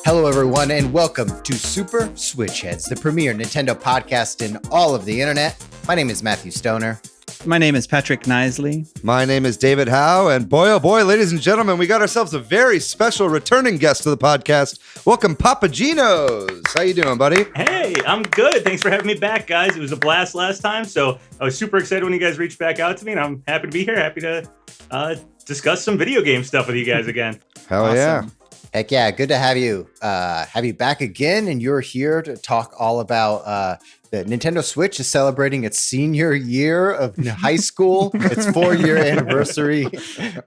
Hello, everyone, and welcome to Super Switch Headz, the premier Nintendo podcast in all of the internet. My name is Matthew Stoner. My name is Patrick Knisley. My name is David Howe, and boy, oh boy, ladies and gentlemen, we got ourselves a very special returning guest to the podcast. Welcome, PapaGenos. How you doing, buddy? Hey, I'm good. Thanks for having me back, guys. It was a blast last time, so I was super excited when you guys reached back out to me, and I'm happy to be here, happy to discuss some video game stuff with you guys again. Hell Awesome. yeah. Heck yeah, good to have you back again, and you're here to talk all about the Nintendo Switch is celebrating its senior year of high school, its 4-year anniversary.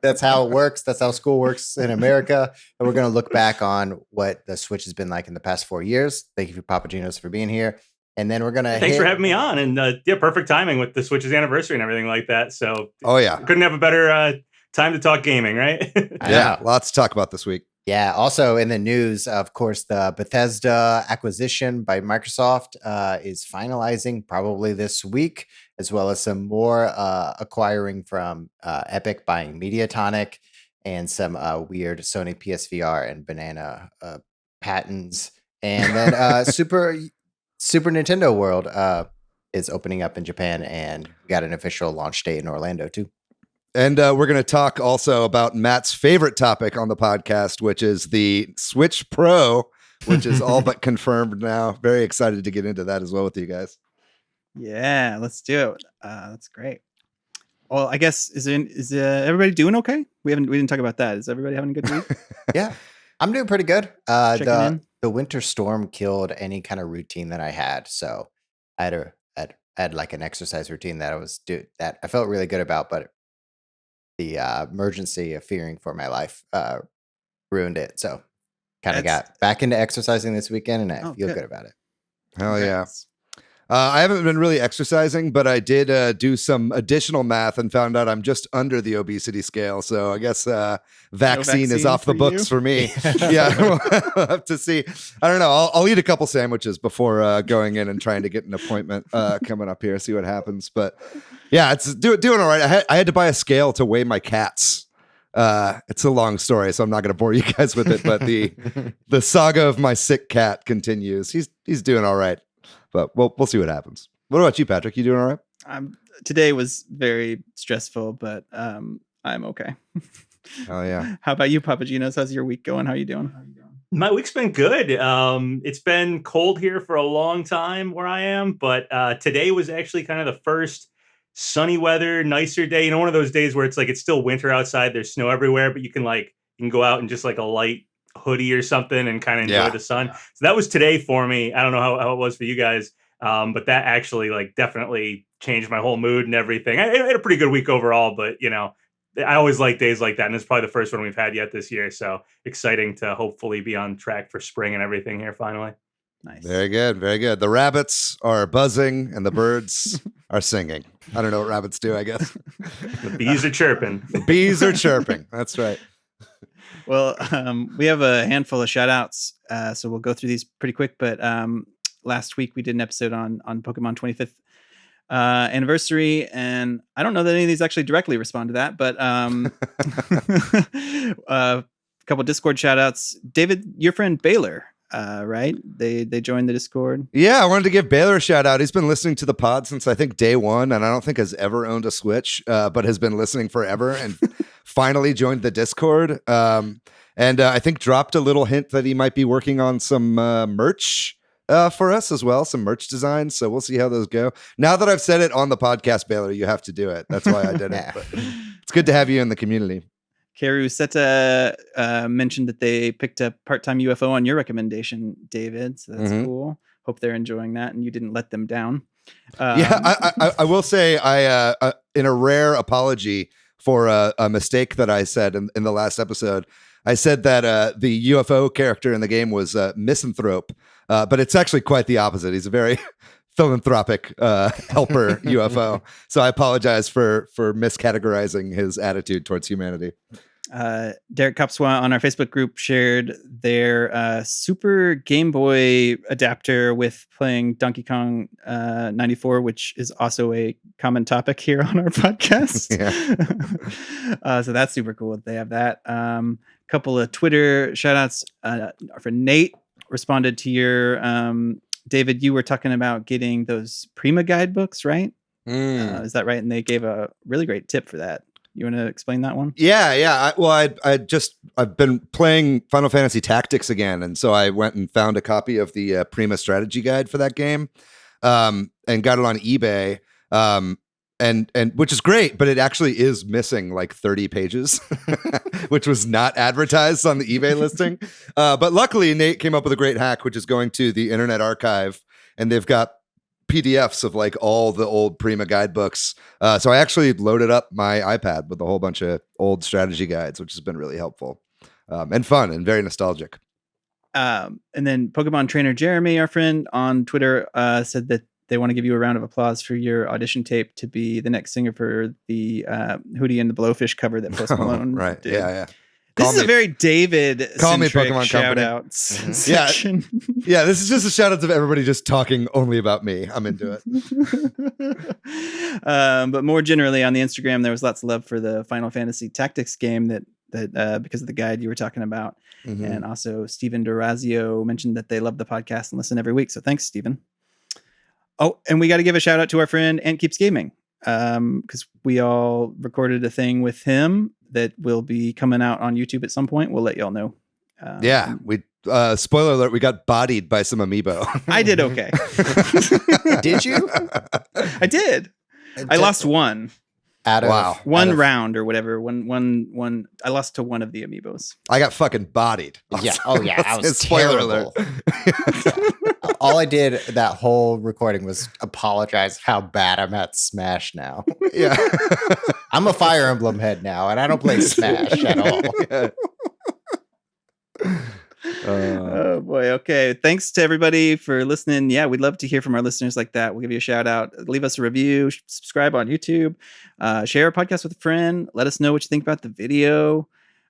That's how it works. That's how school works in America. And we're going to look back on what the Switch has been like in the past 4 years. Thank you for PapaGenos for being here. And then we're going to Thanks for having me on, and perfect timing with the Switch's anniversary and everything like that. So, Oh yeah. couldn't have a better time to talk gaming, right? Yeah, lots to talk about this week. Yeah. Also in the news, of course, the Bethesda acquisition by Microsoft is finalizing probably this week, as well as some more acquiring from Epic buying Mediatonic and some weird Sony PSVR and banana patents. And then Super Nintendo World is opening up in Japan, and we got an official launch date in Orlando too. And we're going to talk also about Matt's favorite topic on the podcast, which is the Switch Pro, which is all but confirmed now. Very excited to get into that as well with you guys. Yeah, let's do it. That's great. Well, I guess is everybody doing okay? We didn't talk about that. Is everybody having a good week? Yeah, I'm doing pretty good. Checking in. The winter storm killed any kind of routine that I had, so I had like an exercise routine that I felt really good about, but the emergency of fearing for my life ruined it. So kind of got back into exercising this weekend, and I feel good about it. Hell yeah. I haven't been really exercising, but I did do some additional math and found out I'm just under the obesity scale. So I guess vaccine is off the books for me. Yeah, we'll have to see. I don't know. I'll eat a couple sandwiches before going in and trying to get an appointment coming up here, see what happens. But yeah, it's doing all right. I had to buy a scale to weigh my cats. It's a long story, so I'm not going to bore you guys with it. But the saga of my sick cat continues. He's doing all right. But we'll see what happens. What about you, Patrick? You doing all right? Today was very stressful, but I'm okay. Oh yeah. How about you, PapaGenos? How's your week going? How are you doing? My week's been good. It's been cold here for a long time where I am, but today was actually kind of the first sunny weather, nicer day. You know, one of those days where it's like it's still winter outside, there's snow everywhere, but you can go out in just like a light hoodie or something and kind of enjoy the sun. So that was today for me. I don't know how it was for you guys, but that actually like definitely changed my whole mood and everything. I had a pretty good week overall, but you know, I always like days like that, and it's probably the first one we've had yet this year. So exciting to hopefully be on track for spring and everything here finally. Nice. Very good, very good. The rabbits are buzzing and the birds are singing. I don't know what rabbits do, I guess. The bees are chirping. The bees are chirping. That's right. Well, we have a handful of shout outs, so we'll go through these pretty quick. But last week we did an episode on Pokemon 25th anniversary, and I don't know that any of these actually directly respond to that, but a couple Discord shout outs. David, your friend Baylor, right? They joined the Discord. Yeah, I wanted to give Baylor a shout out. He's been listening to the pod since I think day one, and I don't think has ever owned a Switch, but has been listening forever and finally joined the Discord. And I think dropped a little hint that he might be working on some merch for us as well, some merch designs. So we'll see how those go. Now that I've said it on the podcast, Baylor, you have to do it. That's why I did it. But it's good to have you in the community. Karu Seta mentioned that they picked up Part-Time UFO on your recommendation, David. So that's cool. Hope they're enjoying that and you didn't let them down. I will say I in a rare apology for a mistake that I said in the last episode. I said that the UFO character in the game was Misanthrope, but it's actually quite the opposite. He's a very philanthropic helper UFO. So I apologize for miscategorizing his attitude towards humanity. Derek Kopswa on our Facebook group shared their Super Game Boy adapter with playing Donkey Kong 94, which is also a common topic here on our podcast. So that's super cool that they have that. Couple of Twitter shout outs. For Nate responded to your David, you were talking about getting those Prima guidebooks, right? Is that right? And they gave a really great tip for that. You want to explain that one? Yeah. I've been playing Final Fantasy Tactics again, and so I went and found a copy of the Prima strategy guide for that game, and got it on eBay. And which is great, but it actually is missing like 30 pages, which was not advertised on the eBay listing. But luckily, Nate came up with a great hack, which is going to the Internet Archive, and they've got PDFs of like all the old Prima guidebooks. So I actually loaded up my iPad with a whole bunch of old strategy guides, which has been really helpful and fun and very nostalgic. And then Pokemon trainer Jeremy, our friend on Twitter, said that they want to give you a round of applause for your audition tape to be the next singer for the Hootie and the Blowfish cover that Post Malone right. did. Yeah. This is a very David Pokemon shout Company. outs section. Yeah, this is just a shout out of everybody just talking only about me. I'm into it. But more generally on the Instagram, there was lots of love for the Final Fantasy Tactics game that because of the guide you were talking about. Mm-hmm. And also Steven Durazio mentioned that they love the podcast and listen every week. So thanks, Steven. Oh, and we got to give a shout out to our friend Ant Keeps Gaming, because we all recorded a thing with him that will be coming out on YouTube at some point. We'll let y'all know. We spoiler alert, we got bodied by some amiibo. I did okay. Did you? I did. I lost one. One round or whatever. One. I lost to one of the amiibos. I got fucking bodied. Yeah. Oh yeah. I was spoiler terrible. Alert. All I did that whole recording was apologize how bad I'm at Smash now. Yeah. I'm a Fire Emblem head now, and I don't play Smash at all. Yeah. Oh boy. Okay. Thanks to everybody for listening. Yeah, we'd love to hear from our listeners like that. We'll give you a shout out. Leave us a review. Subscribe on YouTube. Share our podcast with a friend. Let us know what you think about the video.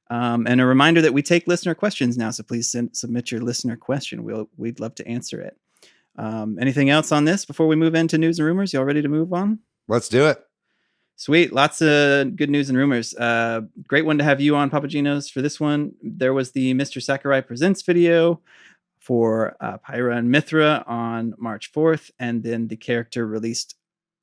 And a reminder that we take listener questions now. So please submit your listener question. We'd love to answer it. Anything else on this before we move into news and rumors? Y'all ready to move on? Let's do it. Sweet. Lots of good news and rumors. Great one to have you on, PapaGenos, for this one. There was the Mr. Sakurai Presents video for Pyra and Mythra on March 4th. And then the character released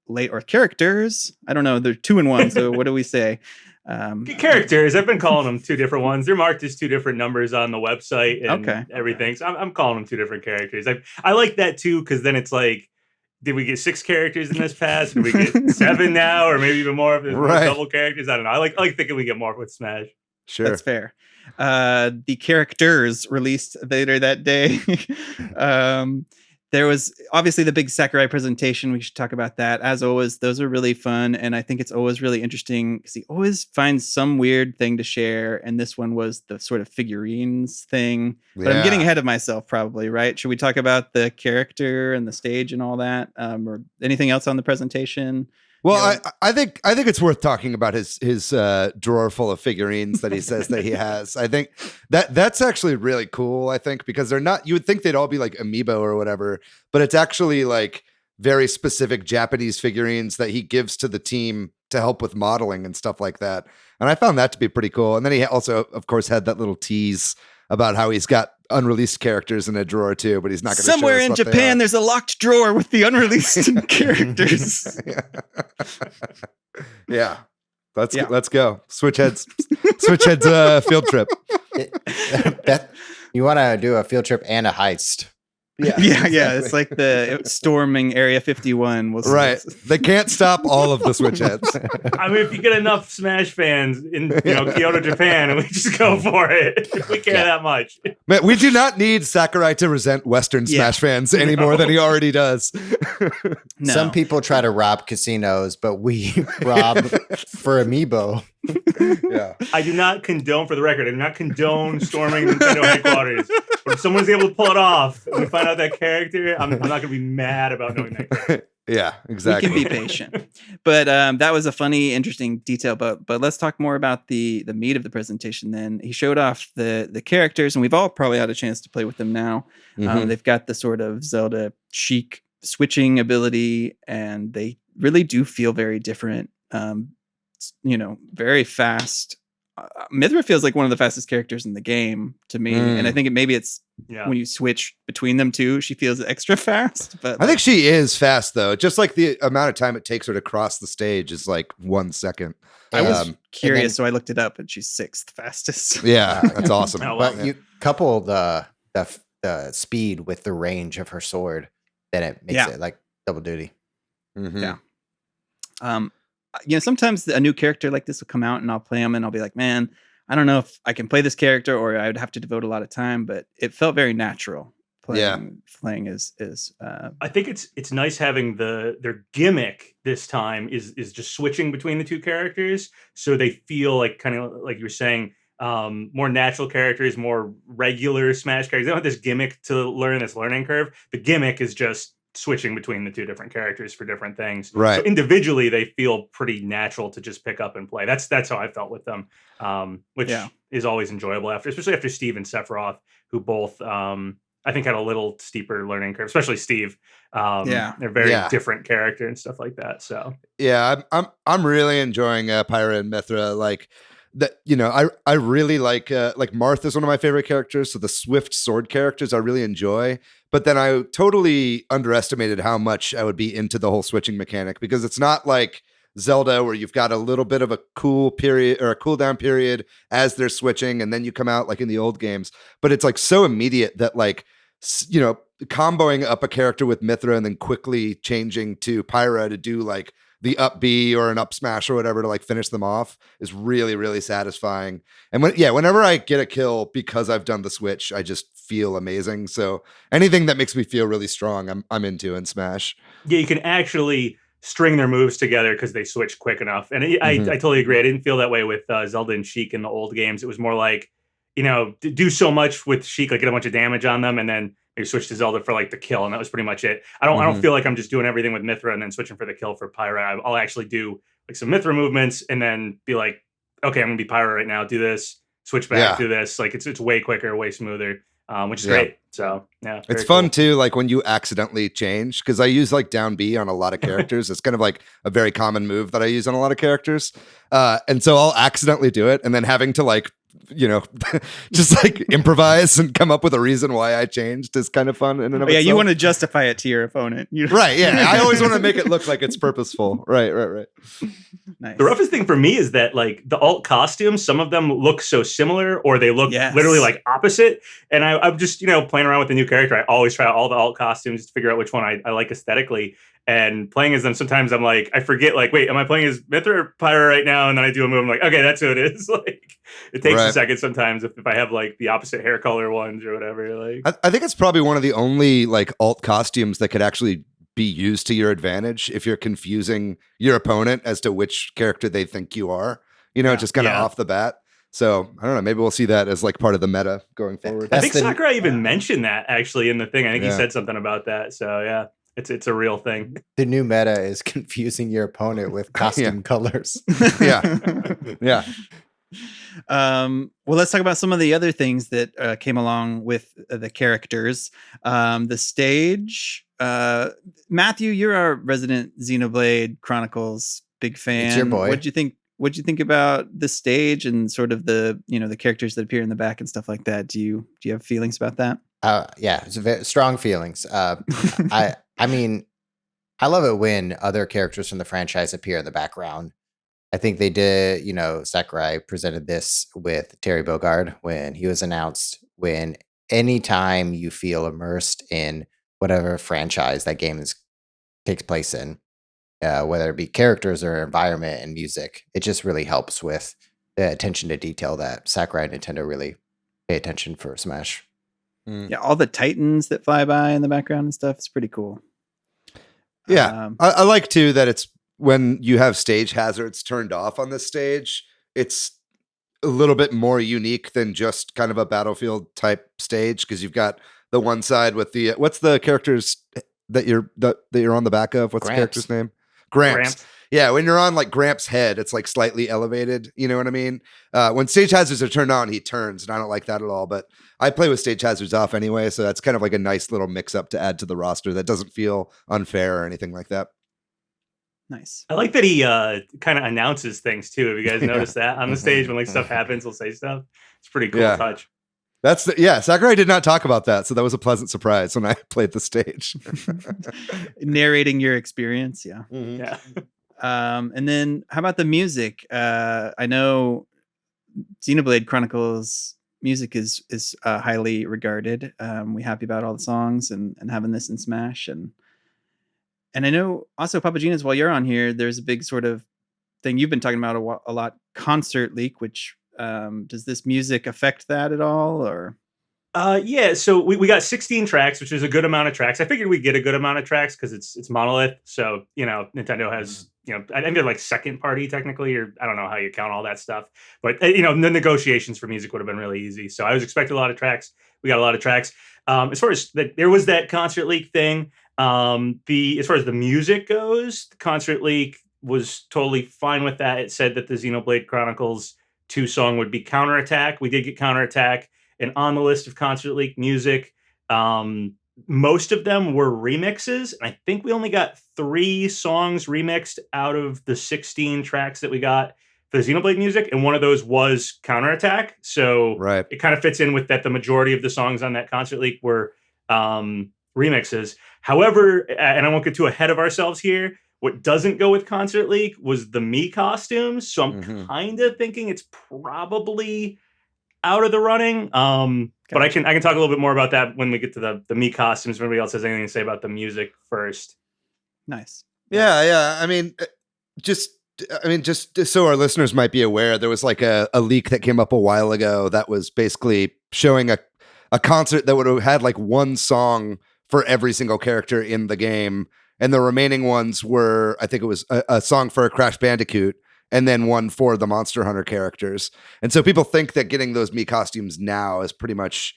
late, or characters. I don't know. They're 2 in 1. So what do we say? Characters. I've been calling them 2 different ones. They're marked as 2 different numbers on the website and everything. So I'm calling them 2 different characters. I like that too, because then it's like, did we get 6 characters in this pass? Did we get 7 now, or maybe even more if there's more double characters? I don't know. I like thinking we get more with Smash. Sure, that's fair. The characters released later that day. There was obviously the big Sakurai presentation. We should talk about that. As always, those are really fun. And I think it's always really interesting because he always finds some weird thing to share. And this one was the sort of figurines thing. But I'm getting ahead of myself probably, right? Should we talk about the character and the stage and all that? Or anything else on the presentation? Well, I think it's worth talking about his drawer full of figurines that he says that he has. I think that's actually really cool. I think because they're not. You would think they'd all be like amiibo or whatever, but it's actually like very specific Japanese figurines that he gives to the team to help with modeling and stuff like that. And I found that to be pretty cool. And then he also, of course, had that little tease about how he's got unreleased characters in a drawer too, but he's not going to show us somewhere in Japan. There's a locked drawer with the unreleased characters. Yeah. Let's go. Switch Headz field trip. Beth, you want to do a field trip and a heist? Yeah. It's like the storming Area 51. Right. They can't stop all of the Switch Headz. I mean, if you get enough Smash fans in Kyoto, Japan, and we just go for it, if we care that much. Man, we do not need Sakurai to resent Western Smash fans any more than he already does. No. Some people try to rob casinos, but we rob for Amiibo. Yeah. I do not condone, for the record, I do not condone storming Nintendo headquarters. But if someone's able to pull it off and we find out that character, I'm not going to be mad about knowing that character. Yeah, exactly. We can be patient. But that was a funny, interesting detail. But let's talk more about the meat of the presentation. Then he showed off the characters, and we've all probably had a chance to play with them now. They've got the sort of Zelda chic switching ability, and they really do feel very different. Very fast. Mythra feels like one of the fastest characters in the game to me, and I think maybe it's when you switch between them too, she feels extra fast. But I think she is fast though. Just like the amount of time it takes her to cross the stage is like 1 second. I was curious, so I looked it up, and she's 6th fastest. Yeah, that's awesome. But you couple the speed with the range of her sword, then it makes it like double duty. Mm-hmm. Yeah. Sometimes a new character like this will come out, and I'll play them, and I'll be like, man, I don't know if I can play this character, or I would have to devote a lot of time. But it felt very natural playing is. I think it's nice having their gimmick this time is just switching between the two characters, so they feel like kind of like you were saying, more natural characters, more regular Smash characters. They don't have this gimmick to learn, this learning curve. The gimmick is just switching between the two different characters for different things. Right. So individually, they feel pretty natural to just pick up and play. That's how I felt with them, which is always enjoyable especially after Steve and Sephiroth, who both I think had a little steeper learning curve, especially Steve. They're very different character and stuff like that. So I'm really enjoying Pyra and Mythra. Like that, I really like Martha's one of my favorite characters. So the swift sword characters I really enjoy. But then I totally underestimated how much I would be into the whole switching mechanic, because it's not like Zelda where you've got a little bit of a cool period or a cooldown period as they're switching, and then you come out like in the old games. But it's like so immediate that comboing up a character with Mythra and then quickly changing to Pyra to do like the up B or an up smash or whatever to like finish them off is really, really satisfying. And whenever I get a kill because I've done the switch, I just feel amazing. So anything that makes me feel really strong, I'm into in Smash. Yeah, you can actually string their moves together because they switch quick enough. And I totally agree. I didn't feel that way with Zelda and Sheik in the old games. It was more like, do so much with Sheik, like get a bunch of damage on them, and then maybe switch to Zelda for like the kill, and that was pretty much it. I don't feel like I'm just doing everything with Mythra and then switching for the kill for Pyra. I'll actually do like some Mythra movements and then be like, okay, I'm gonna be Pyra right now. Do this, switch back, do this. Like it's way quicker, way smoother, which is great. So it's fun too. Like when you accidentally change, because I use like down B on a lot of characters. It's kind of like a very common move that I use on a lot of characters, and so I'll accidentally do it, and then having to like just like improvise and come up with a reason why I changed is kind of fun. You want to justify it to your opponent, right? Yeah, I always want to make it look like it's purposeful. Right. Nice. The roughest thing for me is that like the alt costumes, some of them look so similar, or they look literally like opposite. And I'm just playing around with the new character. I always try out all the alt costumes to figure out which one I like aesthetically. And playing as them, sometimes I'm like, I forget, like, wait, am I playing as Mythra or Pyra right now? And then I do a move, I'm like, okay, that's who it is. Like, it takes a second sometimes if I have like the opposite hair color ones or whatever. Like, I think it's probably one of the only like alt costumes that could actually be used to your advantage if you're confusing your opponent as to which character they think you are. Just kind of off the bat. So I don't know. Maybe we'll see that as like part of the meta going forward. I think Sakurai even mentioned that actually in the thing. I think he said something about that. So yeah. It's a real thing. The new meta is confusing your opponent with costume colors. Yeah. Well, let's talk about some of the other things that came along with the characters. The stage. Matthew, you're our resident Xenoblade Chronicles big fan. It's your boy. What'd you think about the stage and sort of the the characters that appear in the back and stuff like that? Do you have feelings about that? It's very strong feelings. I mean, I love it when other characters from the franchise appear in the background. I think they did, Sakurai presented this with Terry Bogard when he was announced. When anytime you feel immersed in whatever franchise that game takes place in, whether it be characters or environment and music, it just really helps with the attention to detail that Sakurai and Nintendo really pay attention for Smash. Yeah, all the Titans that fly by in the background and stuff. It's pretty cool. Yeah, I like too that it's when you have stage hazards turned off on this stage, it's a little bit more unique than just kind of a Battlefield type stage, because you've got the one side with the what's the character's that you're on the back of? What's the character's name? Gramps. Yeah, when you're on like Gramps' head, it's like slightly elevated. You know what I mean? When stage hazards are turned on, he turns, and I don't like that at all. But I play with stage hazards off anyway, so that's kind of like a nice little mix-up to add to the roster that doesn't feel unfair or anything like that. Nice. I like that he kind of announces things too. Have you guys noticed that on the stage when like stuff happens, he'll say stuff? It's pretty cool touch. Sakurai did not talk about that, so that was a pleasant surprise when I played the stage. Narrating your experience, yeah. Mm-hmm. Yeah. And then how about the music? I know Xenoblade Chronicles music is highly regarded. We happy about all the songs and having this in Smash, and I know also PapaGenos, while you're on here, there's a big sort of thing you've been talking about a lot, Concert Leak, which does this music affect that at all, or? Yeah, so we got 16 tracks, which is a good amount of tracks. I figured we'd get a good amount of tracks because it's Monolith. So, Nintendo has, I think they're like second party technically, or I don't know how you count all that stuff. But, the negotiations for music would have been really easy. So I was expecting a lot of tracks. We got a lot of tracks. As far as there was that Concert Leak thing. As far as the music goes, the Concert Leak was totally fine with that. It said that the Xenoblade Chronicles 2 song would be Counterattack. We did get Counterattack. And on the list of Concert Leak music, most of them were remixes. And I think we only got 3 songs remixed out of the 16 tracks that we got for the Xenoblade music. And one of those was Counterattack. So It kind of fits in with that. The majority of the songs on that Concert Leak were remixes. However, and I won't get too ahead of ourselves here, what doesn't go with Concert Leak was the Mii costumes. So I'm kind of thinking it's probably out of the running. But I can talk a little bit more about that when we get to the Mii costumes. If anybody else has anything to say about the music first. Nice. Yeah. I mean, just so our listeners might be aware, there was like a leak that came up a while ago that was basically showing a concert that would have had like one song for every single character in the game. And the remaining ones were, I think it was a song for a Crash Bandicoot and then one for the Monster Hunter characters. And so people think that getting those Mii costumes now is pretty much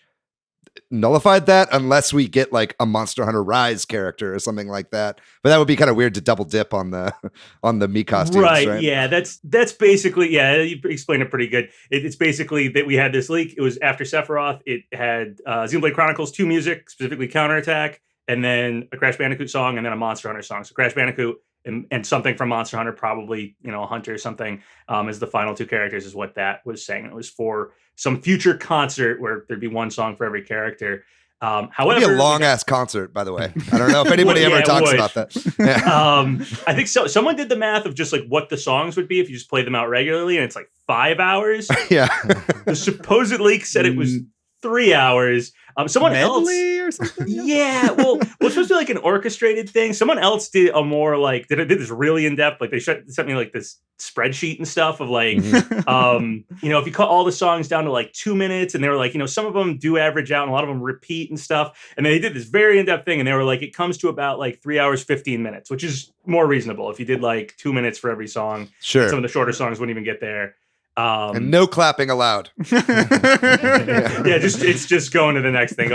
nullified that, unless we get like a Monster Hunter Rise character or something like that. But that would be kind of weird to double dip on the Mii costumes, right? Yeah, that's basically, you explained it pretty good. It's basically that we had this leak. It was after Sephiroth. It had Xenoblade Chronicles 2 music, specifically Counterattack, and then a Crash Bandicoot song, and then a Monster Hunter song. So Crash Bandicoot and something from Monster Hunter, probably, a Hunter or something, as the final 2 characters is what that was saying. It was for some future concert where there'd be one song for every character. However, it'd be a long ass concert, by the way. I don't know if anybody ever talks about that. Yeah. I think so. Someone did the math of just like what the songs would be if you just played them out regularly, and it's like 5 hours. Yeah. The supposed leak said it was 3 hours. Someone Medley else, or something? yeah. Well, it was supposed to be like an orchestrated thing. Someone else did a more like did this really in depth. Like they sent me like this spreadsheet and stuff of like, if you cut all the songs down to like 2 minutes, and they were like, some of them do average out, and a lot of them repeat and stuff. And they did this very in depth thing, and they were like, it comes to about like 3 hours 15 minutes, which is more reasonable if you did like 2 minutes for every song. Sure, some of the shorter songs wouldn't even get there. And no clapping allowed. It's just going to the next thing.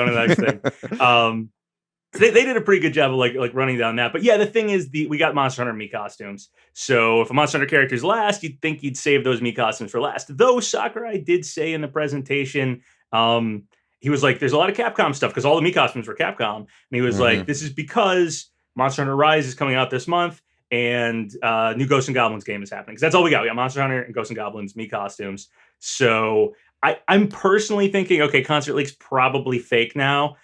They did a pretty good job of like running down that. But yeah, the thing is, we got Monster Hunter Mii costumes. So if a Monster Hunter character's last, you'd think you'd save those Mii costumes for last. Though Sakurai did say in the presentation, he was like, there's a lot of Capcom stuff because all the Mii costumes were Capcom. And he was like, this is because Monster Hunter Rise is coming out this month. And new Ghosts and Goblins game is happening. Because that's all we got. We got Monster Hunter and Ghosts and Goblins Mii costumes. So I'm personally thinking, okay, Concert Leak's probably fake now.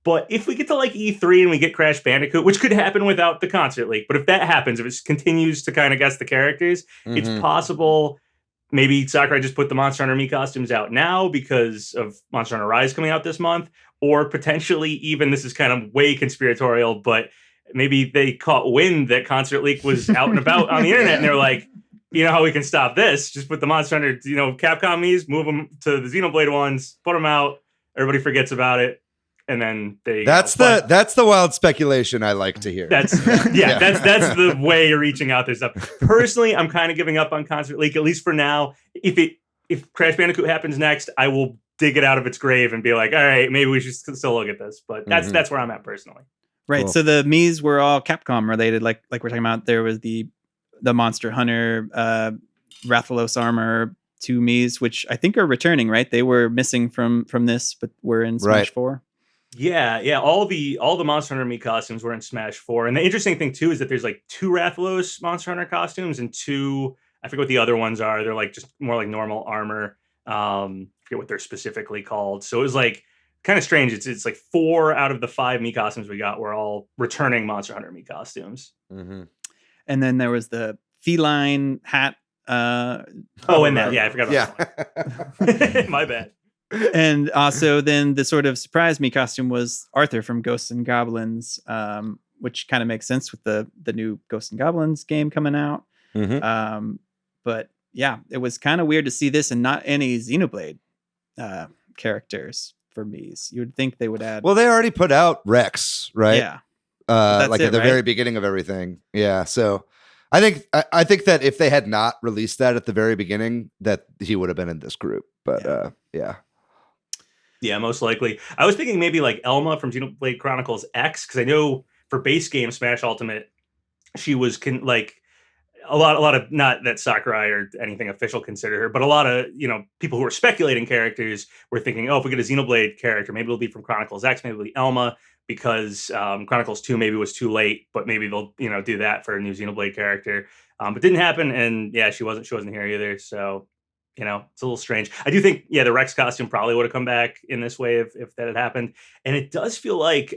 But if we get to like E3 and we get Crash Bandicoot, which could happen without the Concert Leak, but if that happens, if it continues to kind of guess the characters, it's possible maybe Sakurai just put the Monster Hunter Mii costumes out now because of Monster Hunter Rise coming out this month. Or potentially even, this is kind of way conspiratorial, but maybe they caught wind that Concert Leak was out and about on the internet, and they're like, you know how we can stop this? Just put the Monster Hunter, Capcom Mii's, move them to the Xenoblade ones, put them out, everybody forgets about it, and then that's the wild speculation I like to hear. That's the way you're reaching out there stuff. Personally, I'm kind of giving up on Concert Leak, at least for now. If Crash Bandicoot happens next, I will dig it out of its grave and be like, all right, maybe we should still look at this. But that's where I'm at personally. Right. Cool. So the Mii's were all Capcom related, like we're talking about. There was the Monster Hunter, Rathalos armor, 2 Mii's, which I think are returning. Right, they were missing from this, but were in Smash 4. Yeah. All the Monster Hunter Mii costumes were in Smash 4. And the interesting thing too is that there's like 2 Rathalos Monster Hunter costumes and 2, I forget what the other ones are. They're like just more like normal armor. Forget what they're specifically called. So it was like kind of strange. It's like 4 out of the 5 Mii costumes we got were all returning Monster Hunter Mii costumes. Mm-hmm. And then there was the feline hat. I forgot about that. My bad. And also then the sort of surprise Mii costume was Arthur from Ghosts and Goblins, which kind of makes sense with the new Ghosts and Goblins game coming out. Mm-hmm. But yeah, it was kind of weird to see this and not any Xenoblade characters for Mii's. You would think they would add. Well, they already put out Rex, right? Yeah. Like at the very beginning of everything. Yeah. So I think that if they had not released that at the very beginning, that he would have been in this group. But yeah. Yeah, most likely. I was thinking maybe like Elma from Xenoblade Chronicles X, because I know for base game Smash Ultimate, she was like a lot of, not that Sakurai or anything official considered her, but a lot of people who were speculating characters were thinking, oh, if we get a Xenoblade character, maybe it'll be from Chronicles X, maybe it'll be Elma, because Chronicles 2 maybe was too late, but maybe they'll do that for a new Xenoblade character. But didn't happen, and yeah, she wasn't here either. So it's a little strange. I do think, the Rex costume probably would have come back in this way if that had happened. And it does feel like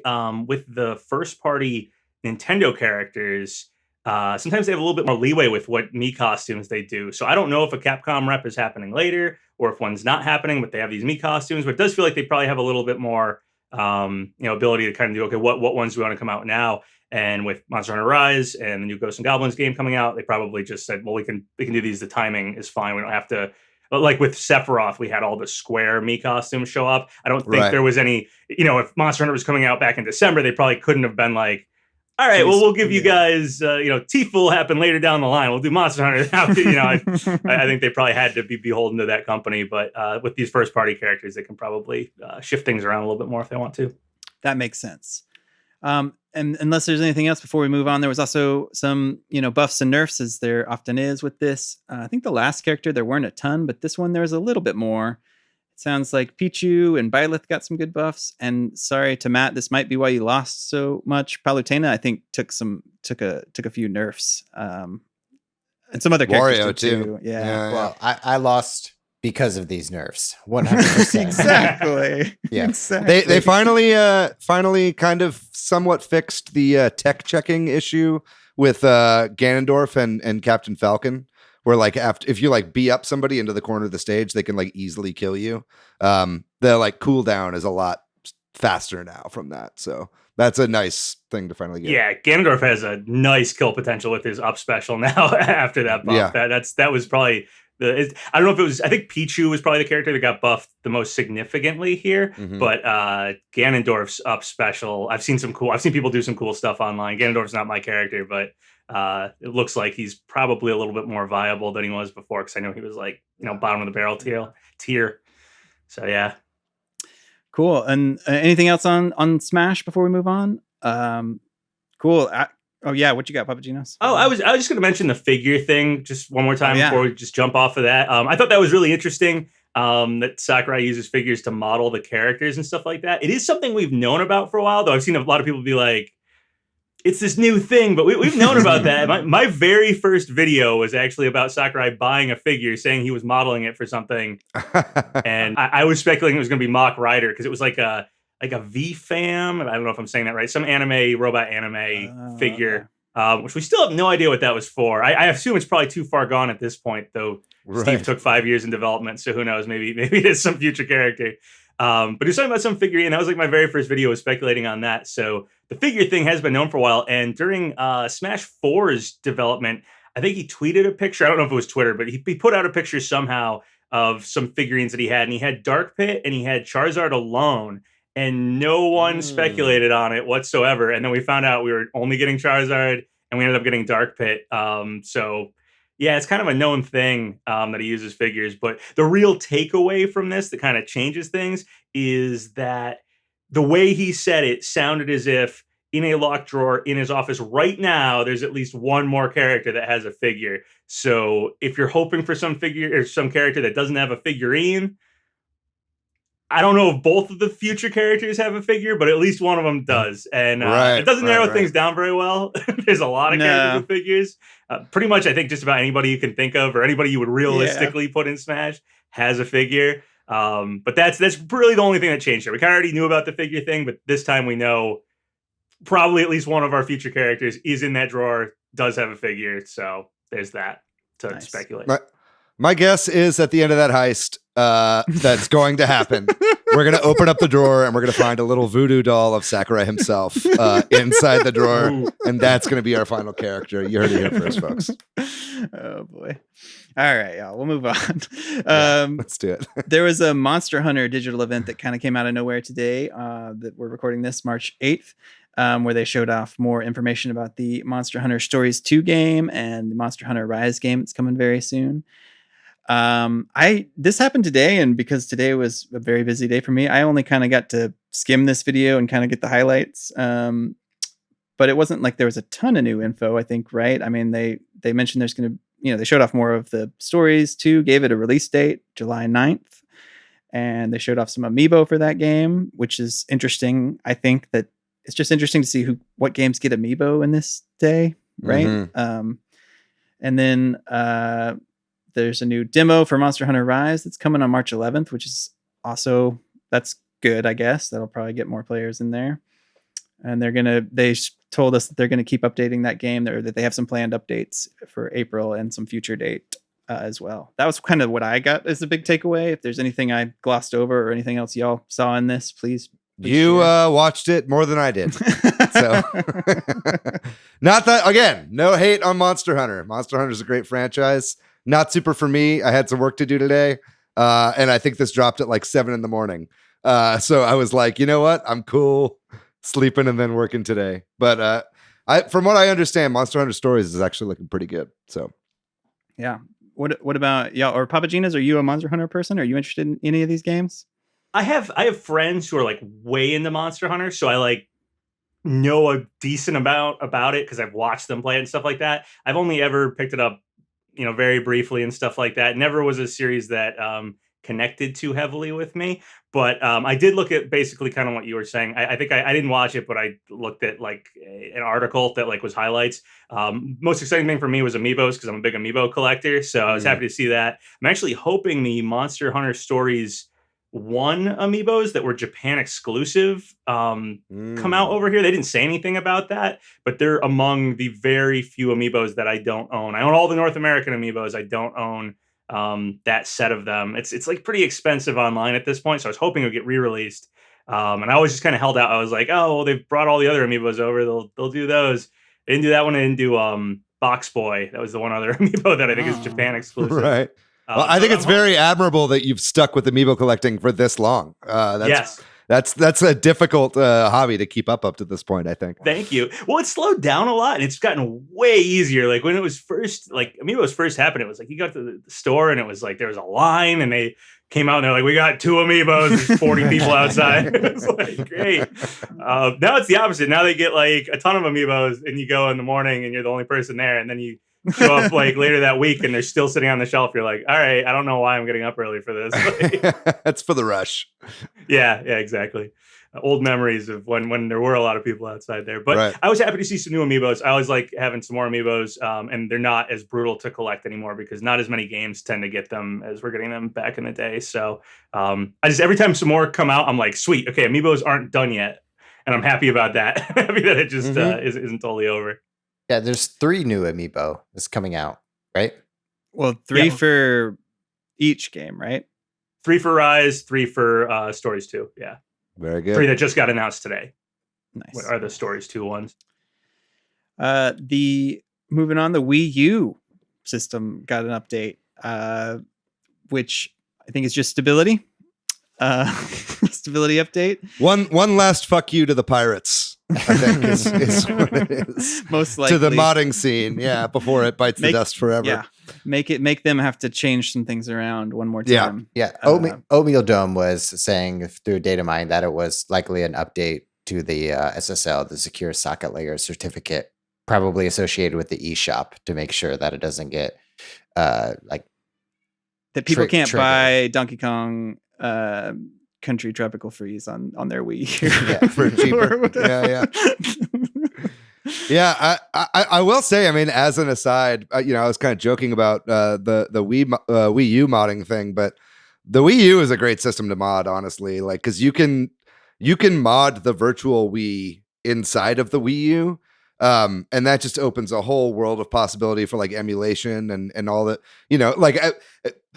with the first party Nintendo characters, sometimes they have a little bit more leeway with what Mii costumes they do. So I don't know if a Capcom rep is happening later or if one's not happening, but they have these Mii costumes. But it does feel like they probably have a little bit more ability to kind of do, okay, what ones do we want to come out now? And with Monster Hunter Rise and the new Ghosts and Goblins game coming out, they probably just said, well, we can do these. The timing is fine. We don't have to. But like with Sephiroth, we had all the square Mii costumes show up. I don't think there was any, if Monster Hunter was coming out back in December, they probably couldn't have been like, all right, well, we'll give you guys, Tifa will happen later down the line. We'll do Monster Hunter now. I think they probably had to be beholden to that company. But with these first party characters, they can probably shift things around a little bit more if they want to. That makes sense. And unless there's anything else before we move on, there was also some, buffs and nerfs, as there often is with this. I think the last character, there weren't a ton, but this one, there was a little bit more. It sounds like Pichu and Byleth got some good buffs. And sorry to Matt, this might be why you lost so much. Palutena, I think, took a few nerfs. And some other characters Wario too. Yeah. Well, I lost because of these nerfs. 100%. Exactly. Yeah. Exactly. They finally kind of somewhat fixed the tech checking issue with Ganondorf and Captain Falcon, where like if you like bee up somebody into the corner of the stage, they can like easily kill you. The like cooldown is a lot faster now from that. So that's a nice thing to finally get. Yeah, Ganondorf has a nice kill potential with his up special now after that buff. Yeah. That was probably I don't know if it was, I think Pichu was probably the character that got buffed the most significantly here, but Ganondorf's up special, I've seen people do some cool stuff online. Ganondorf's not my character, but it looks like he's probably a little bit more viable than he was before, because I know he was like, bottom of the barrel tier. So yeah. Cool. And anything else on Smash before we move on? Cool. Oh yeah, what you got, PapaGenos? Oh, I was just going to mention the figure thing just one more time before we just jump off of that. I thought that was really interesting that Sakurai uses figures to model the characters and stuff like that. It is something we've known about for a while, though. I've seen a lot of people be like, it's this new thing, but we've known about that. My very first video was actually about Sakurai buying a figure, saying he was modeling it for something, and I was speculating it was going to be Mach Rider, because it was like a V-Fam. I don't know if I'm saying that right. Some robot anime figure, which we still have no idea what that was for. I assume it's probably too far gone at this point, though. Right. Steve took 5 years in development, so who knows? Maybe it is some future character. But he was talking about some figure, and that was like my very first video was speculating on that. So the figure thing has been known for a while. And during Smash 4's development, I think he tweeted a picture. I don't know if it was Twitter, but he put out a picture somehow of some figurines that he had. And he had Dark Pit and he had Charizard alone. And no one speculated on it whatsoever. And then we found out we were only getting Charizard, and we ended up getting Dark Pit. So yeah, it's kind of a known thing that he uses figures. But the real takeaway from this that kind of changes things is that the way he said it sounded as if in a locked drawer in his office right now, there's at least one more character that has a figure. So if you're hoping for some figure or some character that doesn't have a figurine, I don't know if both of the future characters have a figure, but at least one of them does. And it doesn't narrow things down very well. There's a lot of characters with figures. Pretty much, I think just about anybody you can think of or anybody you would realistically put in Smash has a figure. But that's really the only thing that changed here. We kind of already knew about the figure thing, but this time we know probably at least one of our future characters is in that drawer, does have a figure. So there's that to speculate. My guess is at the end of that heist, that's going to happen. We're going to open up the drawer and we're going to find a little voodoo doll of Sakurai himself inside the drawer. And that's going to be our final character. You heard it here first, folks. Oh, boy. All right, y'all. We'll move on. Let's do it. There was a Monster Hunter digital event that kind of came out of nowhere today that we're recording this March 8th. Where they showed off more information about the Monster Hunter Stories 2 game and the Monster Hunter Rise game. It's coming very soon. This happened today, and because today was a very busy day for me, I only kind of got to skim this video and kind of get the highlights. But it wasn't like there was a ton of new info, I think, right? I mean, they mentioned there's going to, they showed off more of the Stories 2, gave it a release date, July 9th, and they showed off some amiibo for that game, which is interesting. I think that it's just interesting to see what games get amiibo in this day, right? Mm-hmm. And then there's a new demo for Monster Hunter Rise that's coming on March 11th, which is also, that's good, I guess. That'll probably get more players in there. And they told us that they're going to keep updating that game, that they have some planned updates for April and some future date as well. That was kind of what I got as a big takeaway. If there's anything I glossed over or anything else y'all saw in this, please you watched it more than I did. So not that, again, no hate on Monster Hunter. Monster Hunter is a great franchise. Not super for me. I had some work to do today. And I think this dropped at like 7 a.m. So I was like, you know what? I'm cool sleeping and then working today. But from what I understand, Monster Hunter Stories is actually looking pretty good. So yeah. What about y'all or PapaGenos? Are you a Monster Hunter person? Are you interested in any of these games? I have friends who are like way into Monster Hunter, so I like know a decent amount about it because I've watched them play it and stuff like that. I've only ever picked it up, very briefly and stuff like that. Never was a series that connected too heavily with me. But I did look at basically kind of what you were saying. I think I didn't watch it, but I looked at like an article that like was highlights. Most exciting thing for me was amiibos because I'm a big amiibo collector. So I was happy to see that. I'm actually hoping the Monster Hunter Stories 1 amiibos that were Japan exclusive come out over here. They didn't say anything about that, but they're among the very few amiibos that I don't own. I own all the North American amiibos. I don't own that set of them. It's like pretty expensive online at this point, so I was hoping it would get re-released. And I always just kind of held out. I was like, oh, well, they've brought all the other amiibos over. They'll do those. They didn't do that one. They didn't do Box Boy. That was the one other amiibo that I think is Japan exclusive. Right. Well, I think it's very admirable that you've stuck with amiibo collecting for this long. That's a difficult hobby to keep up to this point, I think. Thank you. Well, it's slowed down a lot and it's gotten way easier. Like when it was first, like amiibos first happened, it was like you got to the store and it was like there was a line and they came out and they're like, we got 2 amiibos, there's 40 people outside. It's like, great. Now it's the opposite. Now they get like a ton of amiibos and you go in the morning and you're the only person there and then you show up like later that week and they're still sitting on the shelf. You're like, all right, I don't know why I'm getting up early for this. That's for the rush. Yeah, exactly. Old memories of when there were a lot of people outside there. But I was happy to see some new amiibos. I always like having some more amiibos, and they're not as brutal to collect anymore because not as many games tend to get them as we're getting them back in the day. So I just every time some more come out, I'm like, sweet, okay, amiibos aren't done yet, and I'm happy about that. Happy that it just isn't totally over. Yeah, there's 3 new amiibo that's coming out, right? Well, 3 for each game, right? 3 for Rise, 3 for Stories 2. Yeah. Very good. 3 that just got announced today. Nice. What are the Stories 2 ones? Moving on, the Wii U system got an update, which I think is just stability. Stability update. One last fuck you to the pirates, I think is what it is. Most likely. To the modding scene, before it bites the dust forever. Yeah. Make them have to change some things around one more time. Yeah. Oatmeal Dome was saying through data mine that it was likely an update to the SSL, the Secure Socket Layer certificate, probably associated with the eShop, to make sure that it doesn't get like that people can't triggered. buy Donkey Kong Country Tropical Freeze on their Wii Yeah, for cheaper. Yeah. I will say, I mean, as an aside, I was kind of joking about the Wii U modding thing, but the Wii U is a great system to mod, honestly. Like, because you can mod the virtual Wii inside of the Wii U. And that just opens a whole world of possibility for like emulation and all that, like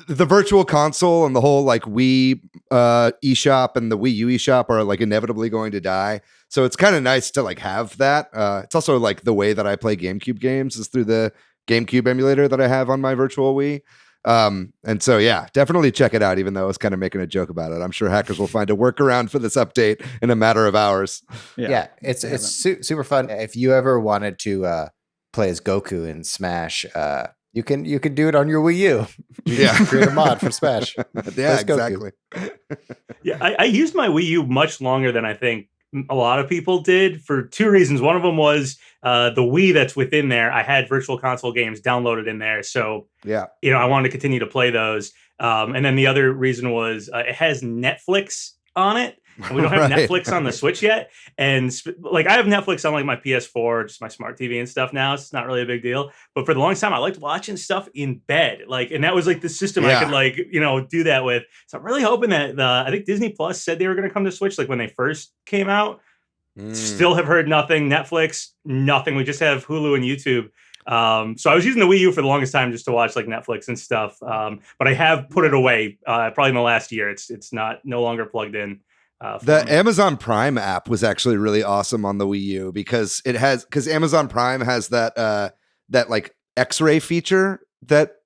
the virtual console and the whole like Wii eShop and the Wii U eShop are like inevitably going to die. So it's kind of nice to like have that. It's also like the way that I play GameCube games is through the GameCube emulator that I have on my virtual Wii. And so, yeah, definitely check it out, even though I was kind of making a joke about it. I'm sure hackers will find a workaround for this update in a matter of hours. Yeah, it's super fun. If you ever wanted to play as Goku in Smash, you can do it on your Wii U. Yeah, create a mod for Smash. Yeah, exactly. Yeah, I used my Wii U much longer than I think a lot of people did, for two reasons. One of them was the Wii that's within there. I had Virtual Console games downloaded in there, so yeah, I wanted to continue to play those. And then the other reason was it has Netflix on it. And we don't have Netflix on the Switch yet. And like I have Netflix on like my PS4, just my smart TV and stuff now. It's not really a big deal. But for the longest time, I liked watching stuff in bed. Like, and that was like the system I could like, do that with. So I'm really hoping that I think Disney Plus said they were going to come to Switch like when they first came out. Still have heard nothing. Netflix, nothing. We just have Hulu and YouTube. So I was using the Wii U for the longest time just to watch like Netflix and stuff. But I have put it away probably in the last year. It's no longer plugged in. The Amazon Prime app was actually really awesome on the Wii U because Amazon Prime has that like X-ray feature that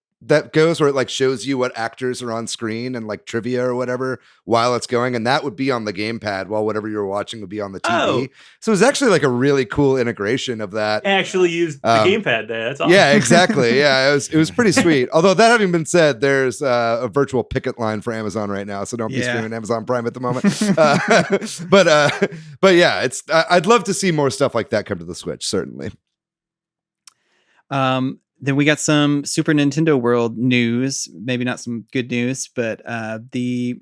goes where it like shows you what actors are on screen and like trivia or whatever while it's going, and that would be on the gamepad while whatever you were watching would be on the TV. Oh. So it was actually like a really cool integration of that. I actually used the gamepad there. That's awesome. Yeah, exactly. Yeah, it was pretty sweet. Although that having been said, there's a virtual picket line for Amazon right now, so don't be streaming Amazon Prime at the moment. But yeah, I'd love to see more stuff like that come to the Switch. Certainly. Then we got some Super Nintendo World news. Maybe not some good news, but the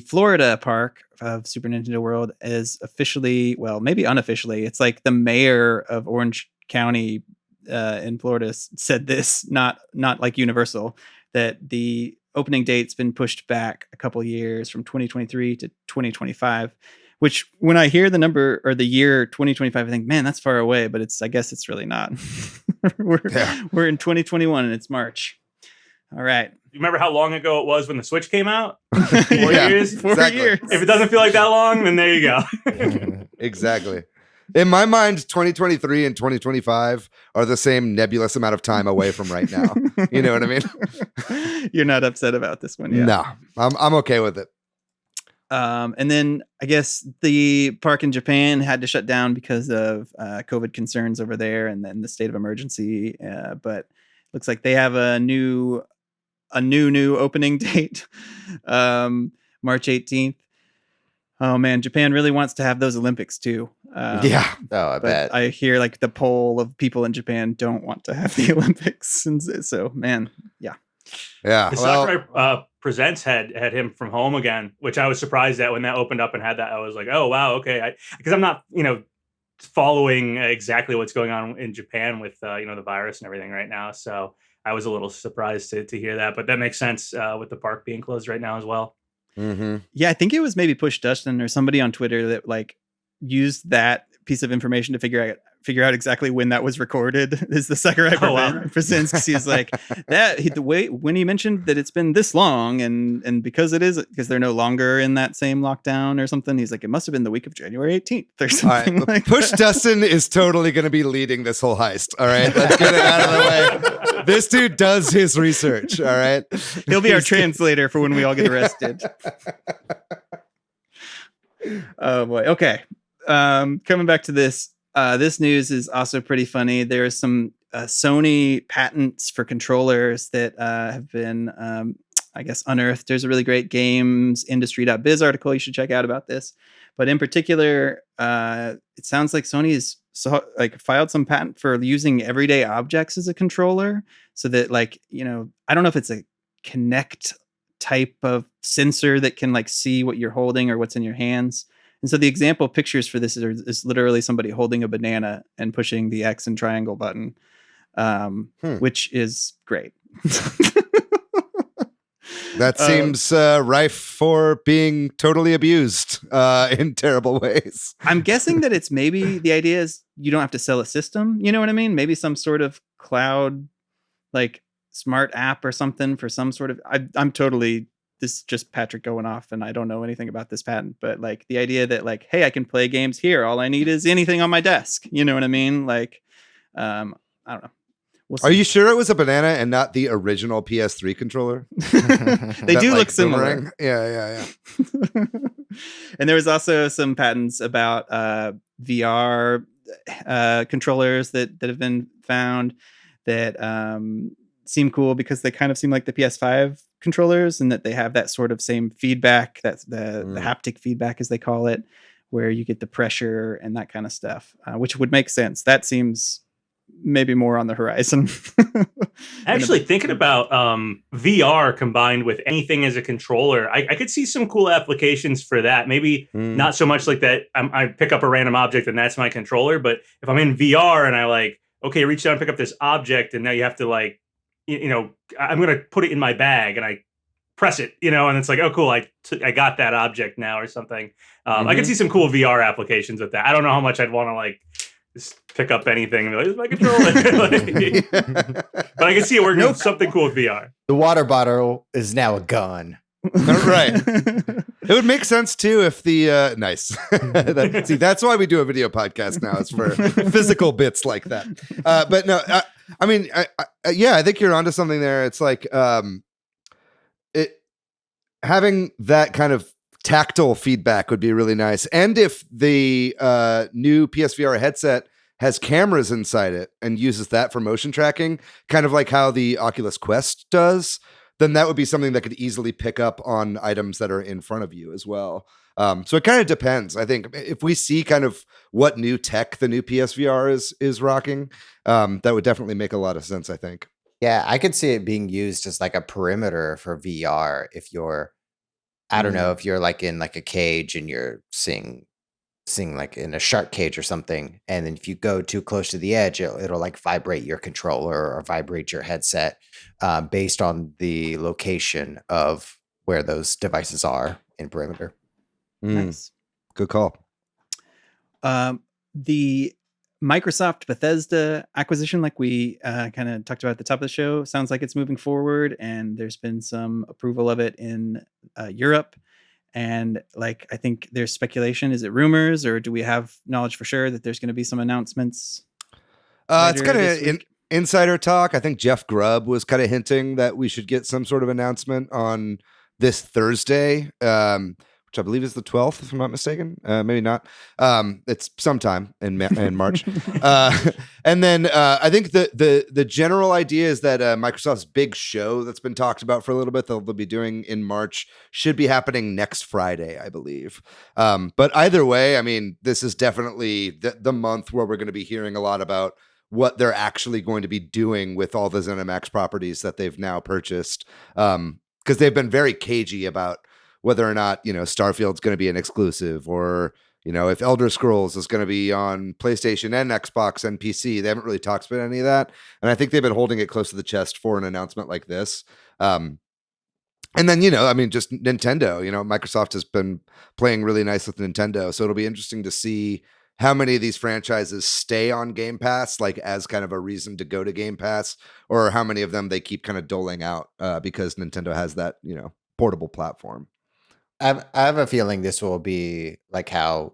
Florida park of Super Nintendo World is officially, well, maybe unofficially, it's like the mayor of Orange County in Florida said this, not like Universal, that the opening date's been pushed back a couple years from 2023 to 2025. Which, when I hear the number or the year 2025, I think, man, that's far away. But I guess it's really not. We're in 2021 and it's March. All right. You remember how long ago it was when the Switch came out? 4 years. 4 years. If it doesn't feel like that long, then there you go. Exactly. In my mind, 2023 and 2025 are the same nebulous amount of time away from right now. You know what I mean? You're not upset about this one yet. No, I'm okay with it. And then I guess the park in Japan had to shut down because of COVID concerns over there, and then the state of emergency. But looks like they have a new opening date, March 18th. Oh man, Japan really wants to have those Olympics too. Yeah. Oh, I bet. I hear like the poll of people in Japan don't want to have the Olympics, and so man, yeah. Yeah. The Sakurai Presents had him from home again, which I was surprised at when that opened up and had that. I was like, oh wow, okay. Because I'm not, following exactly what's going on in Japan with the virus and everything right now. So I was a little surprised to hear that, but that makes sense with the park being closed right now as well. Mm-hmm. Yeah, I think it was maybe Push Dustin or somebody on Twitter that like used that piece of information to figure out exactly when that was recorded. Is the Sakurai Presents, because he's like the way when he mentioned that it's been this long and because they're no longer in that same lockdown or something, he's like, it must have been the week of January 18th or something. All right, like Push Dustin is totally going to be leading this whole heist. All right, let's get it out of the way. This dude does his research. All right, he'll be our translator for when we all get arrested. Oh boy. Okay. Coming back to this. This news is also pretty funny. There's some Sony patents for controllers that have been, I guess, unearthed. There's a really great gamesindustry.biz article you should check out about this. But in particular, it sounds like Sony is filed some patent for using everyday objects as a controller, so that I don't know if it's a Kinect type of sensor that can see what you're holding or what's in your hands. And so the example pictures for this is literally somebody holding a banana and pushing the X and triangle button, which is great. That seems rife for being totally abused in terrible ways. I'm guessing that it's maybe the idea is you don't have to sell a system. You know what I mean? Maybe some sort of cloud, smart app or something for some sort of. I'm totally. This is just Patrick going off, and I don't know anything about this patent, but the idea that hey, I can play games here. All I need is anything on my desk. You know what I mean? I don't know. Are you sure it was a banana and not the original PS3 controller? They do look similar. Yeah. And there was also some patents about VR controllers that have been found that seem cool because they kind of seem like the PS5 controllers, and that they have that sort of same feedback. That's the haptic feedback, as they call it, where you get the pressure and that kind of stuff, which would make sense. That seems maybe more on the horizon. Actually, thinking about VR combined with anything as a controller, I could see some cool applications for that. Maybe not so much like that I pick up a random object and that's my controller, but if I'm in VR and I reach down and pick up this object, and now you have to I'm going to put it in my bag and I press it, and it's oh, cool. I got that object now or something. I could see some cool VR applications with that. I don't know how much I'd want to just pick up anything and be this is my controller. But I can see it working with something cool with VR. The water bottle is now a gun. Right. It would make sense too if the nice. That's why we do a video podcast now. It's for physical bits like that. But no, I think you're onto something there. It's having that kind of tactile feedback would be really nice. And if the new PSVR headset has cameras inside it and uses that for motion tracking, kind of like how the Oculus Quest does, then that would be something that could easily pick up on items that are in front of you as well. So it kind of depends. I think if we see kind of what new tech the new PSVR is rocking, that would definitely make a lot of sense, I think. Yeah, I could see it being used as a perimeter for VR if you're, I don't know, if you're in a cage and you're seeing in a shark cage or something, and then if you go too close to the edge, it'll vibrate your controller or vibrate your headset based on the location of where those devices are in perimeter. Nice. Good call. The Microsoft Bethesda acquisition, like we kind of talked about at the top of the show, sounds like it's moving forward, and there's been some approval of it in Europe. And I think there's speculation. Is it rumors, or do we have knowledge for sure that there's going to be some announcements? It's kind of insider talk. I think Jeff Grubb was kind of hinting that we should get some sort of announcement on this Thursday, which I believe is the 12th, if I'm not mistaken. Maybe not. It's sometime in March. And then I think the general idea is that Microsoft's big show that's been talked about for a little bit, they'll be doing in March, should be happening next Friday, I believe. But either way, this is definitely the month where we're going to be hearing a lot about what they're actually going to be doing with all the ZeniMax properties that they've now purchased. Because they've been very cagey about whether or not, Starfield's going to be an exclusive, or, if Elder Scrolls is going to be on PlayStation and Xbox and PC. They haven't really talked about any of that. And I think they've been holding it close to the chest for an announcement like this. And then, just Nintendo, Microsoft has been playing really nice with Nintendo. So it'll be interesting to see how many of these franchises stay on Game Pass, as kind of a reason to go to Game Pass, or how many of them they keep kind of doling out because Nintendo has that, portable platform. I have a feeling this will be like how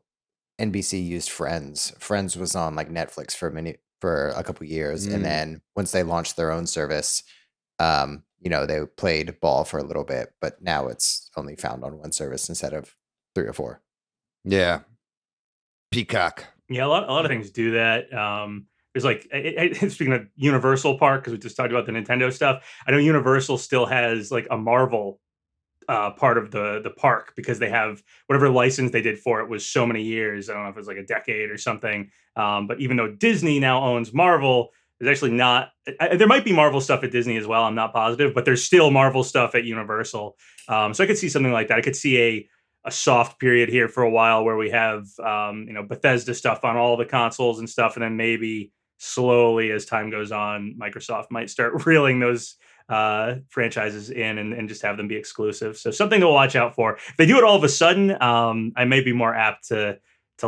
NBC used Friends. Friends was on Netflix for a couple years, and then once they launched their own service, they played ball for a little bit, but now it's only found on one service instead of 3 or 4. Yeah, Peacock. Yeah, a lot of things do that. There's speaking of Universal Park, because we just talked about the Nintendo stuff. I know Universal still has a Marvel part of the park, because they have whatever license they did for it was so many years. I don't know if it was like a decade or something. But even though Disney now owns Marvel, there's actually not. There might be Marvel stuff at Disney as well. I'm not positive, but there's still Marvel stuff at Universal. So I could see something like that. I could see a soft period here for a while where we have Bethesda stuff on all the consoles and stuff, and then maybe slowly as time goes on, Microsoft might start reeling those franchises in and just have them be exclusive. So something to watch out for. If they do it all of a sudden, I may be more apt to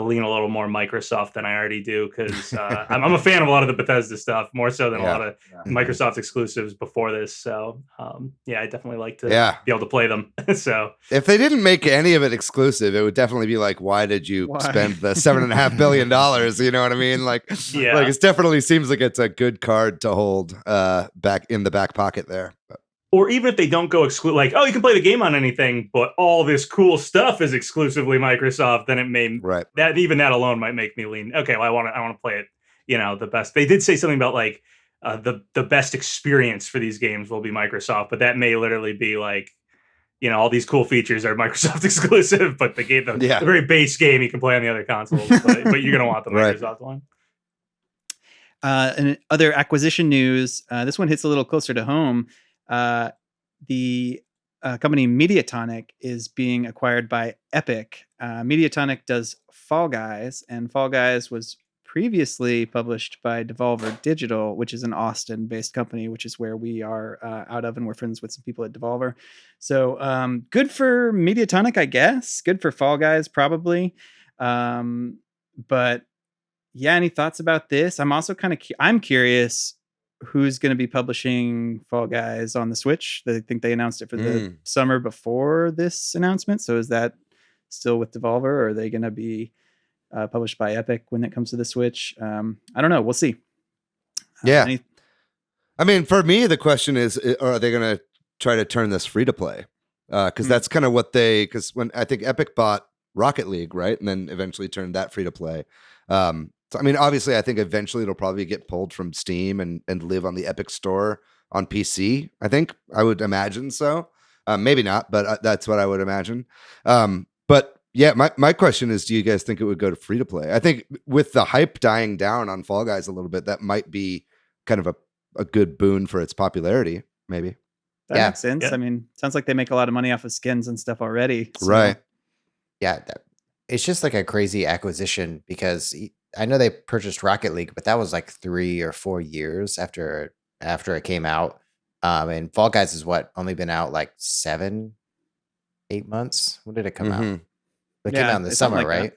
lean a little more Microsoft than I already do, because I'm a fan of a lot of the Bethesda stuff, more so than a lot of Microsoft exclusives before this. So I definitely like to be able to play them. So if they didn't make any of it exclusive, it would definitely be like, why did you spend the $7.5 billion? You know what I mean? Like it definitely seems like it's a good card to hold back in the back pocket there. Or even if they don't go exclusive, like, oh, you can play the game on anything, but all this cool stuff is exclusively Microsoft, then it may that alone might make me lean. Okay, well, I want to play it. The best. They did say something about like the best experience for these games will be Microsoft, but that may literally be like, all these cool features are Microsoft exclusive, but the game, the very base game, you can play on the other consoles, but you're gonna want the Microsoft one. And other acquisition news. This one hits a little closer to home. The company Mediatonic is being acquired by Epic. Mediatonic does Fall Guys, and Fall Guys was previously published by Devolver Digital, which is an Austin-based company, which is where we are out of, and we're friends with some people at Devolver. So good for Mediatonic, I guess. Good for Fall Guys, probably. But yeah, any thoughts about this? I'm also I'm curious who's going to be publishing Fall Guys on the Switch. I think they announced it for the summer before this announcement. So is that still with Devolver, or are they going to be published by Epic when it comes to the Switch? I don't know. We'll see. I mean, for me, the question is, are they going to try to turn this free to play? Because that's kind of what because when I think Epic bought Rocket League, right? And then eventually turned that free to play. So, I mean, obviously, I think eventually it'll probably get pulled from Steam and live on the Epic Store on PC. I would imagine so. Maybe not, but that's what I would imagine. But yeah, my question is, do you guys think it would go to free to play? I think with the hype dying down on Fall Guys a little bit, that might be kind of a good boon for its popularity, maybe. That makes sense. Yeah. I mean, sounds like they make a lot of money off of skins and stuff already. So. Right. Yeah. It's just like a crazy acquisition, because I know they purchased Rocket League, but that was like 3 or 4 years after it came out. And Fall Guys is only been out like 7-8 months. When did it come out? It came out in the summer, right?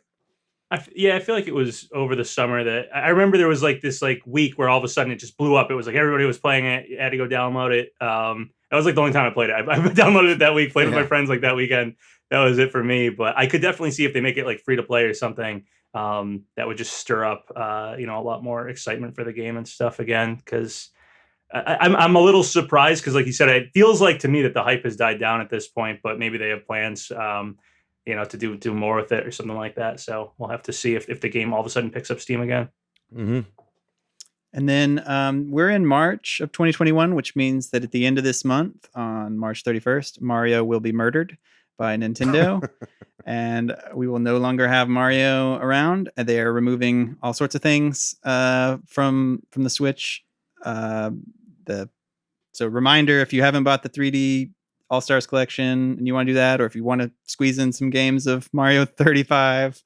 I feel like it was over the summer that I remember there was like this like week where all of a sudden it just blew up. It was like everybody was playing it. You had to go download it. That was like the only time I played it. I downloaded it that week, played with my friends like that weekend. That was it for me. But I could definitely see if they make it like free to play or something, that would just stir up a lot more excitement for the game and stuff again. Because I'm a little surprised, because like you said, it feels like to me that the hype has died down at this point. But maybe they have plans, to do more with it or something like that. So we'll have to see if the game all of a sudden picks up steam again. Mm-hmm. And then we're in March of 2021, which means that at the end of this month, on March 31st, Mario will be murdered by Nintendo, and we will no longer have Mario around. They are removing all sorts of things from the Switch. So reminder, if you haven't bought the 3D All-Stars collection and you want to do that, or if you want to squeeze in some games of Mario 35,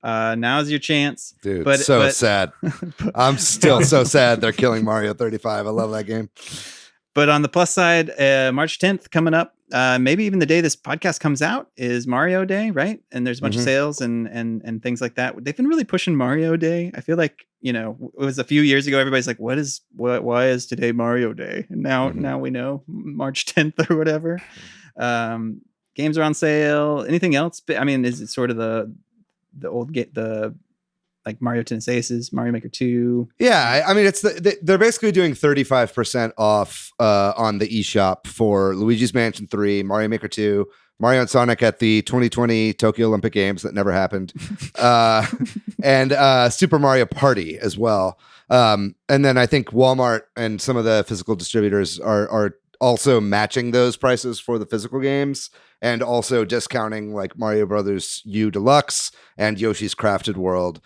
now's your chance. Dude, but sad. I'm still so sad they're killing Mario 35. I love that game. But on the plus side, March 10th coming up, maybe even the day this podcast comes out, is Mario Day, right? And there's a bunch of sales and things like that. They've been really pushing Mario Day. I feel like, it was a few years ago, everybody's like, why is today Mario Day? And now we know, March 10th or whatever. Games are on sale. Anything else? I mean, is it sort of the old like Mario Tennis Aces, Mario Maker 2? Yeah, I mean, it's they're basically doing 35% off on the eShop for Luigi's Mansion 3, Mario Maker 2, Mario and Sonic at the 2020 Tokyo Olympic Games that never happened, and Super Mario Party as well. And then I think Walmart and some of the physical distributors are also matching those prices for the physical games and also discounting like Mario Brothers U Deluxe and Yoshi's Crafted World.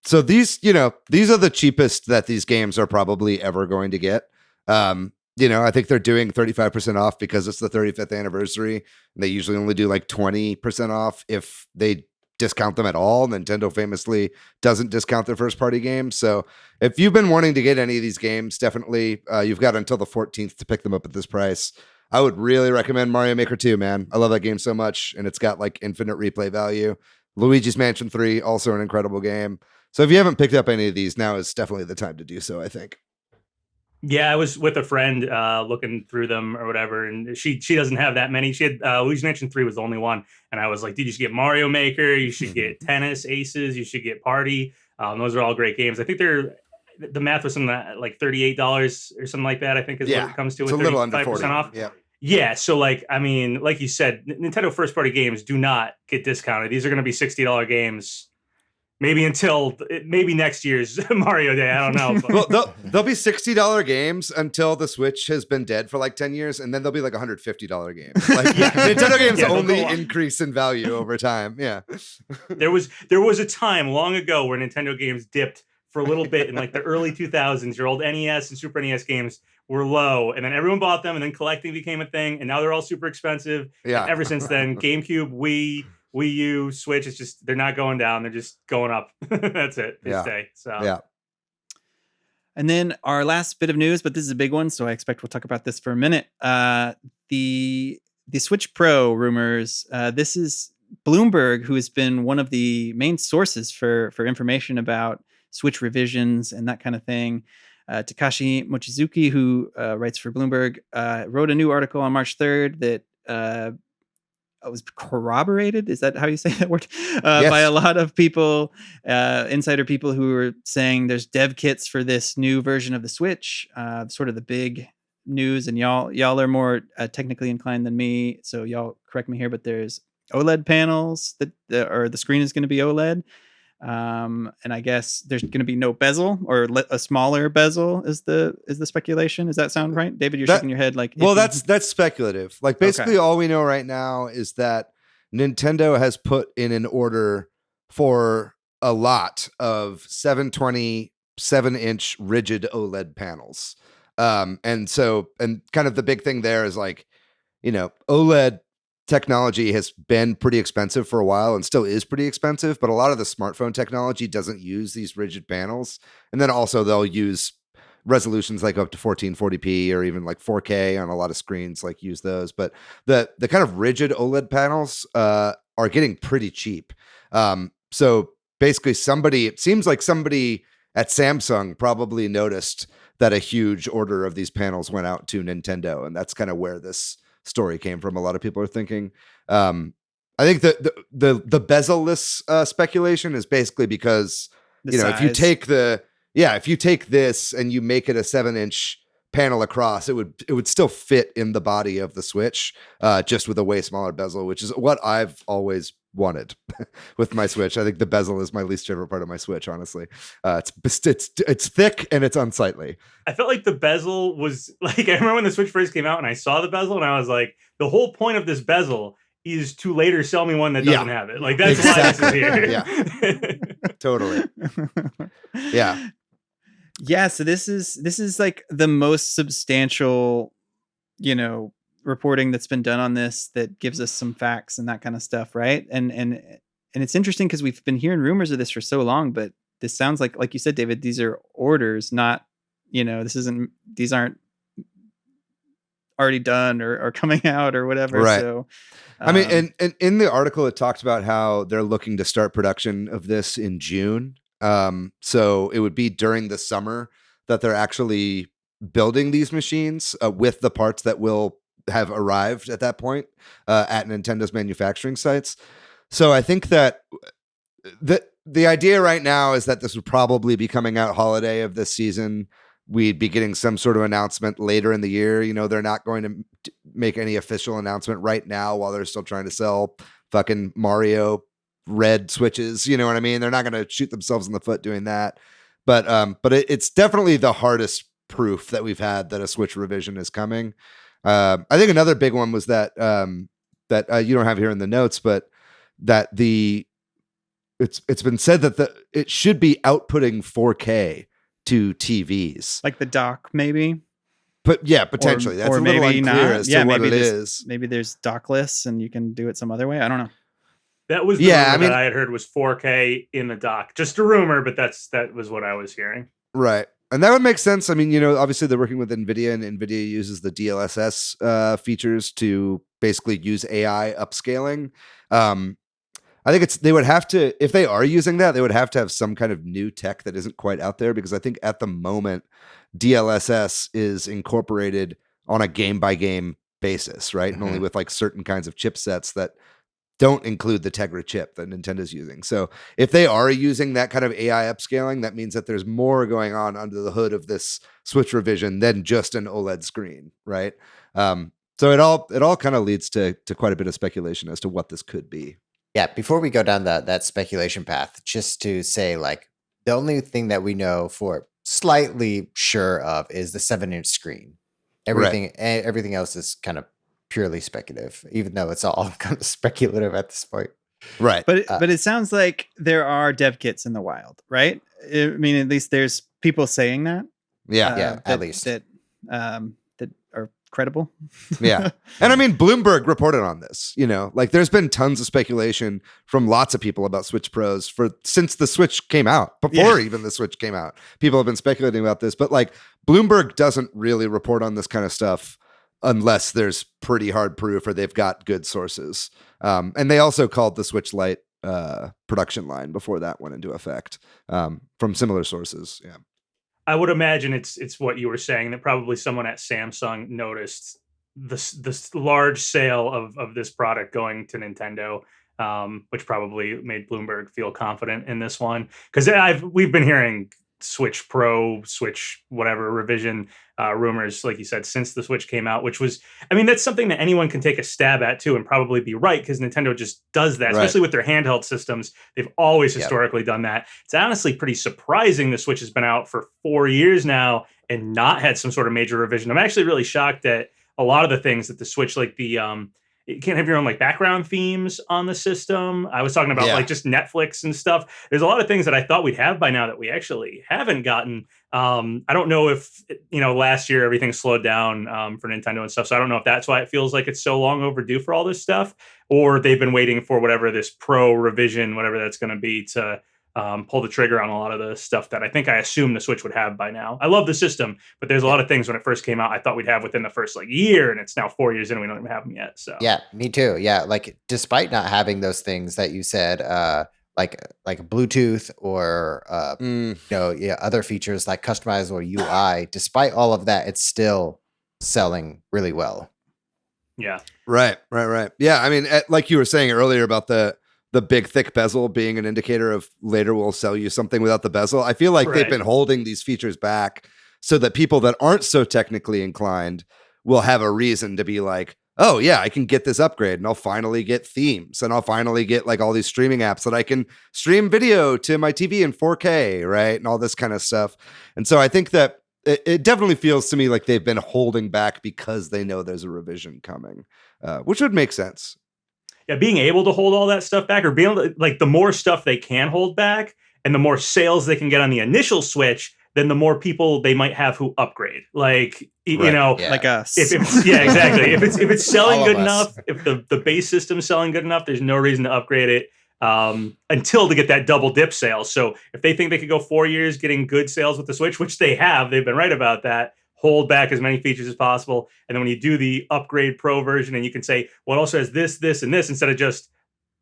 So these are the cheapest that these games are probably ever going to get. I think they're doing 35% off because it's the 35th anniversary. And they usually only do like 20% off if they discount them at all. Nintendo famously doesn't discount their first party games. So if you've been wanting to get any of these games, definitely you've got until the 14th to pick them up at this price. I would really recommend Mario Maker 2, man. I love that game so much, and it's got like infinite replay value. Luigi's Mansion 3, also an incredible game. So if you haven't picked up any of these, now is definitely the time to do so, I think. Yeah, I was with a friend looking through them or whatever, and she doesn't have that many. She had Luigi's Mansion 3 was the only one, and I was like, dude, you should get Mario Maker, you should get Tennis Aces, you should get Party. Those are all great games. I think the math was something like $38 or something like that, I think is what it comes to. It's a little under 40%. Off. Yeah. Yeah, so like, I mean, like you said, Nintendo first party games do not get discounted. These are going to be $60 games. Maybe next year's Mario Day. I don't know. Well, they'll be $60 games until the Switch has been dead for like 10 years, and then they'll be like $150 games. Like Nintendo games only increase in value over time. Yeah. There was a time long ago where Nintendo games dipped for a little bit in like the early 2000s. Your old NES and Super NES games were low, and then everyone bought them, and then collecting became a thing, and now they're all super expensive. Yeah. And ever since then, GameCube, Wii U, Switch, it's just, they're not going down. They're just going up. That's it. They stay. So, yeah. And then our last bit of news, but this is a big one, so I expect we'll talk about this for a minute. The Switch Pro rumors. This is Bloomberg, who has been one of the main sources for information about Switch revisions and that kind of thing. Takashi Mochizuki, who writes for Bloomberg, wrote a new article on March 3rd that was corroborated. Is that how you say that word? Yes. By a lot of people, insider people who were saying there's dev kits for this new version of the Switch, sort of the big news. And y'all are more technically inclined than me, so y'all correct me here, but there's OLED panels or the screen is going to be OLED. And I guess there's going to be no bezel or a smaller bezel is the speculation. Does that sound right? David, you're shaking your head like, well, that's speculative. Like basically all we know right now is that Nintendo has put in an order for a lot of 720 7-inch rigid OLED panels. And kind of the big thing there is like, OLED technology has been pretty expensive for a while and still is pretty expensive, but a lot of the smartphone technology doesn't use these rigid panels. And then also they'll use resolutions like up to 1440p or even like 4K on a lot of screens, like use those. But the kind of rigid OLED panels are getting pretty cheap. So basically it seems like somebody at Samsung probably noticed that a huge order of these panels went out to Nintendo. And that's kind of where this story came from. A lot of people are thinking. I think the bezel-less speculation is basically because if you take this and you make it a 7-inch panel across, it would still fit in the body of the Switch, just with a way smaller bezel, which is what I've always wanted with my Switch. I think the bezel is my least favorite part of my Switch, honestly. It's thick and it's unsightly. I felt like the bezel was like, I remember when the Switch first came out and I saw the bezel and I was like, the whole point of this bezel is to later sell me one that doesn't have it. Like that's why this is here. Yeah. Totally. Yeah. Yeah, so this is like the most substantial, reporting that's been done on this that gives us some facts and that kind of stuff, right? And it's interesting because we've been hearing rumors of this for so long, but this sounds like you said, David, these are orders, not, these aren't already done or coming out or whatever. Right. So I mean, and in the article, it talks about how they're looking to start production of this in June. So it would be during the summer that they're actually building these machines with the parts that will have arrived at that point at Nintendo's manufacturing sites. So I think that the idea right now is that this would probably be coming out holiday of this season. We'd be getting some sort of announcement later in the year. They're not going to make any official announcement right now while they're still trying to sell fucking Mario red Switches. You know what I mean? They're not going to shoot themselves in the foot doing that. But it's definitely the hardest proof that we've had that a Switch revision is coming. I think another big one was that that you don't have here in the notes, but that it's been said that it should be outputting 4K to TVs, like the dock, maybe. But yeah, potentially that's a little unclear as to what it is. Maybe there's dockless, and you can do it some other way. I don't know. That was the rumor that I had heard was 4K in the dock. Just a rumor, but that was what I was hearing. Right. And that would make sense. I mean, you know, obviously they're working with NVIDIA, and NVIDIA uses the DLSS features to basically use AI upscaling. I think they would have to, if they are using that, they would have to have some kind of new tech that isn't quite out there, because I think at the moment DLSS is incorporated on a game by game basis, right? And only with like certain kinds of chipsets that don't include the Tegra chip that Nintendo's using. So if they are using that kind of AI upscaling, that means that there's more going on under the hood of this Switch revision than just an OLED screen, right? So it all kind of leads to quite a bit of speculation as to what this could be. Yeah, before we go down that speculation path, just to say, like, the only thing that we know for slightly sure of is the 7-inch screen. Everything else is kind of purely speculative, even though it's all kind of speculative at this point. Right. But it sounds like there are dev kits in the wild, right? I mean, at least there's people saying that. Yeah, at least that are credible. Yeah. And I mean, Bloomberg reported on this, you know, like there's been tons of speculation from lots of people about Switch Pros since the Switch came out, before even the Switch came out. People have been speculating about this, but like Bloomberg doesn't really report on this kind of stuff unless there's pretty hard proof or they've got good sources. And they also called the Switch Lite production line before that went into effect from similar sources. Yeah. I would imagine it's what you were saying, that probably someone at Samsung noticed this large sale of this product going to Nintendo, which probably made Bloomberg feel confident in this one. Because we've been hearing Switch Pro, Switch whatever revision rumors, like you said, since the Switch came out, which was, I mean, that's something that anyone can take a stab at too and probably be right, because Nintendo just does that, especially with their handheld systems. They've always historically done that. It's honestly pretty surprising the Switch has been out for 4 years now and not had some sort of major revision. I'm actually really shocked at a lot of the things that the Switch, like you can't have your own like background themes on the system. I was talking about like just Netflix and stuff. There's a lot of things that I thought we'd have by now that we actually haven't gotten. I don't know if, last year everything slowed down for Nintendo and stuff. So I don't know if that's why it feels like it's so long overdue for all this stuff, or they've been waiting for whatever this Pro revision, whatever that's going to be, to pull the trigger on a lot of the stuff that I assume the Switch would have by now. I love the system, but there's a lot of things when it first came out I thought we'd have within the first year, and it's now 4 years in and we don't even have them yet. So yeah, me too. Yeah, like despite not having those things that you said, like Bluetooth or other features like customizable UI, despite all of that, it's still selling really well. Yeah. Right. Yeah, I mean, like you were saying earlier about the big thick bezel being an indicator of later we'll sell you something without the bezel. I feel like they've been holding these features back so that people that aren't so technically inclined will have a reason to be like, oh yeah, I can get this upgrade and I'll finally get themes and I'll finally get like all these streaming apps that I can stream video to my TV in 4K, right? And all this kind of stuff. And so I think that it definitely feels to me like they've been holding back because they know there's a revision coming, which would make sense. Yeah, being able to hold all that stuff back, or being able to, like, the more stuff they can hold back and the more sales they can get on the initial Switch, then the more people they might have who upgrade. Like, like us. Exactly. if it's selling good enough, if the base system's selling good enough, there's no reason to upgrade it until to get that double dip sales. So if they think they could go 4 years getting good sales with the Switch, which they have, they've been right about that, hold back as many features as possible. And then when you do the upgrade Pro version and you can say, well, it also has this, this, and this, instead of just,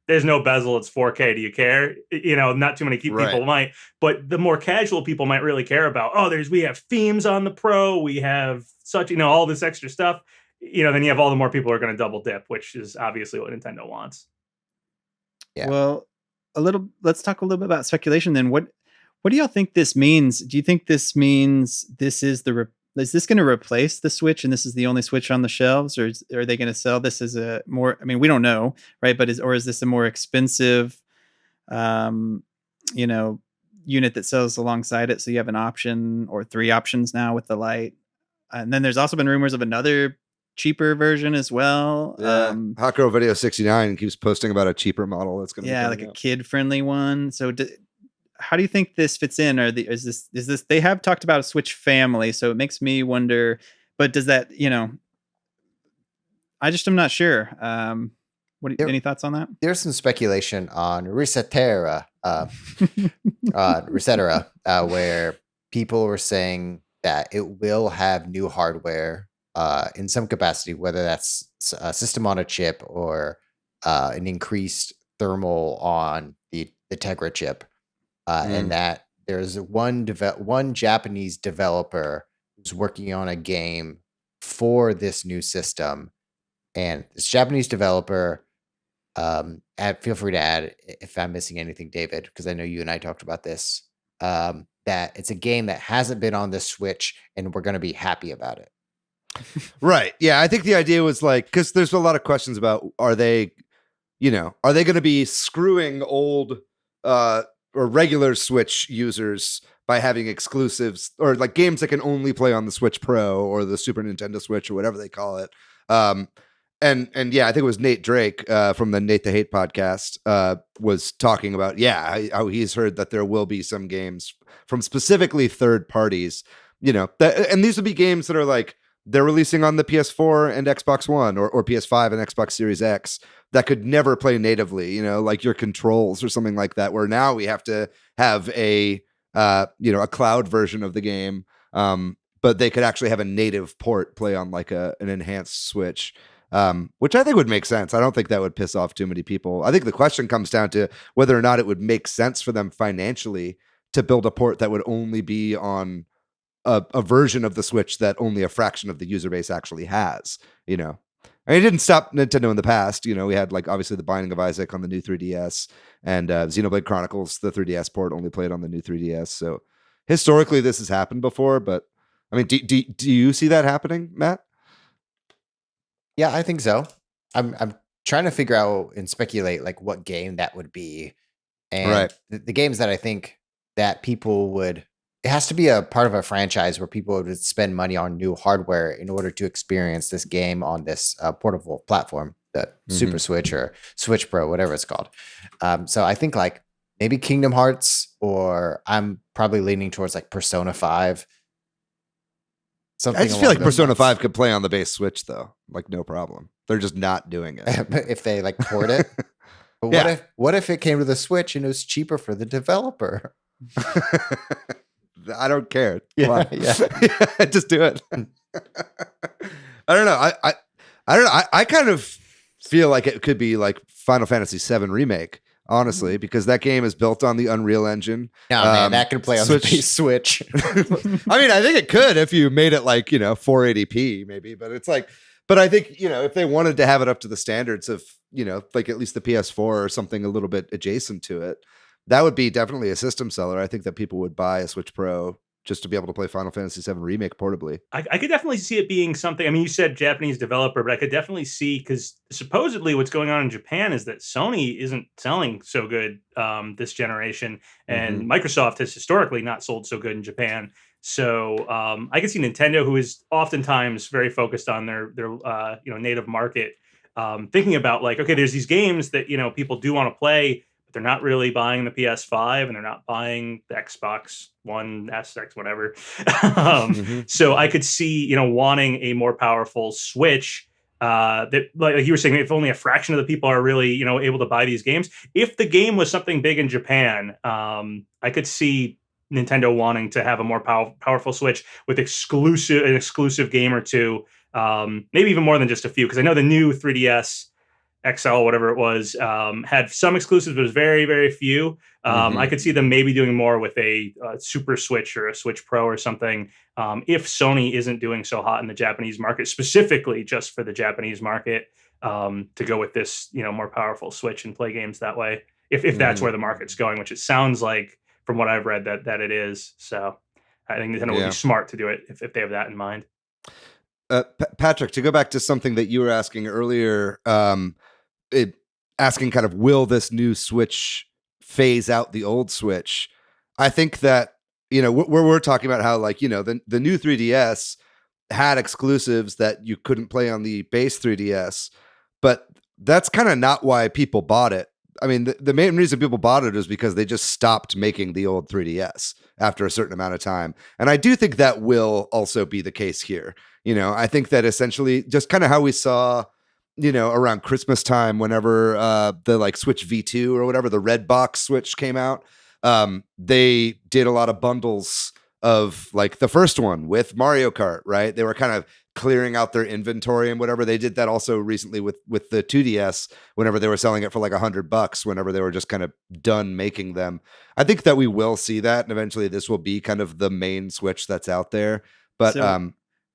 there's no bezel, it's 4K, do you care? Not too many people might, but the more casual people might really care about, we have themes on the Pro, we have such, all this extra stuff, then you have all the more people who are going to double dip, which is obviously what Nintendo wants. Yeah. Well, let's talk a little bit about speculation then. What do y'all think this means? Do you think this means this is is this going to replace the Switch and this is the only Switch on the shelves, or are they going to sell this as a more, I mean, we don't know, right? But is this a more expensive, unit that sells alongside it, so you have an option or 3 options now with the Lite. And then there's also been rumors of another cheaper version as well. Yeah, Hot Girl Video 69 keeps posting about a cheaper model that's going to be like a kid-friendly one. So how do you think this fits in? Is this they have talked about a Switch family, so it makes me wonder, but does that, I just am not sure. Any thoughts on that? There's some speculation on Resetera, where people were saying that it will have new hardware in some capacity, whether that's a system on a chip or an increased thermal on the Tegra chip, and that there's one Japanese developer who's working on a game for this new system, and this Japanese developer. Feel free to add if I'm missing anything, David, because I know you and I talked about this. That it's a game that hasn't been on the Switch, and we're going to be happy about it. Right. Yeah, I think the idea was because there's a lot of questions about are they going to be screwing old or regular Switch users by having exclusives or games that can only play on the Switch Pro or the Super Nintendo Switch or whatever they call it. And yeah, I think it was Nate Drake from the Nate the Hate podcast was talking about, how he's heard that there will be some games from specifically third parties, and these would be games that are they're releasing on the PS4 and Xbox One or PS5 and Xbox Series X that could never play natively, like your Controls or something like that, where now we have to have a cloud version of the game, but they could actually have a native port play on an enhanced Switch. Which I think would make sense. I don't think that would piss off too many people. I think the question comes down to whether or not it would make sense for them financially to build a port that would only be on a version of the Switch that only a fraction of the user base actually has, I mean, it didn't stop Nintendo in the past. We had obviously the Binding of Isaac on the new 3DS and Xenoblade Chronicles, the 3DS port only played on the new 3DS. So historically this has happened before, but I mean, do you see that happening, Matt? Yeah, I think so. I'm trying to figure out and speculate what game that would be, and right. the games that I think that people would. It has to be a part of a franchise where people would spend money on new hardware in order to experience this game on this portable platform, the Super Switch or Switch Pro, whatever it's called. So I think maybe Kingdom Hearts, or I'm probably leaning towards Persona 5. I just feel like Persona 5 could play on the base Switch though, no problem. They're just not doing it. If they port it. But what if it came to the Switch and it was cheaper for the developer? I don't care. Yeah. Just do it. I don't know. I don't know. I kind of feel like it could be Final Fantasy VII Remake, honestly, because that game is built on the Unreal Engine. No, man, that can play on the base Switch. I mean, I think it could if you made it 480p maybe, but it's but I think, if they wanted to have it up to the standards of, at least the PS4 or something a little bit adjacent to it, that would be definitely a system seller. I think that people would buy a Switch Pro just to be able to play Final Fantasy VII Remake portably. I could definitely see it being something. I mean, you said Japanese developer, but I could definitely see, because supposedly what's going on in Japan is that Sony isn't selling so good this generation, and Microsoft has historically not sold so good in Japan. So I could see Nintendo, who is oftentimes very focused on their native market, thinking about okay, there's these games that people do want to play, but they're not really buying the PS5 and they're not buying the Xbox One, SX, whatever. So I could see, wanting a more powerful Switch that, like you were saying, if only a fraction of the people are really, able to buy these games. If the game was something big in Japan, I could see Nintendo wanting to have a more powerful Switch with an exclusive game or two, maybe even more than just a few. Because I know the new 3DS XL, whatever it was, had some exclusives, but it was very, very few. I could see them maybe doing more with a Super Switch or a Switch Pro or something, if Sony isn't doing so hot in the Japanese market, specifically just for the Japanese market, to go with this, more powerful Switch and play games that way. If that's where the market's going, which it sounds like from what I've read that it is. So I think Nintendo would be smart to do it if they have that in mind. Patrick, to go back to something that you were asking earlier, asking kind of, will this new Switch phase out the old Switch? I think that, we're talking about how like, the new 3DS had exclusives that you couldn't play on the base 3DS, but that's kind of not why people bought it. I mean, the main reason people bought it is because they just stopped making the old 3DS after a certain amount of time. And I do think that will also be the case here. I think that essentially just kind of how we saw, around Christmas time, whenever the like Switch V2 or whatever, the red box Switch came out, they did a lot of bundles of like the first one with Mario Kart, right? They were kind of clearing out their inventory and whatever. They did that also recently with the 2DS whenever they were selling it for like $100 whenever they were just kind of done making them. I think that we will see that, and eventually this will be kind of the main Switch that's out there. But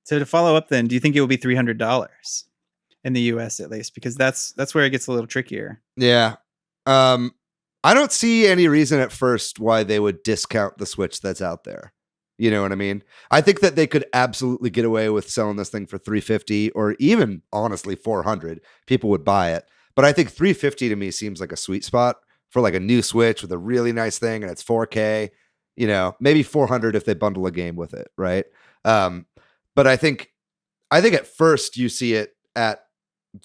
so to follow up then, do you think it will be $300 in the US at least? Because that's where it gets a little trickier. Yeah. I don't see any reason at first why they would discount the Switch that's out there. You know what I mean? I think that they could absolutely get away with selling this thing for $350 or even honestly $400. People would buy it. But I think $350 to me seems like a sweet spot for like a new Switch with a really nice thing and it's 4K, maybe $400 if they bundle a game with it, right? But I think at first you see it at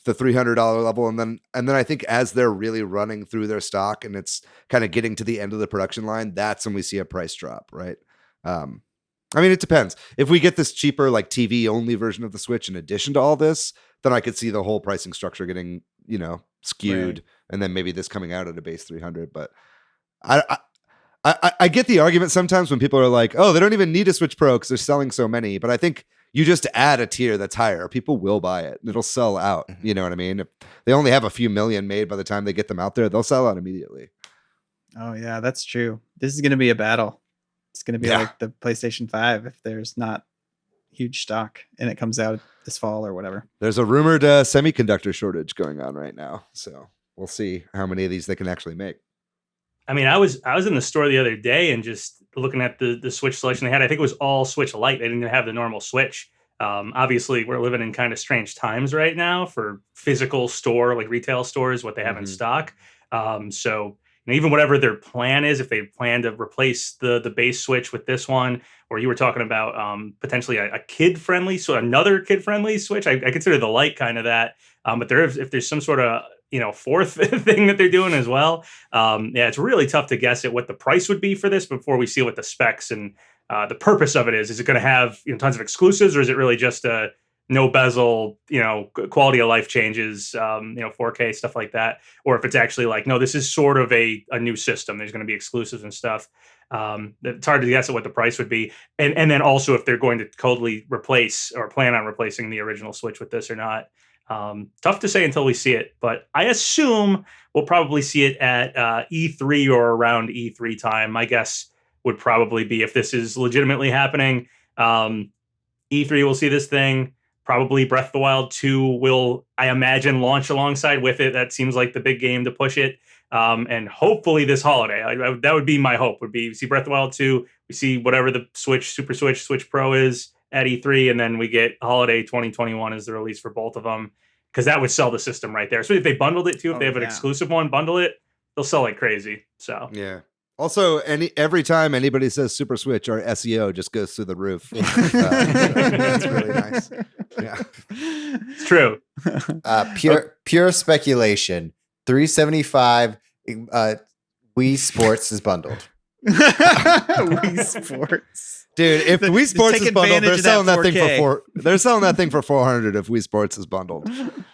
the $300 level, and then I think as they're really running through their stock and it's kind of getting to the end of the production line, that's when we see a price drop, right? I mean, it depends. If we get this cheaper, like TV only version of the Switch in addition to all this, then I could see the whole pricing structure getting, skewed, right. And then maybe this coming out at a base 300. But I get the argument sometimes when people are like, oh, they don't even need a Switch Pro because they're selling so many. But I think you just add a tier that's higher, people will buy it. It'll sell out. You know what I mean? If they only have a few million made by the time they get them out there, they'll sell out immediately. Oh yeah, that's true. This is going to be a battle. It's going to be like the PlayStation 5 if there's not huge stock and it comes out this fall or whatever. There's a rumored semiconductor shortage going on right now, so we'll see how many of these they can actually make. I mean, I was in the store the other day and just looking at the Switch selection they had. I think it was all Switch Lite. They didn't even have the normal Switch. Obviously, we're living in kind of strange times right now for physical store, like retail stores, what they have in stock. So even whatever their plan is, if they plan to replace the base Switch with this one, or you were talking about potentially a kid-friendly, so another kid-friendly Switch, I consider the Lite kind of that. But if there's some sort of fourth thing that they're doing as well, it's really tough to guess at what the price would be for this before we see what the specs and the purpose of it is. Is it going to have tons of exclusives, or is it really just a no bezel, quality of life changes, 4K, stuff like that? Or if it's actually like, no, this is sort of a new system. There's going to be exclusives and stuff. It's hard to guess at what the price would be. And then also if they're going to totally replace or plan on replacing the original Switch with this or not. Tough to say until we see it, but I assume we'll probably see it at E3 or around E3 time. My guess would probably be, if this is legitimately happening, E3 will see this thing. Probably Breath of the Wild 2 will, I imagine, launch alongside with it. That seems like the big game to push it. And hopefully this holiday, that would be my hope, would be we see Breath of the Wild 2, we see whatever the Switch, Super Switch, Switch Pro is at E3, and then we get holiday 2021 as the release for both of them, because that would sell the system right there. So if they bundled it too, if they have an exclusive one, bundle it, they'll sell like crazy. So yeah. Also, every time anybody says Super Switch, our SEO just goes through the roof. That's really nice. Yeah, it's true. Pure speculation. $375. Wii Sports is bundled. Wii Sports. Dude, if Wii Sports is bundled, they're selling that thing for they're selling that thing for $400 if Wii Sports is bundled.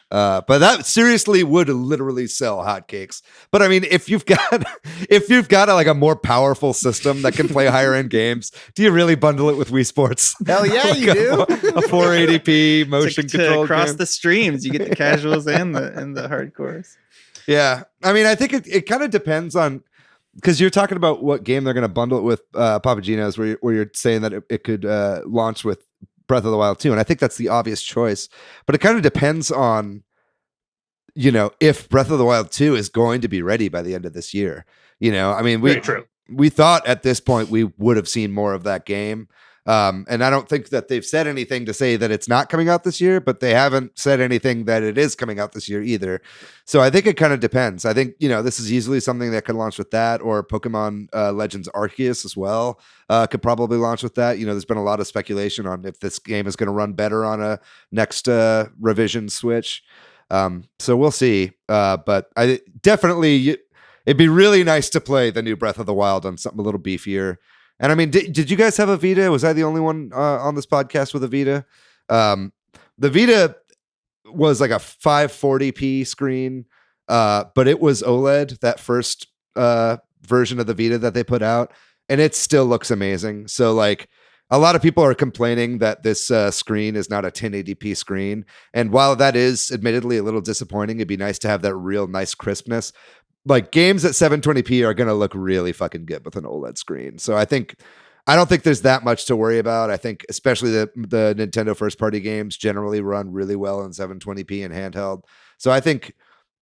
But that seriously would literally sell hotcakes. But I mean, if you've got like a more powerful system that can play higher end games, do you really bundle it with Wii Sports? Hell yeah, like you do. A 480p motion control across game. The streams. You get the casuals and the hardcores. Yeah, I mean, I think it kind of depends on. Because you're talking about what game they're going to bundle it with, PapaGenos, where you're saying that it could launch with Breath of the Wild 2. And I think that's the obvious choice. But it kind of depends on, if Breath of the Wild 2 is going to be ready by the end of this year. I mean, we thought at this point we would have seen more of that game. And I don't think that they've said anything to say that it's not coming out this year, but they haven't said anything that it is coming out this year either. So I think it kind of depends. I think, this is easily something that could launch with that, or Pokemon Legends Arceus as well could probably launch with that. There's been a lot of speculation on if this game is going to run better on a next revision Switch. So we'll see. But I definitely, it'd be really nice to play the new Breath of the Wild on something a little beefier. And I mean, did you guys have a Vita? Was I the only one on this podcast with a Vita? The Vita was like a 540p screen, but it was OLED, that first version of the Vita that they put out, and it still looks amazing. So like, a lot of people are complaining that this screen is not a 1080p screen. And while that is admittedly a little disappointing, it'd be nice to have that real nice crispness. Like, games at 720p are going to look really fucking good with an OLED screen. So I don't think there's that much to worry about. I think especially the Nintendo first party games generally run really well in 720p and handheld. So I think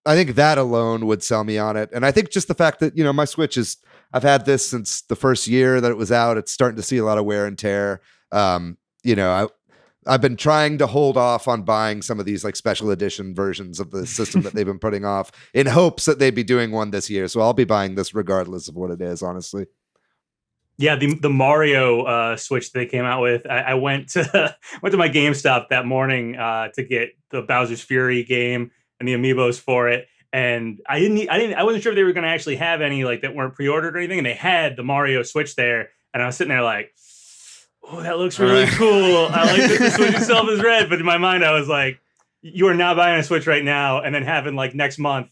that alone would sell me on it. And I think just the fact that, my Switch I've had this since the first year that it was out. It's starting to see a lot of wear and tear. I've been trying to hold off on buying some of these like special edition versions of the system that they've been putting off in hopes that they'd be doing one this year. So I'll be buying this regardless of what it is, honestly. Yeah, the Mario Switch they came out with. I went to my GameStop that morning to get the Bowser's Fury game and the amiibos for it. And I wasn't sure if they were going to actually have any like that weren't pre-ordered or anything. And they had the Mario Switch there, and I was sitting there like, oh, that looks really cool. I like that the Switch itself is red. But in my mind, I was like, you are not buying a Switch right now, and then having like next month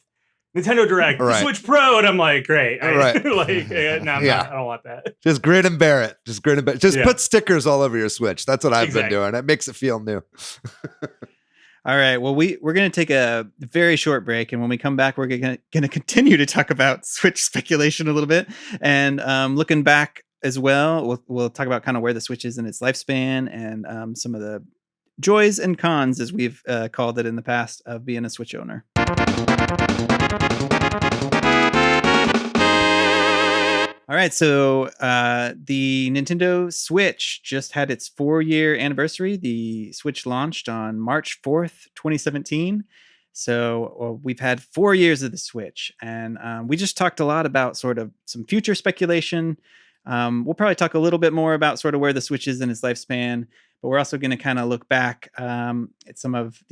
Nintendo Direct, the Switch Pro, and I'm like, great. I don't want that. Just grin and bear it. Just put stickers all over your Switch. That's what I've been doing. It makes it feel new. All right. Well, we're going to take a very short break, and when we come back, we're going to continue to talk about Switch speculation a little bit, and looking back as well. We'll talk about kind of where the Switch is in its lifespan, and some of the joys and cons, as we've called it in the past, of being a Switch owner. All right, so the Nintendo Switch just had its 4-year anniversary. The Switch launched on March 4th, 2017. So we've had 4 years of the Switch, and we just talked a lot about sort of some future speculation. We'll probably talk a little bit more about sort of where the Switch is in its lifespan, but we're also going to kind of look back at some of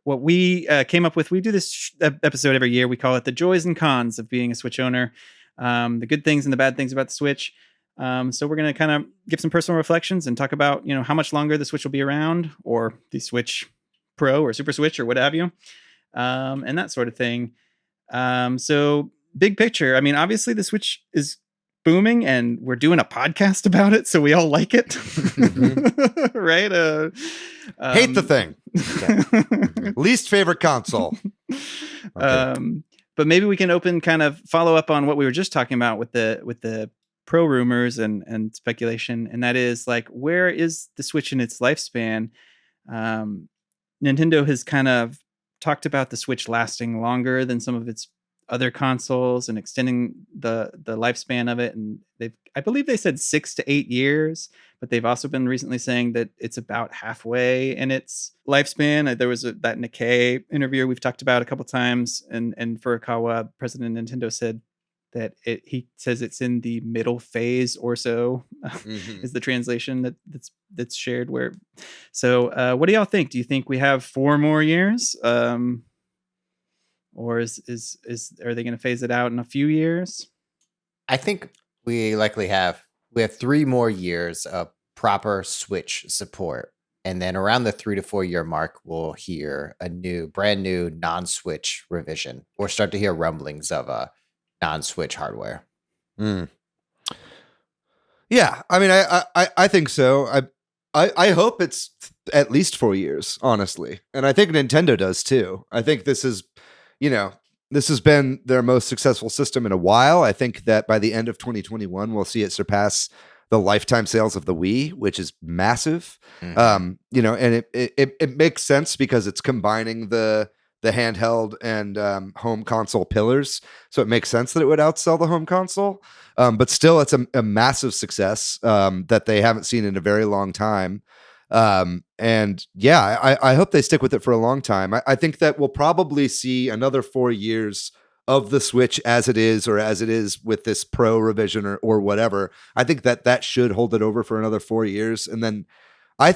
what we came up with. We do this episode every year. We call it the joys and cons of being a Switch owner. The good things and the bad things about the Switch. So we're going to kind of give some personal reflections and talk about, how much longer the Switch will be around, or the Switch Pro or Super Switch or what have you, and that sort of thing. So big picture, I mean, obviously the Switch is booming and we're doing a podcast about it, so we all like it. Mm-hmm. Right? Hate the thing. Okay. Least favorite console. Okay. But maybe we can follow up on what we were just talking about with the Pro rumors and speculation, and that is like, where is the Switch in its lifespan? Nintendo has kind of talked about the Switch lasting longer than some of its other consoles and extending the lifespan of it, and I believe they said 6 to 8 years, but they've also been recently saying that it's about halfway in its lifespan. There was that Nikkei interview we've talked about a couple times, and Furukawa, president of Nintendo, said that he says it's in the middle phase or so. Mm-hmm. Is the translation that's shared. So what do y'all think? Do you think we have 4 more years? Or are they going to phase it out in a few years? I think we likely have 3 more years of proper Switch support, and then around the 3 to 4 year mark, we'll hear a brand new non-Switch revision, or start to hear rumblings of a non-Switch hardware. Yeah, I mean, I think so. I hope it's at least 4 years, honestly, and I think Nintendo does too. I think this is. This has been their most successful system in a while. I think that by the end of 2021, we'll see it surpass the lifetime sales of the Wii, which is massive. Mm-hmm. And it makes sense because it's combining the the handheld and home console pillars. So it makes sense that it would outsell the home console. But still, it's a massive success that they haven't seen in a very long time. And yeah, I hope they stick with it for a long time. I think that we'll probably see another 4 years of the Switch as it is, or as it is with this Pro revision or whatever. I think that should hold it over for another 4 years. And then I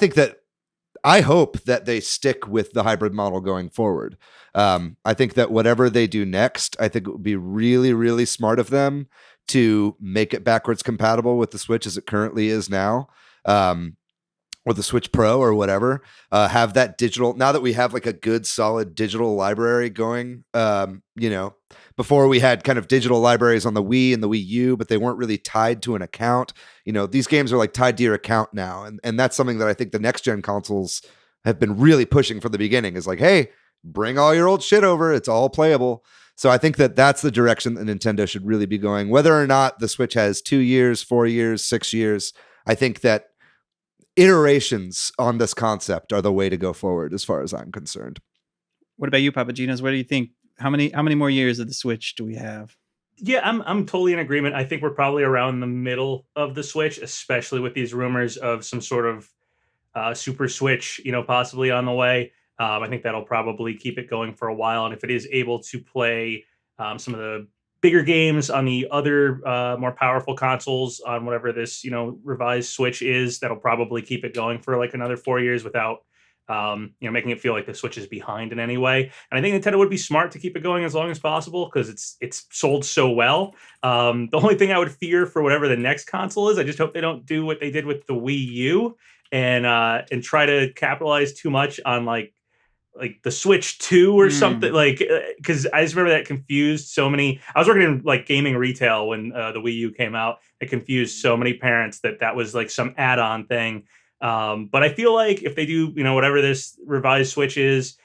hope that they stick with the hybrid model going forward. I think that whatever they do next, I think it would be really, really smart of them to make it backwards compatible with the Switch as it currently is now. Or the Switch Pro or whatever, have that digital, now that we have like a good solid digital library going, before we had kind of digital libraries on the Wii and the Wii U, but they weren't really tied to an account. These games are like tied to your account now. And that's something that I think the next gen consoles have been really pushing from the beginning, is like, hey, bring all your old shit over. It's all playable. So I think that that's the direction that Nintendo should really be going. Whether or not the Switch has 2 years, 4 years, 6 years, I think that iterations on this concept are the way to go forward, as far as I'm concerned. What about you, PapaGenos? What do you think? How many more years of the Switch do we have? Yeah, I'm totally in agreement. I think we're probably around the middle of the Switch, especially with these rumors of some sort of Super Switch, possibly on the way. I think that'll probably keep it going for a while. And if it is able to play some of the bigger games on the other more powerful consoles on whatever this revised Switch is, that'll probably keep it going for like another 4 years without making it feel like the Switch is behind in any way. And I think Nintendo would be smart to keep it going as long as possible, because it's sold so well. The only thing I would fear for whatever the next console is, I just hope they don't do what they did with the Wii U and try to capitalize too much on like the Switch 2 or something, because I just remember that confused so many. I was working in like gaming retail when the Wii U came out. It confused so many parents that was like some add-on thing. But I feel like if they do, whatever this revised Switch is,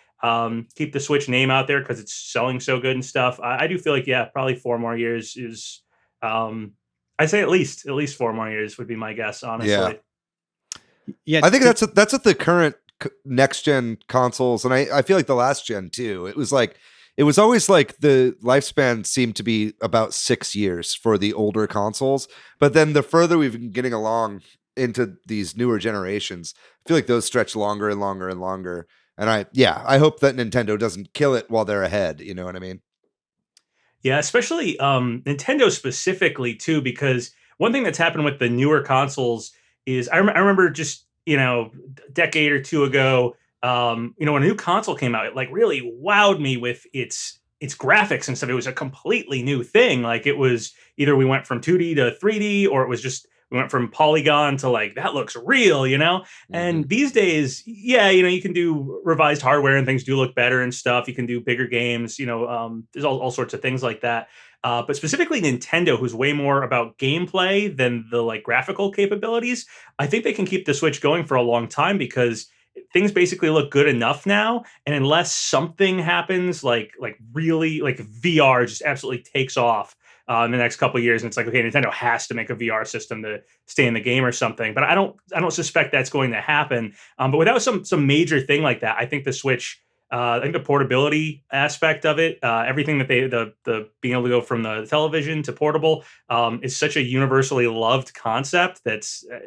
keep the Switch name out there because it's selling so good and stuff. I do feel like, yeah, probably 4 more years is, I'd say at least 4 more years would be my guess, honestly. Yeah. I think that's what the current next gen consoles, and I feel like the last gen too, it was always like the lifespan seemed to be about 6 years for the older consoles, but then the further we've been getting along into these newer generations, I feel like those stretch longer and longer and longer. And I hope that Nintendo doesn't kill it while they're ahead, you know what I mean? Yeah, especially Nintendo specifically too, because one thing that's happened with the newer consoles is I remember just a decade or two ago, when a new console came out, it like really wowed me with its graphics and stuff. It was a completely new thing. Like it was either we went from 2D to 3D, or it was just we went from polygon to like that looks real, And these days, you can do revised hardware and things do look better and stuff. You can do bigger games, there's all sorts of things like that. But specifically Nintendo, who's way more about gameplay than the like graphical capabilities, I think they can keep the Switch going for a long time because things basically look good enough now. And unless something happens, like really like VR just absolutely takes off in the next couple of years, and it's like, okay, Nintendo has to make a VR system to stay in the game or something. But I don't suspect that's going to happen. But without some major thing like that, I think the Switch. I think the portability aspect of it, everything that the being able to go from the television to portable, is such a universally loved concept.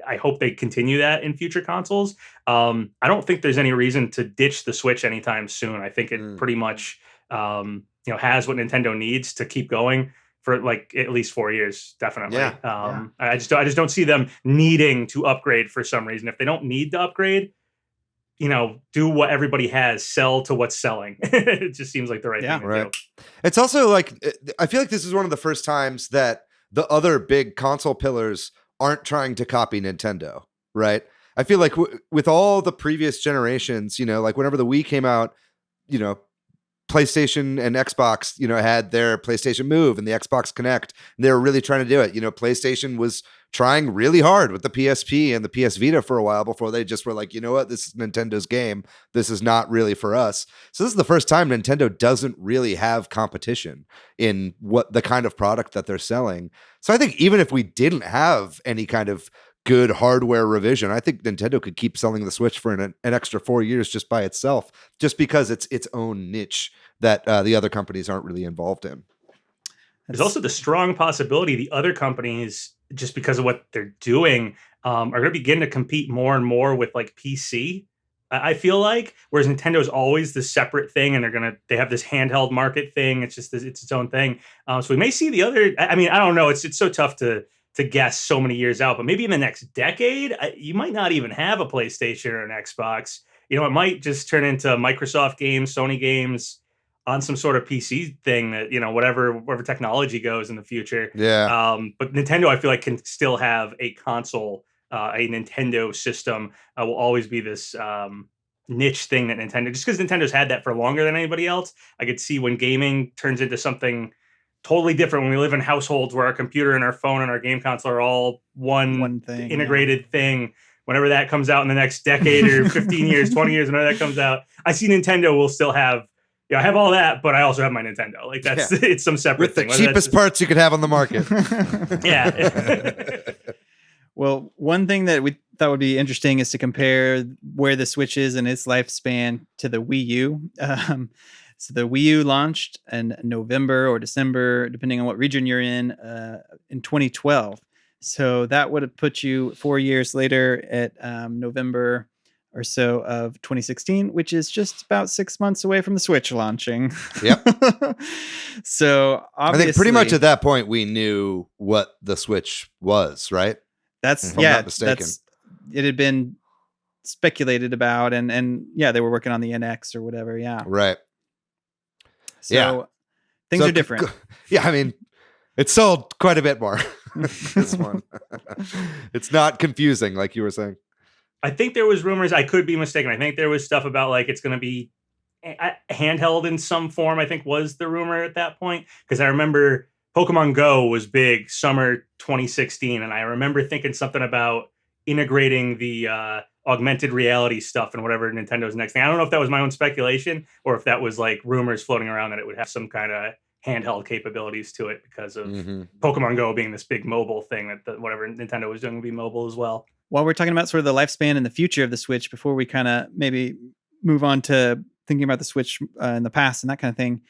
I hope they continue that in future consoles. I don't think there's any reason to ditch the Switch anytime soon. I think it pretty much has what Nintendo needs to keep going for like at least 4 years, definitely. I just don't see them needing to upgrade for some reason. If they don't need to upgrade, do what everybody has, sell to what's selling. It just seems like the right thing to do. It's also like, I feel like this is one of the first times that the other big console pillars aren't trying to copy Nintendo, right? I feel like with all the previous generations, like whenever the Wii came out, PlayStation and Xbox, had their PlayStation Move and the Xbox Connect. And they were really trying to do it. PlayStation was trying really hard with the PSP and the PS Vita for a while before they just were like, you know what, this is Nintendo's game. This is not really for us. So this is the first time Nintendo doesn't really have competition in what the kind of product that they're selling. So I think even if we didn't have any kind of good hardware revision, I think Nintendo could keep selling the Switch for an extra 4 years just by itself, just because it's its own niche that the other companies aren't really involved in. There's also the strong possibility the other companies, just because of what they're doing, are going to begin to compete more and more with like PC. I feel like, whereas Nintendo is always the separate thing, and they have this handheld market thing. It's just it's its own thing. So we may see the other. I mean, I don't know. It's so tough to guess so many years out, but maybe in the next decade, you might not even have a PlayStation or an Xbox. It might just turn into Microsoft games, Sony games on some sort of PC thing that, whatever technology goes in the future. Yeah. But Nintendo, I feel like, can still have a console, a Nintendo system will always be this niche thing that Nintendo, just because Nintendo's had that for longer than anybody else. I could see when gaming turns into something totally different, when we live in households where our computer and our phone and our game console are all one thing, integrated thing. Whenever that comes out in the next decade or 15 years, 20 years, whenever that comes out, I see Nintendo will still have, I have all that, but I also have my Nintendo. Like it's some separate thing. With the cheapest parts you could have on the market. Yeah. Well, one thing that we thought would be interesting is to compare where the Switch is in its lifespan to the Wii U. So the Wii U launched in November or December, depending on what region you're in 2012. So that would have put you 4 years later at November or so of 2016, which is just about 6 months away from the Switch launching. Yep. So obviously, I think pretty much at that point we knew what the Switch was, right? That's if I'm not mistaken. It had been speculated about, and they were working on the NX or whatever. Yeah. Right. So things are different. Yeah, I mean, it sold quite a bit more. This one. It's not confusing, like you were saying. I think there was rumors, I could be mistaken. I think there was stuff about like it's going to be handheld in some form, I think was the rumor at that point. Because I remember Pokemon Go was big summer 2016. And I remember thinking something about integrating the augmented reality stuff and whatever Nintendo's next thing. I don't know if that was my own speculation or if that was like rumors floating around that it would have some kind of handheld capabilities to it because of Pokemon Go being this big mobile thing that whatever Nintendo was doing would be mobile as well. While we're talking about sort of the lifespan and the future of the Switch, before we kind of maybe move on to thinking about the Switch in the past and that kind of thing,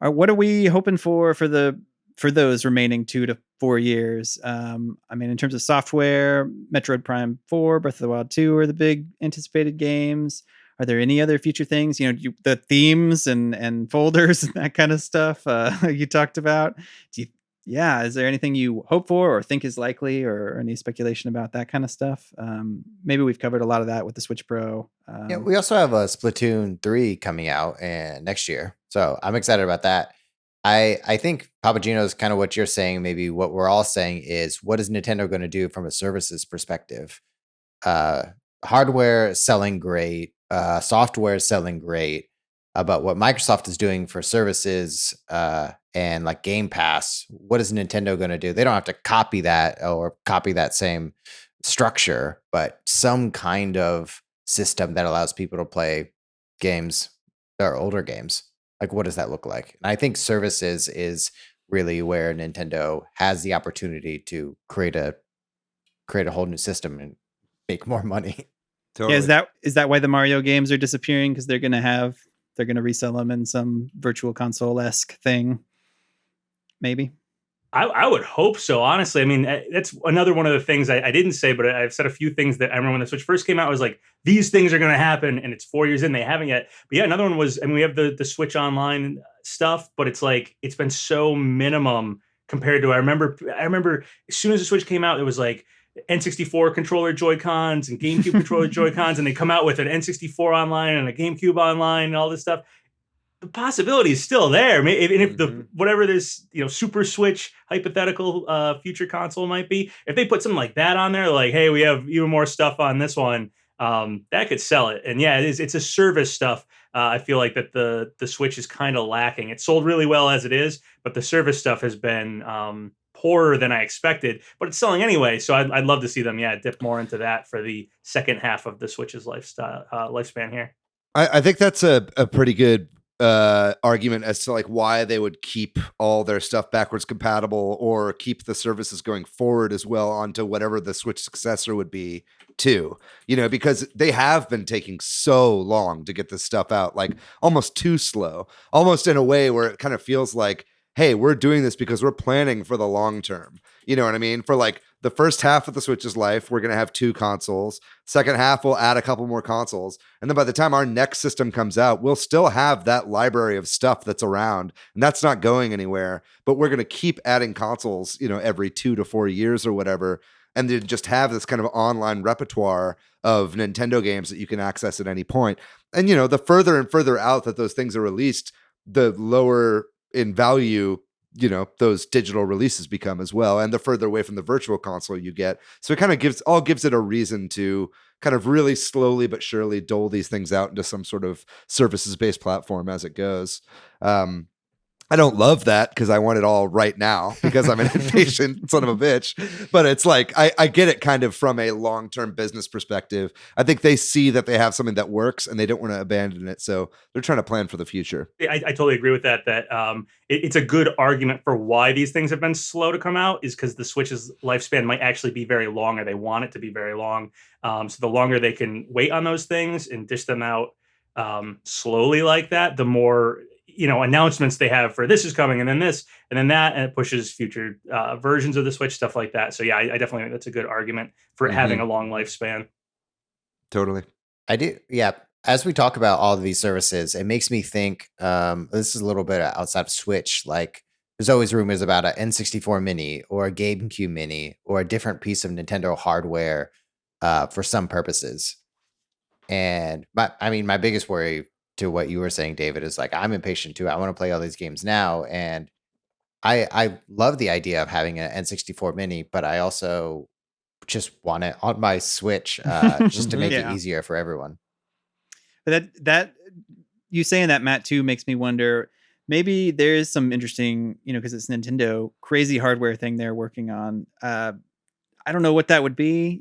what are we hoping for those remaining 2 to 4 years? I mean, in terms of software, Metroid Prime 4, Breath of the Wild 2 are the big anticipated games. Are there any other future things? The themes and folders and that kind of stuff you talked about. Is there anything you hope for or think is likely, or any speculation about that kind of stuff? Maybe we've covered a lot of that with the Switch Pro. We also have a Splatoon 3 coming out next year, so I'm excited about that. I think PapaGenos, kind of what you're saying, maybe what we're all saying is, what is Nintendo going to do from a services perspective? Hardware selling great, software selling great, but what Microsoft is doing for services and like Game Pass, what is Nintendo going to do? They don't have to copy that or copy that same structure, but some kind of system that allows people to play games or older games. Like, what does that look like? And I think services is really where Nintendo has the opportunity to create a whole new system and make more money. Totally. Yeah, is that why the Mario games are disappearing? Because they're going to resell them in some virtual console-esque thing, maybe. I would hope so, honestly. I mean, that's another one of the things I didn't say, but I've said a few things that I remember when the Switch first came out. I was like, these things are going to happen, and it's 4 years in, they haven't yet. But yeah, another one was, I mean, we have the Switch Online stuff, but it's like, it's been so minimum compared to, I remember as soon as the Switch came out, it was like N64 controller Joy-Cons and GameCube controller Joy-Cons, and they come out with an N64 online and a GameCube online and all this stuff. The possibility is still there. And if the whatever this Super Switch hypothetical future console might be, if they put something like that on there, like, hey, we have even more stuff on this one, that could sell it. And yeah, it's a service stuff. I feel like that the Switch is kind of lacking. It sold really well as it is, but the service stuff has been poorer than I expected. But it's selling anyway, so I'd love to see them dip more into that for the second half of the Switch's lifespan here. I think that's a pretty good argument as to like why they would keep all their stuff backwards compatible or keep the services going forward as well onto whatever the Switch successor would be too, because they have been taking so long to get this stuff out, like almost too slow, almost in a way where it kind of feels like, hey, we're doing this because we're planning for the long term. You know what I mean? For like the first half of the Switch's life, we're going to have 2 consoles. Second half, we'll add a couple more consoles. And then by the time our next system comes out, we'll still have that library of stuff that's around. And that's not going anywhere. But we're going to keep adding consoles, every 2 to 4 years or whatever. And then just have this kind of online repertoire of Nintendo games that you can access at any point. And, the further and further out that those things are released, the lower in value those digital releases become as well, and the further away from the virtual console you get. So it kind of gives it a reason to kind of really slowly but surely dole these things out into some sort of services-based platform as it goes. I don't love that because I want it all right now because I'm an impatient son of a bitch. But it's like, I get it kind of from a long-term business perspective. I think they see that they have something that works and they don't want to abandon it. So they're trying to plan for the future. I totally agree with that, it's a good argument for why these things have been slow to come out is because the Switch's lifespan might actually be very long, or they want it to be very long. So the longer they can wait on those things and dish them out slowly like that, the more announcements they have for this is coming and then this and then that, and it pushes future versions of the Switch, stuff like that. So yeah, I definitely think that's a good argument for it having a long lifespan. Totally. I do. Yeah. As we talk about all of these services, it makes me think, this is a little bit outside of Switch. Like there's always rumors about an N64 mini or a GameCube mini or a different piece of Nintendo hardware for some purposes. And my biggest worry to what you were saying, David, is like, I'm impatient too. I want to play all these games now. And I love the idea of having an N64 mini, but I also just want it on my Switch just to make it easier for everyone. But that you saying that, Matt, too, makes me wonder, maybe there is some interesting, because it's Nintendo, crazy hardware thing they're working on. I don't know what that would be,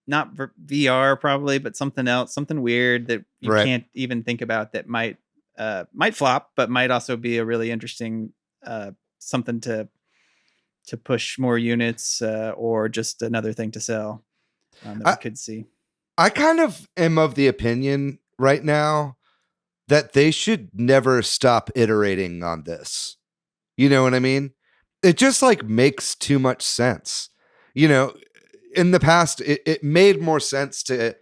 not VR probably, but something else, something weird that you can't even think about that might flop, but might also be a really interesting something to push more units or just another thing to sell that we could see. I kind of am of the opinion right now that they should never stop iterating on this. You know what I mean? It just like makes too much sense. In the past, it made more sense to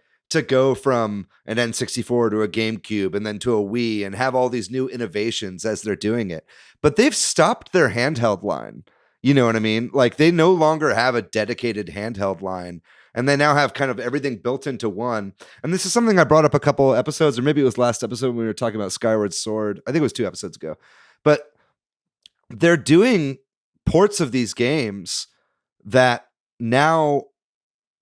go from an N64 to a GameCube and then to a Wii and have all these new innovations as they're doing it. But they've stopped their handheld line. You know what I mean? Like they no longer have a dedicated handheld line, and they now have kind of everything built into one. And this is something I brought up a couple episodes, or maybe it was last episode when we were talking about Skyward Sword. I think it was 2 episodes ago. But they're doing ports of these games that now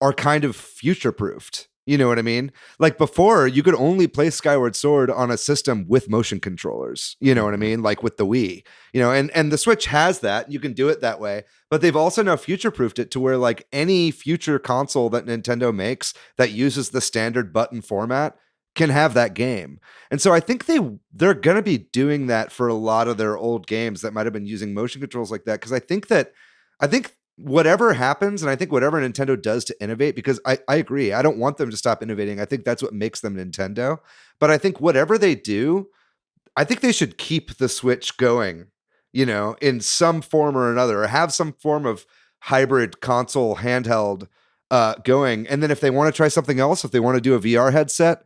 are kind of future-proofed. You know what I mean? Like before, you could only play Skyward Sword on a system with motion controllers. You know what I mean? Like with the Wii. And the Switch has that. You can do it that way. But they've also now future-proofed it to where like any future console that Nintendo makes that uses the standard button format can have that game. And so I think they're going to be doing that for a lot of their old games that might have been using motion controls like that. Because I think whatever happens, and I think whatever Nintendo does to innovate, because I agree, I don't want them to stop innovating. I think that's what makes them Nintendo. But I think whatever they do, I think they should keep the Switch going, in some form or another, or have some form of hybrid console handheld going. And then if they want to try something else, if they want to do a VR headset,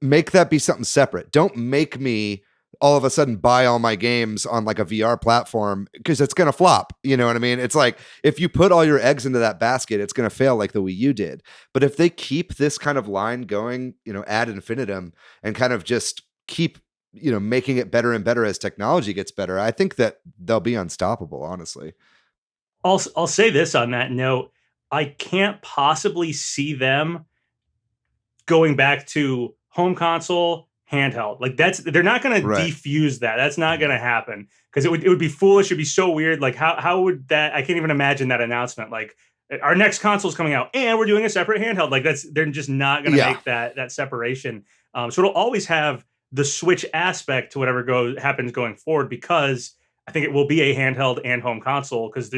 make that be something separate. Don't make me all of a sudden buy all my games on like a VR platform, because it's going to flop. You know what I mean? It's like, if you put all your eggs into that basket, it's going to fail like the Wii U did. But if they keep this kind of line going, ad infinitum, and kind of just keep, making it better and better as technology gets better, I think that they'll be unstoppable, honestly. I'll say this on that note. I can't possibly see them going back to home console, handheld. Like they're not going to defuse that. That's not going to happen, because it would be foolish. It'd be so weird. Like how would that? I can't even imagine that announcement. Like our next console is coming out and we're doing a separate handheld. Like they're just not going to make that separation. So it'll always have the Switch aspect to whatever happens going forward, because I think it will be a handheld and home console, because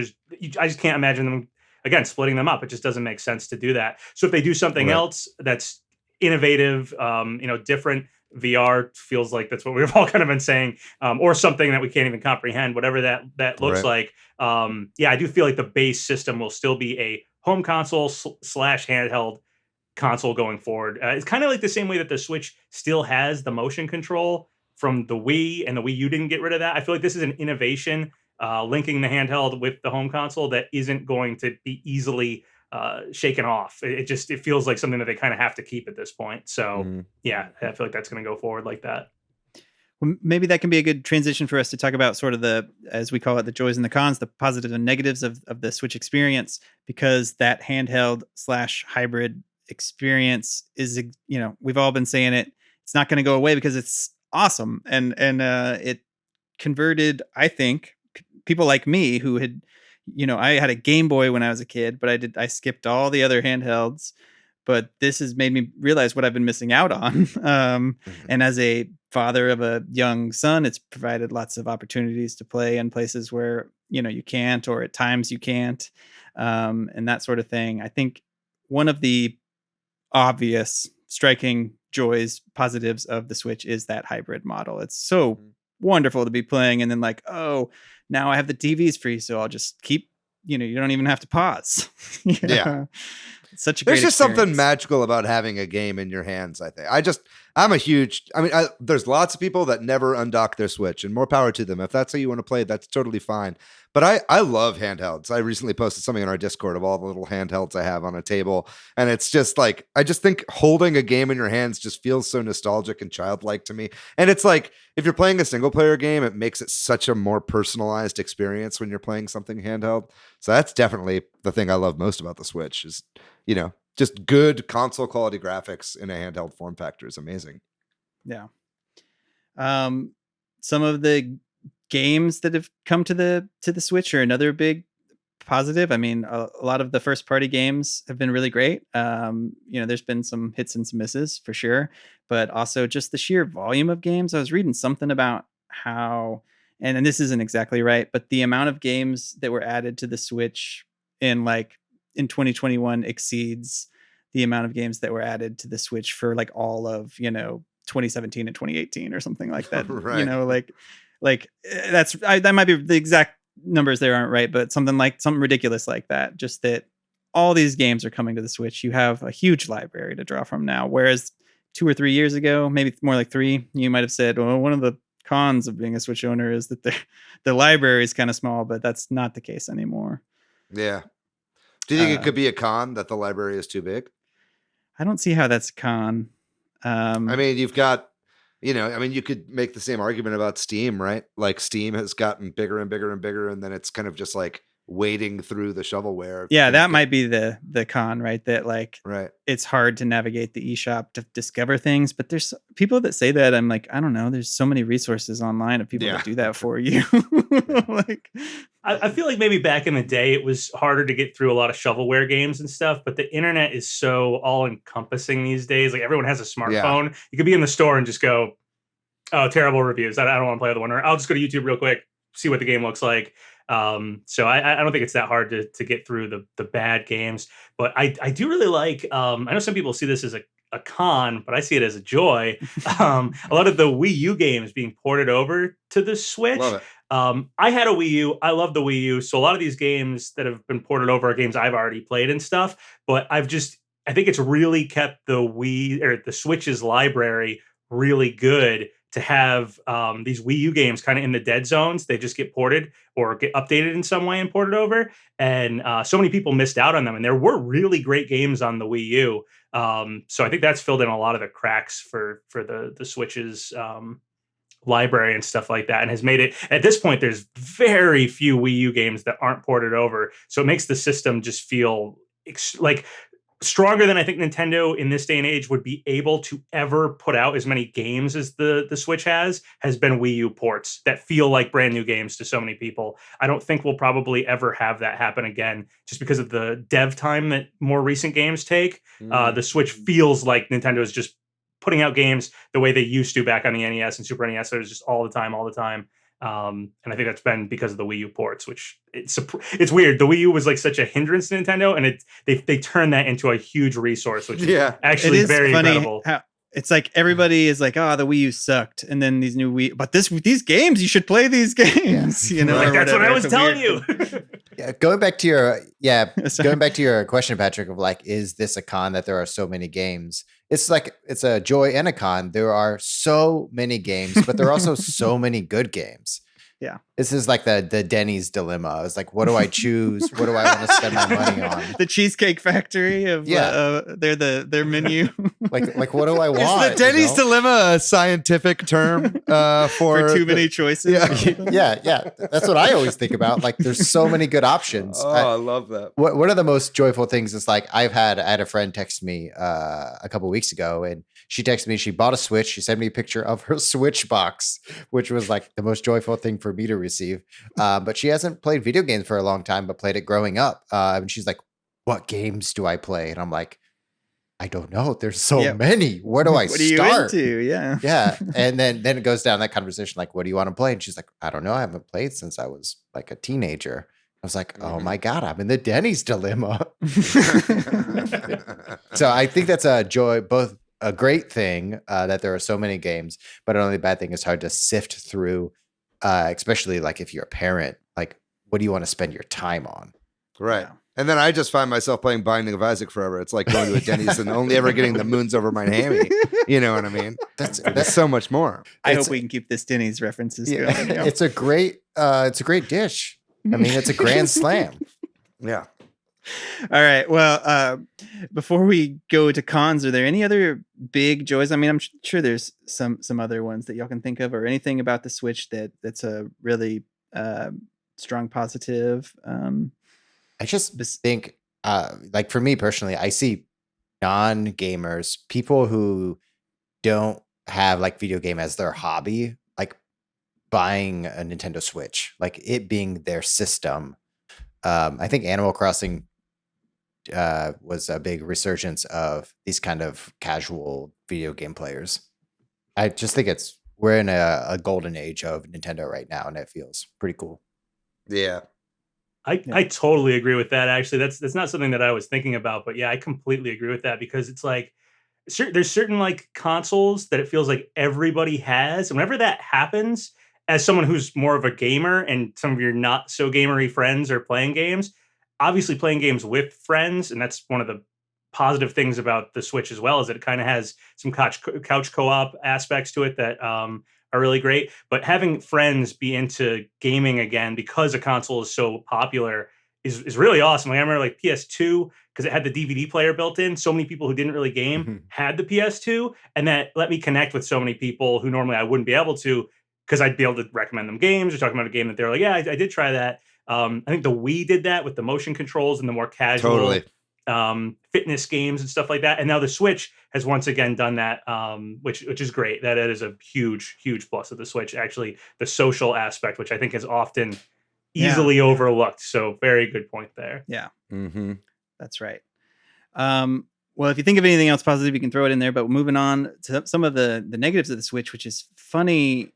I just can't imagine them, again, splitting them up. It just doesn't make sense to do that. So if they do something else that's innovative, different, VR feels like that's what we've all kind of been saying, or something that we can't even comprehend, whatever that looks like. I do feel like the base system will still be a home console / handheld console going forward. It's kind of like the same way that the Switch still has the motion control from the Wii, and the Wii U didn't get rid of that. I feel like this is an innovation, linking the handheld with the home console, that isn't going to be easily shaken off. It feels like something that they kind of have to keep at this point. So I feel like that's going to go forward like that. Well, maybe that can be a good transition for us to talk about sort of the, as we call it, the joys and the cons, the positives and negatives of the Switch experience, because that handheld / hybrid experience is, we've all been saying it. It's not going to go away because it's awesome. And it converted, I think, people like me who had, I had a Game Boy when I was a kid, but I skipped all the other handhelds. But this has made me realize what I've been missing out on. And as a father of a young son, it's provided lots of opportunities to play in places where, you can't, or at times you can't, and that sort of thing. I think one of the obvious striking joys, positives of the Switch is that hybrid model. It's so wonderful to be playing, and then like, oh, now I have the TVs free, so I'll just keep, you don't even have to pause. Yeah. It's such a There's great just something magical about having a game in your hands, I think. There's lots of people that never undock their Switch, and more power to them. If that's how you want to play, that's totally fine. But I love handhelds. I recently posted something in our Discord of all the little handhelds I have on a table. And it's just like, I just think holding a game in your hands just feels so nostalgic and childlike to me. And it's like, if you're playing a single player game, it makes it such a more personalized experience when you're playing something handheld. So that's definitely the thing I love most about the Switch is, just good console quality graphics in a handheld form factor is amazing. Yeah. Some of the games that have come to the Switch are another big positive. I mean, a lot of the first party games have been really great. There's been some hits and some misses for sure, but also just the sheer volume of games. I was reading something about how, and this isn't exactly right, but the amount of games that were added to the Switch in 2021 exceeds the amount of games that were added to the Switch for like all of, 2017 and 2018 or something like that. Right. That might be the exact numbers there aren't right, but something ridiculous like that. Just that all these games are coming to the Switch. You have a huge library to draw from now. Whereas 2 or 3 years ago, maybe more like 3, you might have said, well, one of the cons of being a Switch owner is that the library is kind of small, but that's not the case anymore. Yeah. Do you think it could be a con that the library is too big? I don't see how that's a con. You've got, you could make the same argument about Steam, right? Like Steam has gotten bigger and bigger and bigger, and then it's kind of just like wading through the shovelware. Yeah, that might be the con, right? That right. It's hard to navigate the eShop to discover things, but there's people that say that. I'm like, I don't know. There's so many resources online of people that do that for you. I feel like maybe back in the day, it was harder to get through a lot of shovelware games and stuff, but the internet is so all encompassing these days. Like everyone has a smartphone. You could be in the store and just go, oh, terrible reviews. I don't want to play the one. Or I'll just go to YouTube real quick, see what the game looks like. So I don't think it's that hard to get through the bad games, but I do really like, I know some people see this as a con, but I see it as a joy. A lot of the Wii U games being ported over to the Switch. Love it. I had a Wii U. I love the Wii U. So a lot of these games that have been ported over are games I've already played and stuff, but I think it's really kept the Wii or the Switch's library really good to have these Wii U games kind of in the dead zones. They just get ported or get updated in some way and ported over. And so many people missed out on them. And there were really great games on the Wii U. So I think that's filled in a lot of the cracks for the Switch's library and stuff like that, and has made it, at this point, there's very few Wii U games that aren't ported over. So it makes the system just feel like stronger than I think Nintendo in this day and age would be able to ever put out as many games as the Switch has been Wii U ports that feel like brand new games to so many people. I don't think we'll probably ever have that happen again just because of the dev time that more recent games take. The Switch feels like Nintendo is just putting out games the way they used to back on the NES and Super NES. So it was just all the time. And I think that's been because of the Wii U ports, which it's weird. The Wii U was like such a hindrance to Nintendo, and they turned that into a huge resource, which is actually very incredible. It's like everybody is like, oh, the Wii U sucked, and then these new these games, you should play these games. You know, like, that's what I was telling you. Going back to your question, Patrick, of like, is this a con that there are so many games? It's like, it's a joy and a con. There are so many games, but there are also so many good games. Yeah. This is like the Denny's dilemma. It's like, what do I choose? What do I want to spend my money on? The Cheesecake Factory of their menu. like what do I want? Is the Denny's dilemma a scientific term for too many choices? Yeah. That's what I always think about. Like, there's so many good options. I love that. One of the most joyful things is like, I had a friend text me a couple weeks ago, and she texted me, she bought a Switch. She sent me a picture of her Switch box, which was like the most joyful thing for me to receive. But she hasn't played video games for a long time, but played it growing up. And she's like, what games do I play? And I'm like, I don't know. There's so many. Where do I what start? Are you into? Yeah. Yeah. And then it goes down that conversation, like, what do you want to play? And she's like, I don't know. I haven't played since I was like a teenager. I was like, oh my God, I'm in the Denny's dilemma. So I think that's a joy, both a great thing that there are so many games, but only bad thing is hard to sift through, especially like if you're a parent, like, what do you want to spend your time on? Right. Yeah. And then I just find myself playing Binding of Isaac forever. It's like going to a Denny's and only ever getting the moons over my hammy. You know what I mean? That's so much more. I hope we can keep this Denny's references going. You know? It's a great dish. I mean, it's a grand slam. Yeah. All right. Well, before we go to cons, are there any other big joys? I mean, I'm sure there's some other ones that y'all can think of, or anything about the Switch that's a really strong positive. I just think, like, for me personally, I see non-gamers, people who don't have like video game as their hobby, like buying a Nintendo Switch, like it being their system. I think Animal Crossing was a big resurgence of these kind of casual video game players. I just think we're in a golden age of Nintendo right now, and it feels pretty cool. Yeah. I totally agree with that. Actually, that's not something that I was thinking about, but yeah, I completely agree with that, because it's like there's certain like consoles that it feels like everybody has, and whenever that happens, as someone who's more of a gamer and some of your not so gamery friends are playing games, obviously playing games with friends, and that's one of the positive things about the Switch as well, is that it kind of has some couch co-op aspects to it that are really great. But having friends be into gaming again because a console is so popular is really awesome. Like, I remember like PS2, because it had the DVD player built in. So many people who didn't really game had the PS2, and that let me connect with so many people who normally I wouldn't be able to, because I'd be able to recommend them games or talk about a game that they're like, yeah, I did try that. I think the Wii did that with the motion controls and the more casual fitness games and stuff like that. And now the Switch has once again done that, which is great. That is a huge, huge plus of the Switch. Actually, the social aspect, which I think is often easily overlooked. So very good point there. Yeah, that's right. Well, if you think of anything else positive, you can throw it in there. But moving on to some of the negatives of the Switch, which is funny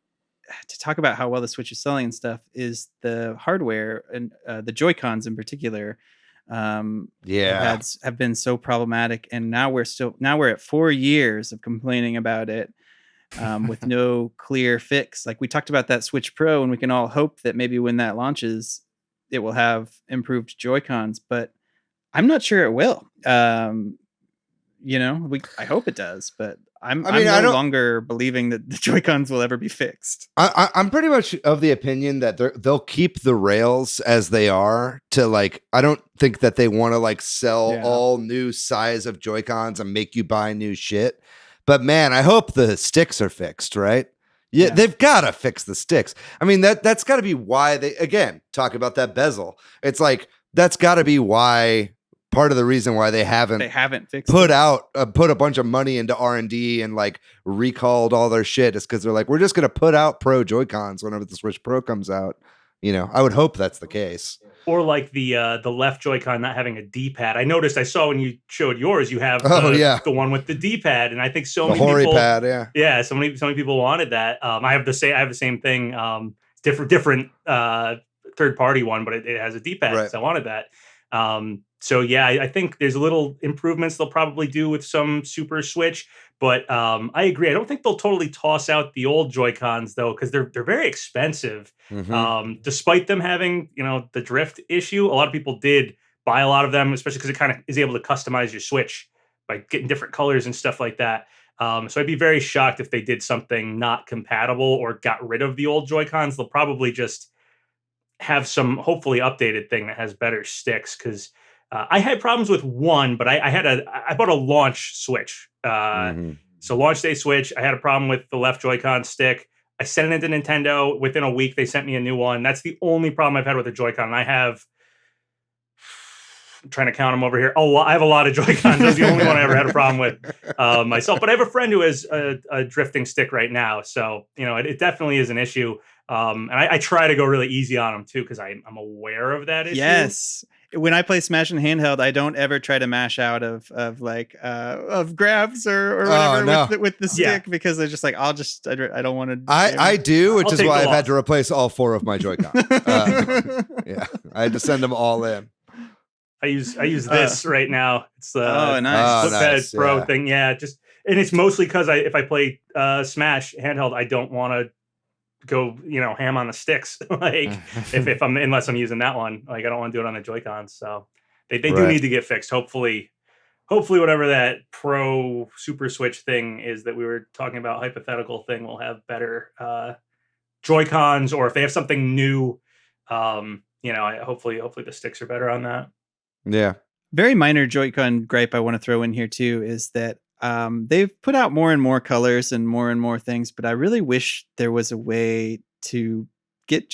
to talk about how well the Switch is selling and stuff, is the hardware, and the Joy-Cons in particular. Have been so problematic, and now we're at 4 years of complaining about it, with no clear fix. Like, we talked about that Switch Pro, and we can all hope that maybe when that launches, it will have improved Joy-Cons, but I'm not sure it will. I hope it does, but I'm no longer believing that the Joy-Cons will ever be fixed. I'm pretty much of the opinion that they'll keep the rails as they are. To like, I don't think that they want to like sell all new size of Joy-Cons and make you buy new shit. But man, I hope the sticks are fixed, right? Yeah, they've got to fix the sticks. I mean, that's got to be why they, again, talk about that bezel. It's like, that's got to be why. Part of the reason why they haven't fixed put a bunch of money into R&D and like recalled all their shit is because they're like, we're just going to put out Pro Joy-Cons whenever the Switch Pro comes out. I would hope that's the case. Or like the left Joy-Con not having a D-pad. I saw when you showed yours, you have the one with the D-pad, and I think so many people. Pad, yeah. So many people wanted that. I have the same thing. Different third party one, but it has a D-pad. Right. So I wanted that. So yeah, I think there's little improvements they'll probably do with some Super Switch. But I agree. I don't think they'll totally toss out the old Joy-Cons though, because they're very expensive. Mm-hmm. Despite them having the drift issue, a lot of people did buy a lot of them, especially because it kind of is able to customize your Switch by getting different colors and stuff like that. So I'd be very shocked if they did something not compatible or got rid of the old Joy-Cons. They'll probably just have some hopefully updated thing that has better sticks, because I had problems with one, but I bought a launch Switch. So launch day Switch, I had a problem with the left Joy-Con stick. I sent it into Nintendo. Within a week, they sent me a new one. That's the only problem I've had with the Joy-Con. I'm trying to count them over here. Oh, I have a lot of Joy-Cons. That's the only one I ever had a problem with myself. But I have a friend who has a drifting stick right now. So, it definitely is an issue. And I try to go really easy on them too, because I'm aware of that issue. Yes. When I play Smash in handheld, I don't ever try to mash out of grabs or whatever with the stick, because they're just like, I don't want to. I do, which is why I've had to replace all 4 of my Joy-Con. Yeah, I had to send them all in. I use this right now. It's the nice. Fliphead Pro thing. Yeah, and it's mostly because if I play Smash handheld, I don't want to go ham on the sticks unless I'm using that one. Like, I don't want to do it on the Joy-Cons. So they do need to get fixed. Hopefully whatever that Pro Super Switch thing is that we were talking about, hypothetical thing, will have better Joy-Cons, or if they have something new, hopefully the sticks are better on that. Yeah. Very minor Joy-Con gripe I want to throw in here too is that they've put out more and more colors and more things, but I really wish there was a way to get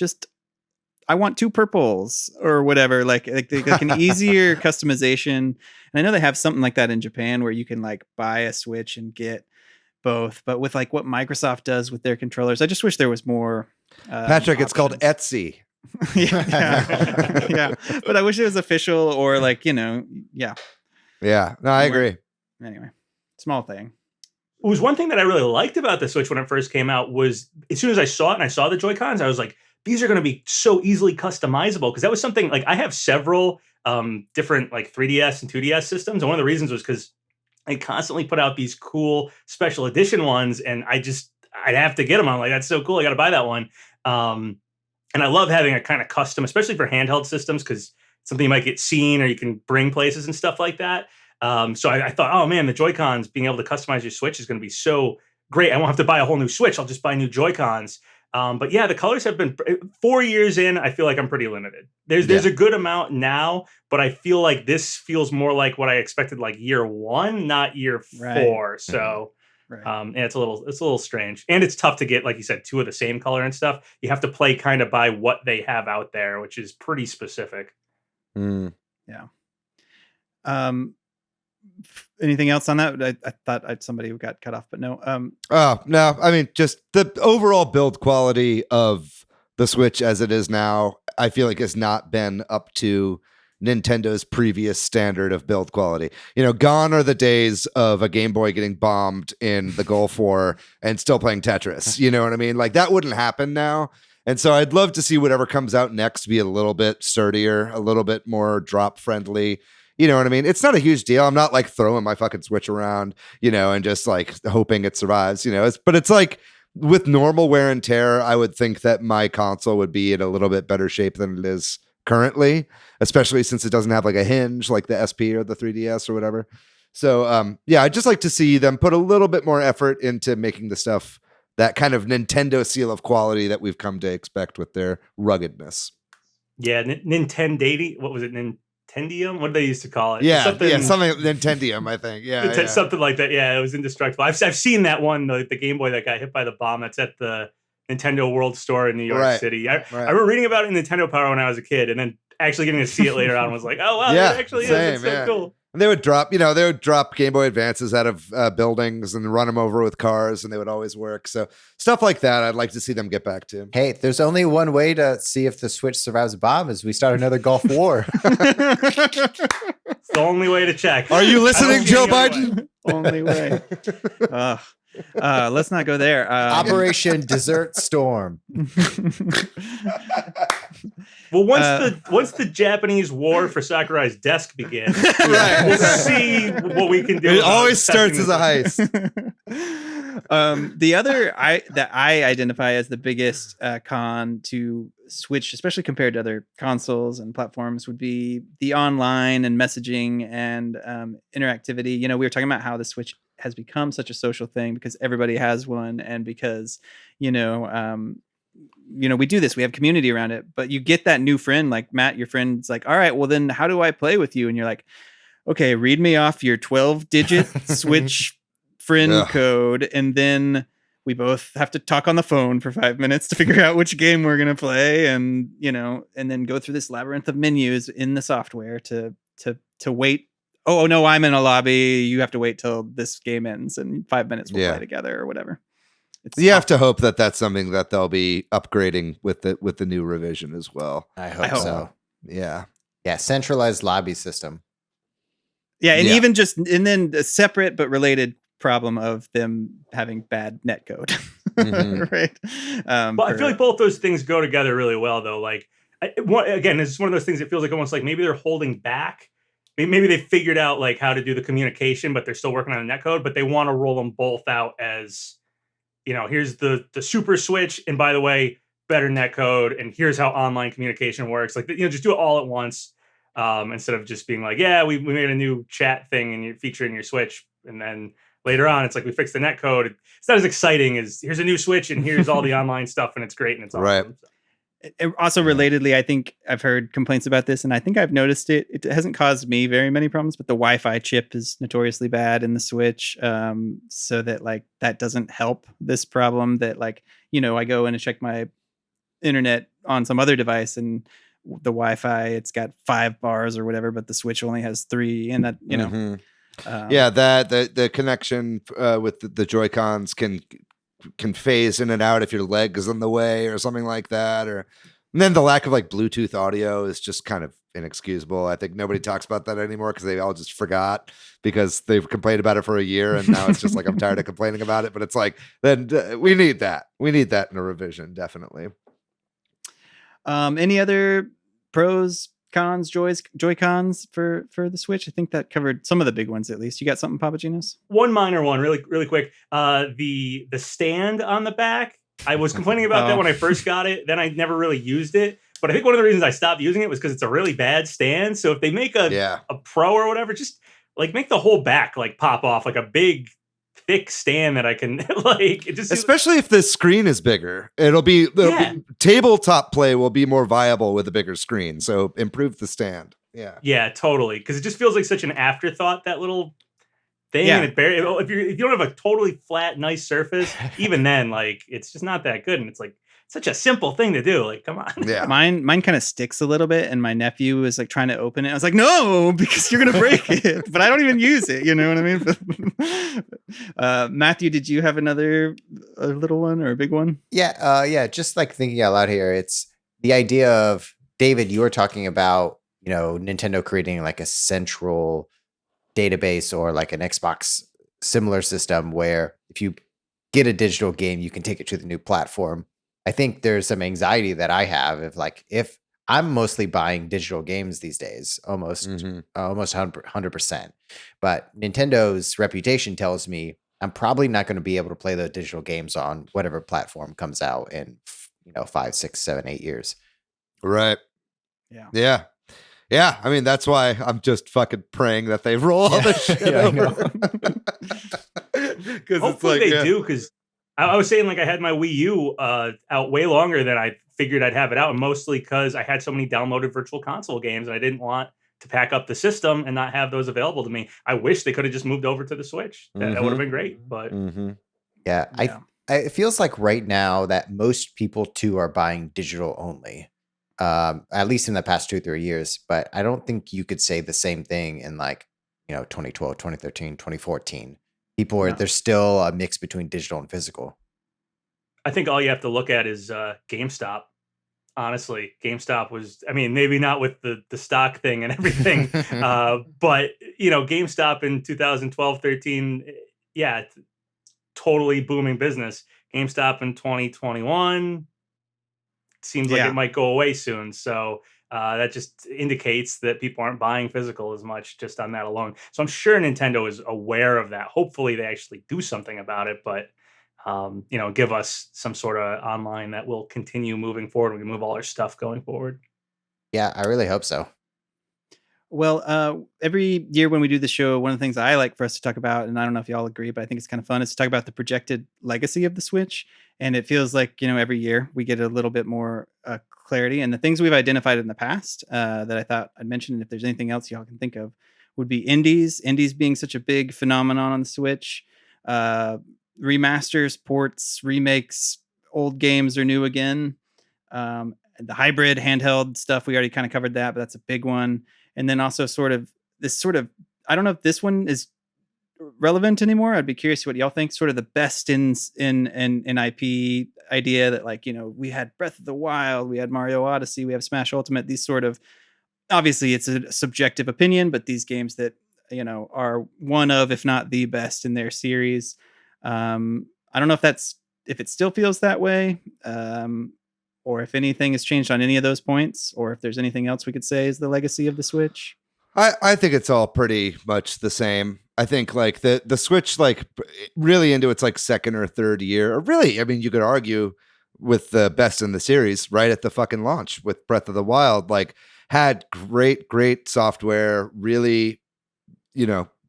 I want 2 purples or whatever, like an easier customization. And I know they have something like that in Japan where you can like buy a Switch and get both, but with like what Microsoft does with their controllers, I just wish there was more. Patrick, it's called Etsy. yeah. But I wish it was official, or like, Yeah, no, I agree. Anyway. Small thing. It was one thing that I really liked about the Switch when it first came out was, as soon as I saw it and I saw the Joy-Cons, I was like, these are going to be so easily customizable. Because that was something, like, I have several different like 3DS and 2DS systems. And one of the reasons was because I constantly put out these cool special edition ones, and I'd have to get them. I'm like, that's so cool, I got to buy that one. And I love having a kind of custom, especially for handheld systems, because something you might get seen or you can bring places and stuff like that. So I thought, oh man, the Joy-Cons, being able to customize your Switch is going to be so great. I won't have to buy a whole new Switch. I'll just buy new Joy-Cons. But yeah, the colors have been 4 years in. I feel like I'm pretty limited. There's a good amount now, but I feel like this feels more like what I expected, like year 1, not year 4. So it's a little strange, and it's tough to get, like you said, 2 of the same color and stuff. You have to play kind of by what they have out there, which is pretty specific. Yeah. Anything else on that? I thought somebody got cut off, but no. No. I mean, just the overall build quality of the Switch as it is now, I feel like has not been up to Nintendo's previous standard of build quality. Gone are the days of a Game Boy getting bombed in the Gulf War and still playing Tetris. You know what I mean? Like, that wouldn't happen now. And so I'd love to see whatever comes out next be a little bit sturdier, a little bit more drop friendly. You know what I mean? It's not a huge deal. I'm not like throwing my fucking Switch around, and just like hoping it survives, but it's like with normal wear and tear, I would think that my console would be in a little bit better shape than it is currently, especially since it doesn't have like a hinge like the SP or the 3DS or whatever. So, I'd just like to see them put a little bit more effort into making the stuff that kind of Nintendo seal of quality that we've come to expect with their ruggedness. Yeah, Nintendo. What was it? Nintendium? What did they used to call it? Something Nintendium, I think. Yeah, something like that. Yeah, it was indestructible. I've seen that one, the Game Boy that got hit by the bomb. That's at the Nintendo World Store in New York City. I remember reading about it in Nintendo Power when I was a kid, and then actually getting to see it later on was like, oh wow, yeah, it actually is. It's so cool. And they would drop Game Boy Advances out of buildings and run them over with cars, and they would always work. So stuff like that, I'd like to see them get back to. Hey, there's only one way to see if the Switch survives a bomb is we start another Gulf War. It's the only way to check. Are you listening, Joe Biden? Only way. Let's not go there. Operation Desert Storm. Well, once the Japanese war for Sakurai's desk begins, Right. we'll see what we can do. It always starts as a heist. The other that I identify as the biggest con to Switch, especially compared to other consoles and platforms, would be the online and messaging and interactivity. We were talking about how the Switch has become such a social thing because everybody has one, and because we do this, we have community around it. But you get that new friend, like Matt, your friend's like, all right, well then how do I play with you? And you're like, okay, read me off your 12-digit Switch friend code, and then we both have to talk on the phone for 5 minutes to figure out which game we're gonna play, and and then go through this labyrinth of menus in the software to wait. Oh no, I'm in a lobby. You have to wait till this game ends, and 5 minutes we'll play together or whatever. You have to hope that that's something that they'll be upgrading with the new revision as well. I hope so. Yeah. Centralized lobby system. Yeah, and then a separate but related problem of them having bad netcode. Mm-hmm. Right. But I feel like both those things go together really well, though. Like, again, it's one of those things that feels like almost like maybe they're holding back. Maybe they figured out like how to do the communication, but they're still working on the netcode. But they want to roll them both out as, here's the Super Switch, and by the way, better netcode, and here's how online communication works. Like, just do it all at once, instead of just being like, yeah, we made a new chat thing and you feature in your Switch, and then later on it's like we fixed the netcode. It's not as exciting as here's a new Switch and here's all the online stuff and it's great and it's awesome. Right. Also, relatedly, I think I've heard complaints about this, and I think I've noticed it. It hasn't caused me very many problems, but the Wi-Fi chip is notoriously bad in the Switch, so that like that doesn't help this problem. That like I go in and check my internet on some other device, and the Wi-Fi it's got 5 bars or whatever, but the Switch only has 3, and that that the connection with the Joy-Cons can phase in and out if your leg is in the way or something like that, and then the lack of like Bluetooth audio is just kind of inexcusable. I think nobody talks about that anymore because they all just forgot because they've complained about it for a year, and now it's just like I'm tired of complaining about it. But it's like then we need that in a revision, definitely. Any other pros, cons, Joy-Cons for the Switch? I think that covered some of the big ones at least. You got something, PapaGenos? One minor one, really quick. The stand on the back. I was complaining about that when I first got it. Then I never really used it. But I think one of the reasons I stopped using it was because it's a really bad stand. So if they make a Pro or whatever, just like make the whole back like pop off like a big thick stand that I can like it just especially if the screen is bigger. It'll be tabletop play will be more viable with a bigger screen. So improve the stand. Yeah, totally. Because it just feels like such an afterthought, that little thing. And if you don't have a totally flat, nice surface, even then, like it's just not that good. And it's like such a simple thing to do. Like, come on. Yeah. Mine kind of sticks a little bit, and my nephew was like trying to open it. I was like, no, because you're gonna break it. But I don't even use it. You know what I mean? Matthew, did you have a little one or a big one? Yeah. Just like thinking out loud here, it's the idea of David. You were talking about Nintendo creating like a central database or like an Xbox similar system where if you get a digital game, you can take it to the new platform. I think there's some anxiety that I have if I'm mostly buying digital games these days, almost 100%. But Nintendo's reputation tells me I'm probably not going to be able to play the digital games on whatever platform comes out in 5, 6, 7, 8 years. Right. Yeah. Yeah. I mean, that's why I'm just fucking praying that they roll all this shit over. Hopefully they do, because I was saying like I had my Wii U out way longer than I figured I'd have it out, and mostly because I had so many downloaded Virtual Console games and I didn't want to pack up the system and not have those available to me. I wish they could have just moved over to the Switch. That would have been great. But it feels like right now that most people too are buying digital only, at least in the past 2-3 years. But I don't think you could say the same thing in like 2012, 2013, 2014. People are there's still a mix between digital and physical. I think all you have to look at is GameStop. Honestly, GameStop was, I mean, maybe not with the stock thing and everything, but GameStop in 2012, 13, yeah, totally booming business. GameStop in 2021 seems like it might go away soon. So that just indicates that people aren't buying physical as much just on that alone. So I'm sure Nintendo is aware of that. Hopefully they actually do something about it, but give us some sort of online that will continue moving forward. We can move all our stuff going forward. Yeah, I really hope so. Well, every year when we do the show, one of the things I like for us to talk about, and I don't know if y'all agree, but I think it's kind of fun, is to talk about the projected legacy of the Switch. And it feels like, every year we get a little bit more clarity. And the things we've identified in the past that I thought I'd mention, and if there's anything else y'all can think of, would be indies being such a big phenomenon on the Switch. Remasters, ports, remakes, old games are new again. The hybrid handheld stuff, we already kind of covered that, but that's a big one. And then also I don't know if this one is relevant anymore. I'd be curious what y'all think. Sort of the best in IP idea that we had Breath of the Wild, we had Mario Odyssey, we have Smash Ultimate. These sort of, obviously it's a subjective opinion, but these games that are one of, if not the best in their series. I don't know if it still feels that way, or if anything has changed on any of those points, or if there's anything else we could say is the legacy of the Switch. I think it's all pretty much the same. I think the Switch, really into its second or third year, or really, I mean, you could argue with the best in the series right at the fucking launch with Breath of the Wild, had great software, really,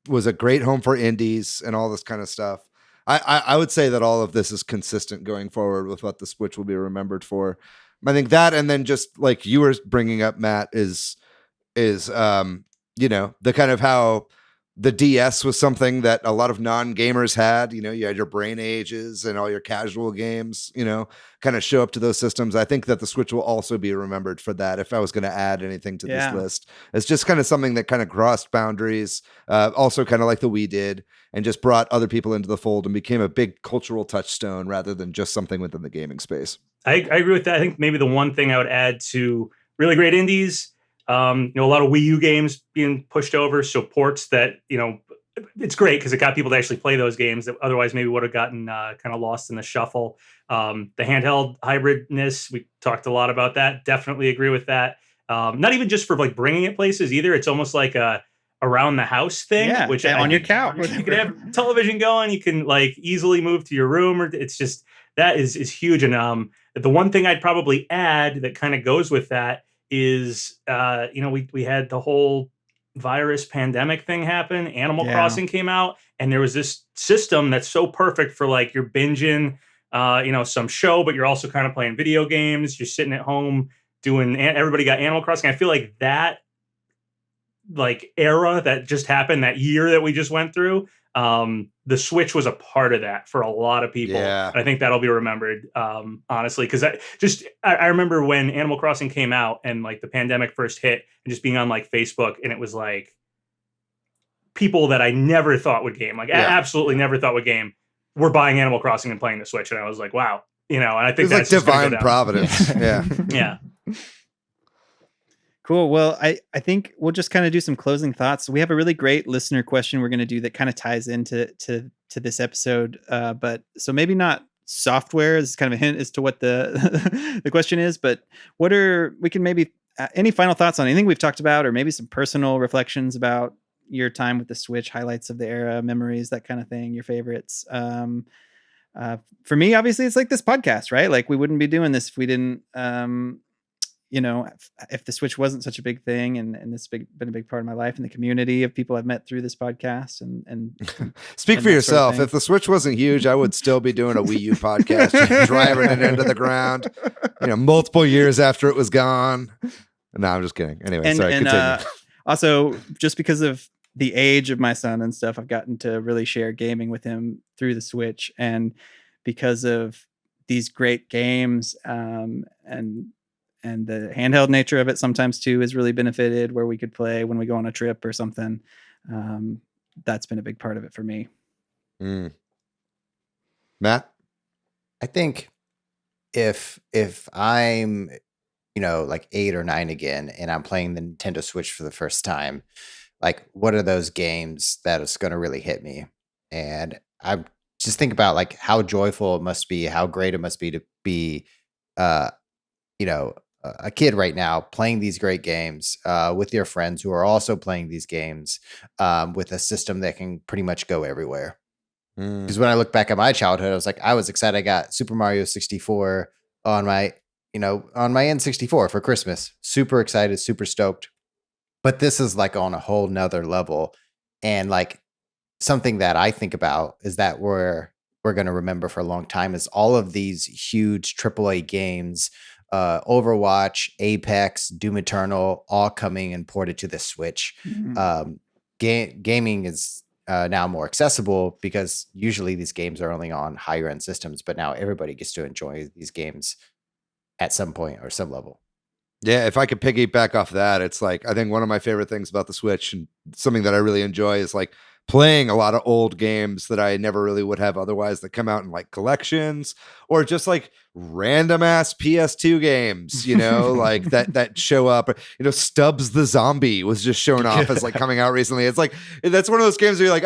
was a great home for indies and all this kind of stuff. I would say that all of this is consistent going forward with what the Switch will be remembered for. I think that, and then just like you were bringing up, Matt, is the kind of how the DS was something that a lot of non-gamers had. You had your Brain Ages and all your casual games, kind of show up to those systems. I think that the Switch will also be remembered for that. If I was going to add anything to this list, it's just kind of something that kind of crossed boundaries, also kind of like the Wii did, and just brought other people into the fold and became a big cultural touchstone rather than just something within the gaming space. I agree with that. I think maybe the one thing I would add to really great indies, a lot of Wii U games being pushed over, so ports that, it's great because it got people to actually play those games that otherwise maybe would have gotten kind of lost in the shuffle. The handheld hybridness, we talked a lot about that. Definitely agree with that. Not even just for bringing it places either. It's almost like a around the house thing, which on your couch. You can have television going. You can easily move to your room, or it's just that is huge. And the one thing I'd probably add that kind of goes with that is we had the whole virus pandemic thing happen. Animal Crossing came out, and there was this system that's so perfect for you're binging some show, but you're also kind of playing video games. You're sitting at home everybody got Animal Crossing. I feel like that era that just happened, that year that we just went through, the Switch was a part of that for a lot of people. Yeah. I think that'll be remembered, honestly, because I remember when Animal Crossing came out and the pandemic first hit, and just being on Facebook, and it was people that I never thought would game, absolutely never thought would game, were buying Animal Crossing and playing the Switch, and I was like, wow, and I think that's divine providence. Yeah. Yeah. Cool. Well, I think we'll just kind of do some closing thoughts. We have a really great listener question we're going to do that kind of ties into this episode. But so maybe not software is kind of a hint as to what the the question is, but we can maybe any final thoughts on anything we've talked about, or maybe some personal reflections about your time with the Switch, highlights of the era, memories, that kind of thing, your favorites. For me, obviously, it's this podcast, right? We wouldn't be doing this if we didn't, if the Switch wasn't such a big thing, and this been a big part of my life, and the community of people I've met through this podcast, and speak for yourself. Sort of if the Switch wasn't huge, I would still be doing a Wii U podcast, just driving it into the ground, multiple years after it was gone. No, I'm just kidding. Anyway, continue. Also, just because of the age of my son and stuff, I've gotten to really share gaming with him through the Switch, and because of these great games, and the handheld nature of it sometimes too is really benefited, where we could play when we go on a trip or something. That's been a big part of it for me. Matt? I think if I'm, like 8 or 9 again, and I'm playing the Nintendo Switch for the first time, like what are those games that is going to really hit me? And I just think about like how joyful it must be, how great it must be to be, uh, a kid right now playing these great games with your friends who are also playing these games with a system that can pretty much go everywhere. Because when I look back at my childhood, I was excited. I got Super Mario 64 on my N64 for Christmas. Super excited, super stoked. But this is like on a whole nother level. And like something that I think about is that we're going to remember for a long time is all of these huge AAA games, Overwatch, Apex, Doom Eternal, all coming and ported to the Switch. Gaming is now more accessible because usually these games are only on higher end systems, but now everybody gets to enjoy these games at some point or some level. Yeah, if I could piggyback off that, it's like I think one of my favorite things about the Switch and something that I really enjoy is like playing a lot of old games that I never really would have otherwise that come out in like collections or just like random ass PS2 games, like that show up. Stubbs the Zombie was just shown off as like coming out recently. It's like that's one of those games where you're like,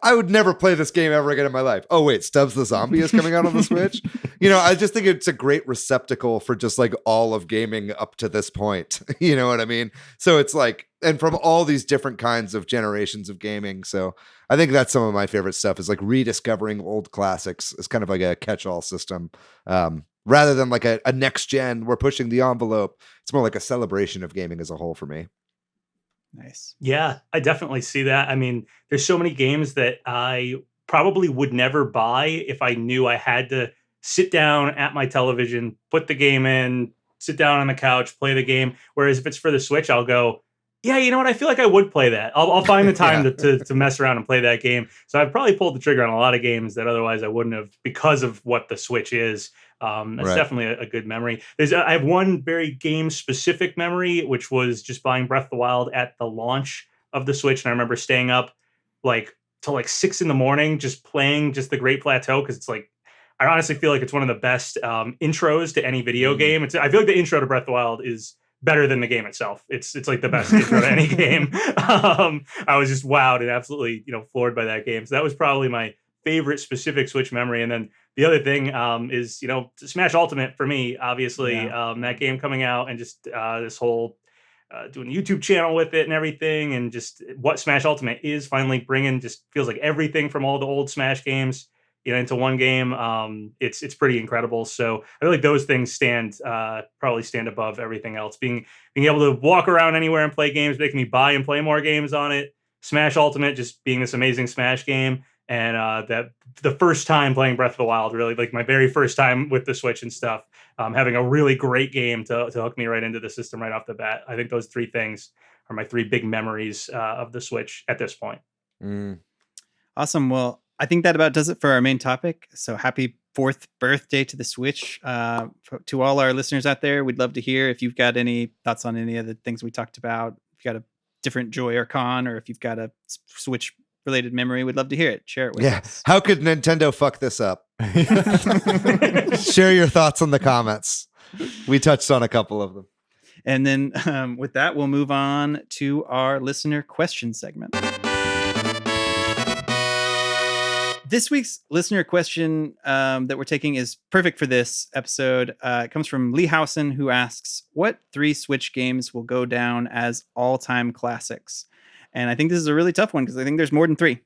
I would never play this game ever again in my life. Oh, wait, Stubbs the Zombie is coming out on the Switch? I just think it's a great receptacle for just like all of gaming up to this point. You know what I mean? So it's like, and from all these different kinds of generations of gaming. So I think that's some of my favorite stuff is like rediscovering old classics as kind of like a catch-all system. Rather than like a next gen, we're pushing the envelope. It's more like a celebration of gaming as a whole for me. Nice. Yeah, I definitely see that. I mean, there's so many games that I probably would never buy if I knew I had to sit down at my television, put the game in, sit down on the couch, play the game. Whereas if it's for the Switch, I'll go, yeah, you know what? I feel like I would play that. I'll find the time to mess around and play that game. So I've probably pulled the trigger on a lot of games that otherwise I wouldn't have because of what the Switch is. That's definitely a good memory. I have one very game specific memory, which was just buying Breath of the Wild at the launch of the Switch. And I remember staying up till 6 a.m, just playing just the Great Plateau. Cause it's like, I honestly feel like it's one of the best intros to any video game. I feel like the intro to Breath of the Wild is better than the game itself. It's like the best intro to any game. I was just wowed and absolutely, floored by that game. So that was probably my favorite specific Switch memory. And then the other thing is, Smash Ultimate for me, obviously, that game coming out and just this whole doing a YouTube channel with it and everything. And just what Smash Ultimate is finally bringing just feels like everything from all the old Smash games, into one game. It's pretty incredible. So I feel like those things probably stand above everything else. Being able to walk around anywhere and play games, making me buy and play more games on it. Smash Ultimate just being this amazing Smash game. And that the first time playing Breath of the Wild, really like my very first time with the Switch and stuff, having a really great game to hook me right into the system right off the bat. I think those three things are my three big memories of the Switch at this point. Awesome. Well, I think that about does it for our main topic. So happy 4th birthday to the Switch. To all our listeners out there, we'd love to hear if you've got any thoughts on any of the things we talked about. If you've got a different joy or con, or if you've got a Switch related memory, we'd love to hear it. Share it with us. How could Nintendo fuck this up? Share your thoughts in the comments. We touched on a couple of them. And then with that, we'll move on to our listener question segment. This week's listener question that we're taking is perfect for this episode. It comes from Lee Housen, who asks, what 3 Switch games will go down as all-time classics? And I think this is a really tough one because I think there's more than 3.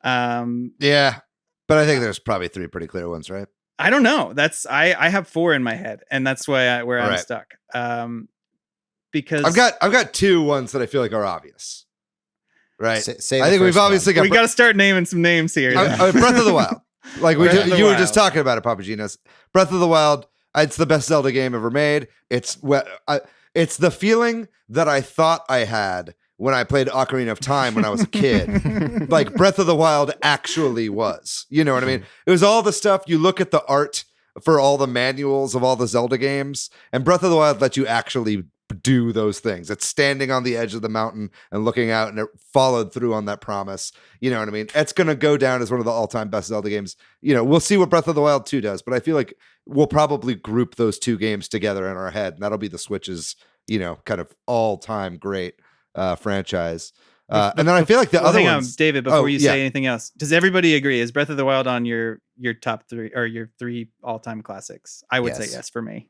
Yeah, but I think there's probably 3 pretty clear ones, right? I don't know. I have 4 in my head, and that's why I'm stuck. Because I've got 2 ones that I feel like are obvious. Right. I think we've obviously got. We got to start naming some names here. Breath of the Wild. Like you were just talking about it, PapaGenos. Breath of the Wild. It's the best Zelda game ever made. It's the feeling that I thought I had when I played Ocarina of Time when I was a kid. Like Breath of the Wild actually was. You know what I mean? It was all the stuff. You look at the art for all the manuals of all the Zelda games, and Breath of the Wild lets you actually do those things. It's standing on the edge of the mountain and looking out, and it followed through on that promise. You know what I mean? It's going to go down as one of the all-time best Zelda games. You know, we'll see what Breath of the Wild 2 does, but I feel like we'll probably group those two games together in our head, and that'll be the Switch's, you know, kind of all-time great franchise. And then I feel like the other ones, David, before you say anything else, does everybody agree? Is Breath of the Wild on your top three or your three all-time classics? I would say yes for me.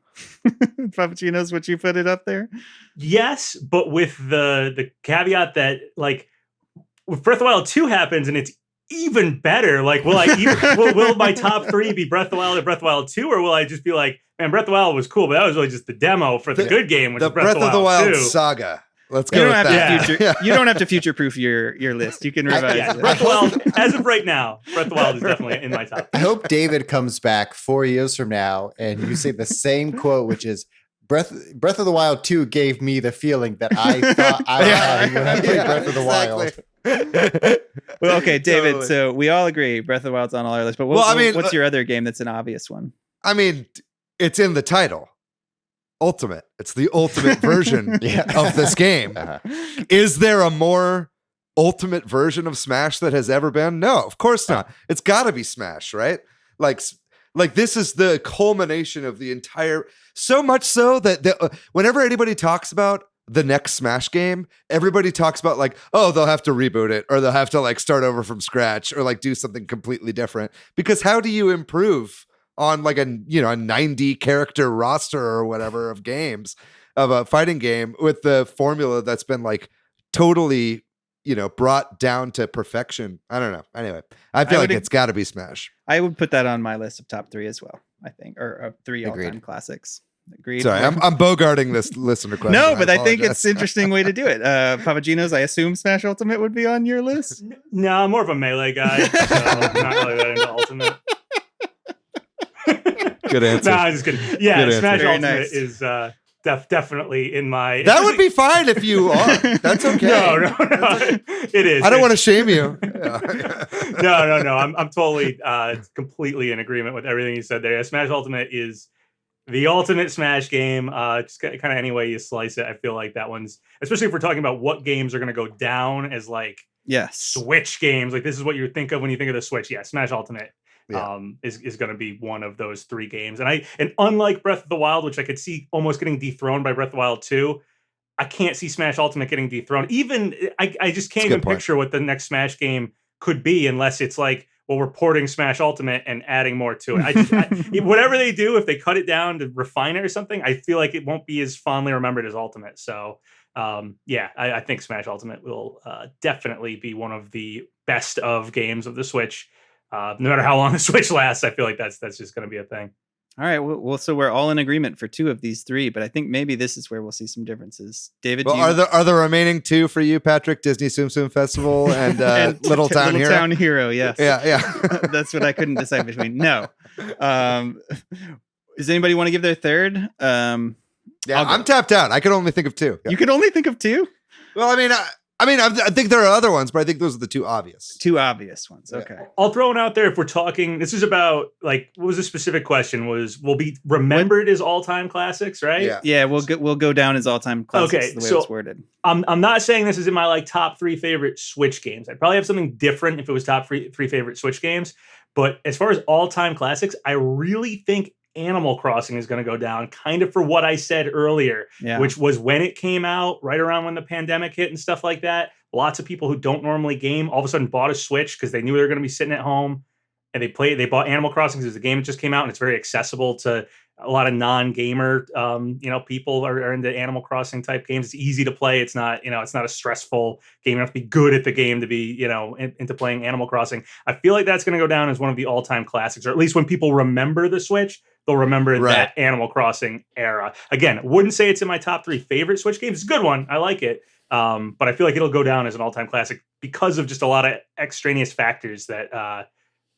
PapaGenos, would you put it up there? Yes, but with the caveat that, like, if Breath of the Wild 2 happens and it's even better, like, will my top three be Breath of the Wild and Breath of the Wild 2, or will I just be like, man, Breath of the Wild was cool, but that was really just the demo for the good game, which is Breath of the Wild 2. Saga. Let's go with that. You don't have to future-proof your list. You can revise it. Breath of the Wild, as of right now, Breath of the Wild is definitely in my top. I hope David comes back 4 years from now and you say the same quote, which is, Breath of the Wild 2 gave me the feeling that I thought I had when I played Breath of the Wild. Well, okay, David, totally. So we all agree Breath of the Wild's on all our lists, but what's your other game that's an obvious one? I mean, it's in the title. Ultimate. It's the ultimate version of this game. Is there a more ultimate version of Smash that has ever been? No, of course not. It's got to be Smash, right? Like this is the culmination of the entire, so much so that whenever anybody talks about the next Smash game, everybody talks about like, oh, they'll have to reboot it, or they'll have to like start over from scratch, or like do something completely different. Because how do you improve on like a 90 character roster or whatever of games, of a fighting game with the formula that's been like totally, brought down to perfection? I don't know. Anyway, I feel like it's got to be Smash. I would put that on my list of top three as well, I think, or three all-time classics. Agreed. Sorry, I'm bogarting this listener question. No, but I think it's an interesting way to do it. PapaGenos, I assume Smash Ultimate would be on your list? No, I'm more of a Melee guy, so I'm not really that into Ultimate. Good answer. No, I'm just kidding. Yeah, Smash Ultimate is definitely in my... That would be fine if you are. That's okay. No. It is. I don't want to shame you. No. I'm totally, completely in agreement with everything you said there. Yeah, Smash Ultimate is the ultimate Smash game. Just kind of any way you slice it, I feel like that one's... Especially if we're talking about what games are going to go down as like Switch games. Like this is what you think of when you think of the Switch. Yeah, Smash Ultimate. Is going to be one of those three games. And unlike Breath of the Wild, which I could see almost getting dethroned by Breath of the Wild 2, I can't see Smash Ultimate getting dethroned. Even I just can't even picture what the next Smash game could be unless it's like, well, we're porting Smash Ultimate and adding more to it. Whatever they do, if they cut it down to refine it or something, I feel like it won't be as fondly remembered as Ultimate. So I think Smash Ultimate will definitely be one of the best of games of the Switch. No matter how long the Switch lasts, I feel like that's just going to be a thing. All right. Well, so we're all in agreement for two of these three, but I think maybe this is where we'll see some differences. David, are the remaining two for you, Patrick? Disney Tsum Tsum Festival and Little Town Hero? Little Town Hero, yes. Yeah. That's what I couldn't decide between. No. Does anybody want to give their third? I'm tapped out. I could only think of two. Yeah. You could only think of two? Well, I think there are other ones, but I think those are the two obvious. Two obvious ones. Okay. I'll throw it out there. If we're talking, this is about like, what was the specific question? Will be remembered as all-time classics, right? Yeah. We'll go down as all-time classics. Okay, the way it's worded. I'm not saying this is in my like top three favorite Switch games. I'd probably have something different if it was top three favorite Switch games. But as far as all-time classics, I really think Animal Crossing is going to go down, kind of for what I said earlier, which was when it came out, right around when the pandemic hit and stuff like that. Lots of people who don't normally game all of a sudden bought a Switch because they knew they were going to be sitting at home, and they bought Animal Crossing because the game that just came out and it's very accessible to a lot of non-gamer, people are into Animal Crossing type games. It's easy to play. It's not a stressful game. You don't have to be good at the game to be, into playing Animal Crossing. I feel like that's going to go down as one of the all-time classics, or at least when people remember the Switch, they'll remember that Animal Crossing era. Again, wouldn't say it's in my top three favorite Switch games. It's a good one. I like it. But I feel like it'll go down as an all-time classic because of just a lot of extraneous factors that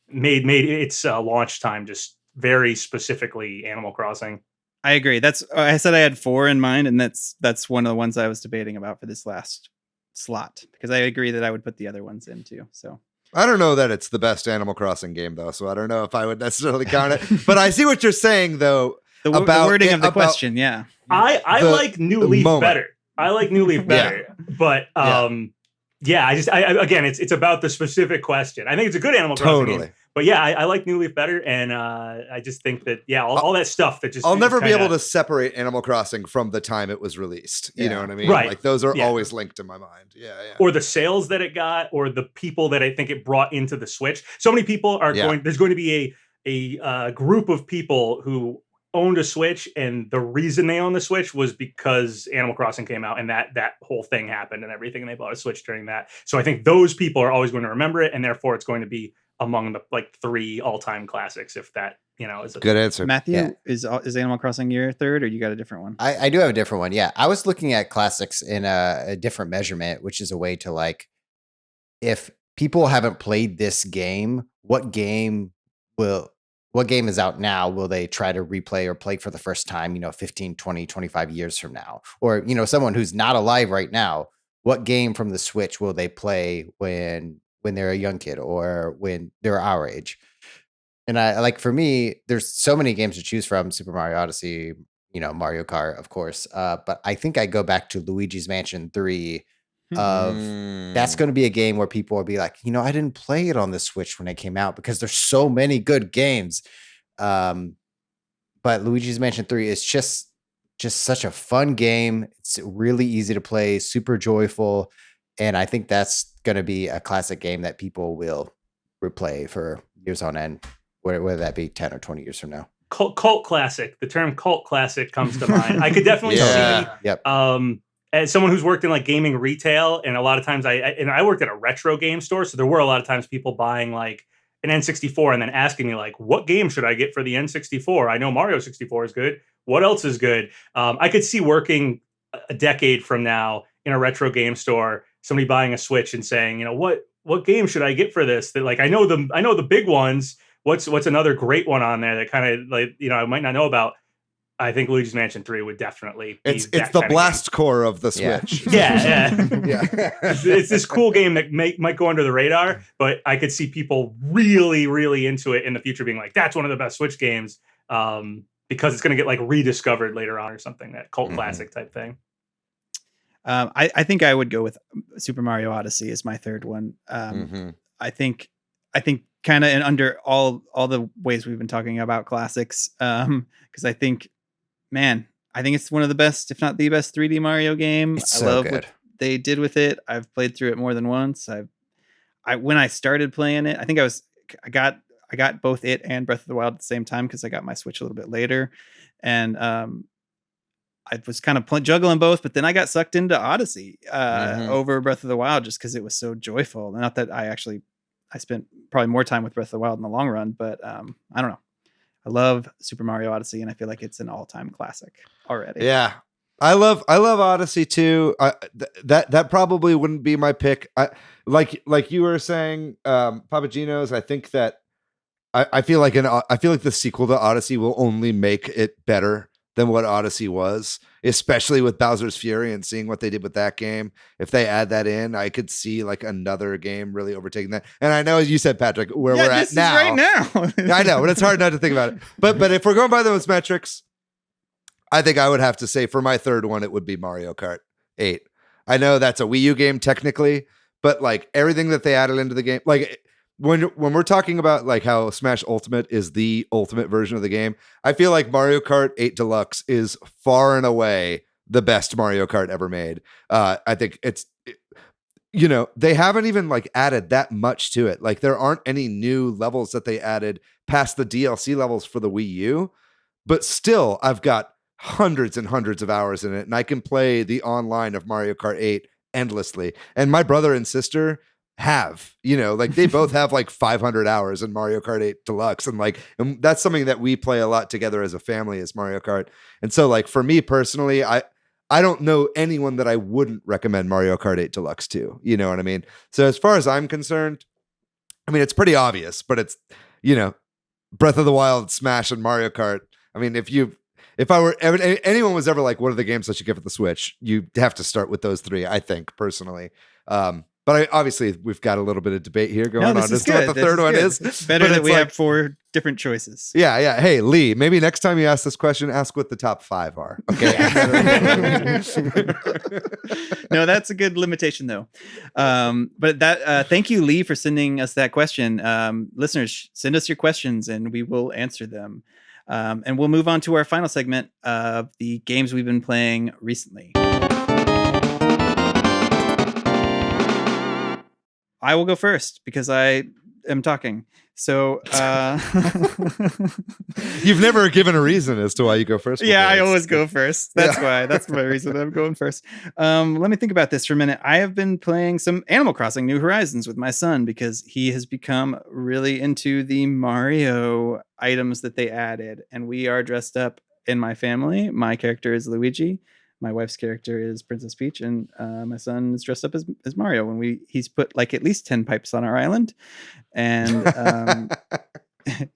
made its launch time just very specifically Animal Crossing. I agree. I said I had four in mind, and that's one of the ones I was debating about for this last slot, because I agree that I would put the other ones in too. So I don't know that it's the best Animal Crossing game though, so I don't know if I would necessarily count it. But I see what you're saying though. The wording of the question, yeah. I like New Leaf better. I like New Leaf better, but yeah, again, it's about the specific question. I think it's a good Animal Crossing game, but yeah, I like New Leaf better, and I just think that all that stuff that just I'll never be able to separate Animal Crossing from the time it was released. You know what I mean? Right. Like those are always linked in my mind. Yeah. Or the sales that it got, or the people that I think it brought into the Switch. So many people are going. There's going to be a group of people who owned a Switch, and the reason they owned the Switch was because Animal Crossing came out, and that whole thing happened and everything, and they bought a Switch during that. So I think those people are always going to remember it, and therefore it's going to be among the 3 all-time classics, if that is a good answer. Matthew, is Animal Crossing your third, or you got a different one? I do have a different one. Yeah, I was looking at classics in a different measurement, which is a way to like, if people haven't played this game, what game is out now will they try to replay or play for the first time, 15, 20, 25 years from now? Or, someone who's not alive right now, what game from the Switch will they play when they're a young kid or when they're our age? And I like, for me, there's so many games to choose from: Super Mario Odyssey, Mario Kart, of course. But I think I go back to Luigi's Mansion 3. That's going to be a game where people will be like, I didn't play it on the Switch when it came out because there's so many good games. But Luigi's Mansion 3 is just such a fun game. It's really easy to play, super joyful. And I think that's going to be a classic game that people will replay for years on end, whether that be 10 or 20 years from now. Cult classic. The term cult classic comes to mind. I could definitely see. Yep. As someone who's worked in like gaming retail, and a lot of times I worked at a retro game store, so there were a lot of times people buying like an N64 and then asking me like, what game should I get for the N64? I know Mario 64 is good. What else is good? I could see working a decade from now in a retro game store, somebody buying a Switch and saying, what game should I get for this? That like I know the big ones. What's another great one on there that kind of like I might not know about? I think Luigi's Mansion 3 would definitely be it's the blast core of the Switch. Yeah. It's this cool game that might go under the radar, but I could see people really, really into it in the future, being like, that's one of the best Switch games, because it's going to get like rediscovered later on or something, that cult classic type thing. I think I would go with Super Mario Odyssey as my third one. I think kind of under all the ways we've been talking about classics, because I think it's one of the best, if not the best, 3D Mario game. It's I love good. what they did with it. I've played through it more than once. When I started playing it, I think I got both it and Breath of the Wild at the same time because I got my Switch a little bit later, and I was kind of juggling both. But then I got sucked into Odyssey over Breath of the Wild just because it was so joyful. Not that I spent probably more time with Breath of the Wild in the long run, but I don't know. I love Super Mario Odyssey, and I feel like it's an all-time classic already. Yeah, I love Odyssey too. That probably wouldn't be my pick. Like you were saying, PapaGenos. I think that I feel like the sequel to Odyssey will only make it better than what Odyssey was, especially with Bowser's Fury and seeing what they did with that game. If they add that in, I could see like another game really overtaking that. And I know, as you said, Patrick, where we're at now, right now. I know, but it's hard not to think about it. But if we're going by those metrics, I think I would have to say for my third one, it would be Mario Kart 8. I know that's a Wii U game technically, but like everything that they added into the game, like when we're talking about like how Smash Ultimate is the ultimate version of the game, I feel like Mario Kart 8 Deluxe is far and away the best Mario Kart ever made. I think they haven't even like added that much to it. Like there aren't any new levels that they added past the DLC levels for the Wii U, but still I've got hundreds and hundreds of hours in it, and I can play the online of Mario Kart 8 endlessly. And my brother and sister have, like they both have like 500 hours in Mario Kart 8 Deluxe. And that's something that we play a lot together as a family, is Mario Kart. And so like for me personally, I don't know anyone that I wouldn't recommend Mario Kart 8 Deluxe to, you know what I mean? So as far as I'm concerned, I mean, it's pretty obvious, but it's, Breath of the Wild, Smash, and Mario Kart. I mean, if anyone was ever like, what are the games I should get for the Switch? You have to start with those three, I think, personally. But obviously, we've got a little bit of debate here going on as to what the This third one good. is. It's better that we have 4 different choices. Yeah. Hey, Lee, maybe next time you ask this question, ask what the top 5 are. Okay. No, that's a good limitation, though. But thank you, Lee, for sending us that question. Listeners, send us your questions, and we will answer them. And we'll move on to our final segment of the games we've been playing recently. I will go first because I am talking. So you've never given a reason as to why you go first. Yeah, I always go first. That's why. That's my reason I'm going first. Let me think about this for a minute. I have been playing some Animal Crossing New Horizons with my son because he has become really into the Mario items that they added, and we are dressed up in my family. My character is Luigi. My wife's character is Princess Peach, and my son is dressed up as Mario. When he's put like at least 10 pipes on our island, and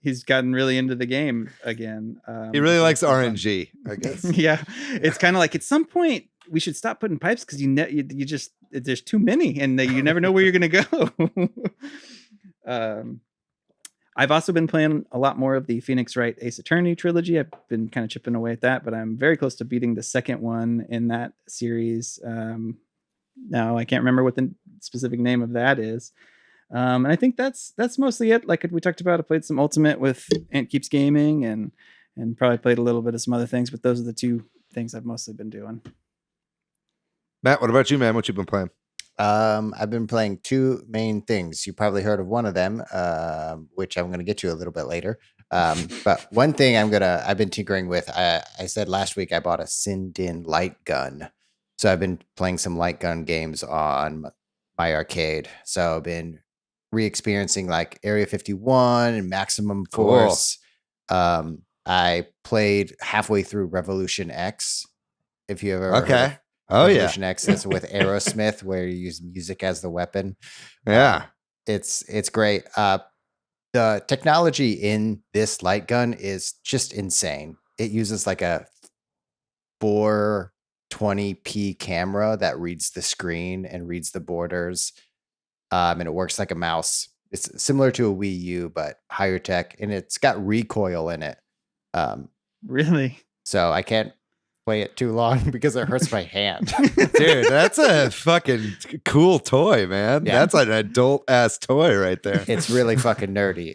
he's gotten really into the game again. He really likes RNG, I guess. Yeah, it's kind of like at some point we should stop putting pipes because you just there's too many, and you never know where you're gonna go. I've also been playing a lot more of the Phoenix Wright Ace Attorney trilogy. I've been kind of chipping away at that, but I'm very close to beating the second one in that series. Now I can't remember what the specific name of that is. And I think that's mostly it. Like we talked about, I played some Ultimate with Ant Keeps Gaming and probably played a little bit of some other things, but those are the 2 things I've mostly been doing. Matt, what about you, man? What you been playing? I've been playing 2 main things. You probably heard of one of them, which I'm going to get to a little bit later. But one thing I've been tinkering with, I said last week I bought a Sin-Din light gun. So I've been playing some light gun games on my arcade. So I've been re-experiencing like Area 51 and Maximum Force. Cool. I played halfway through Revolution X. If you ever heard of Revolution X, is with Aerosmith, where you use music as the weapon. Yeah, it's great. The technology in this light gun is just insane. It uses like a 420p camera that reads the screen and reads the borders, and it works like a mouse. It's similar to a Wii U, but higher tech, and it's got recoil in it. Really? So I can't play it too long because it hurts my hand. Dude, that's a fucking cool toy, man. Yeah. That's an adult ass toy right there. It's really fucking nerdy.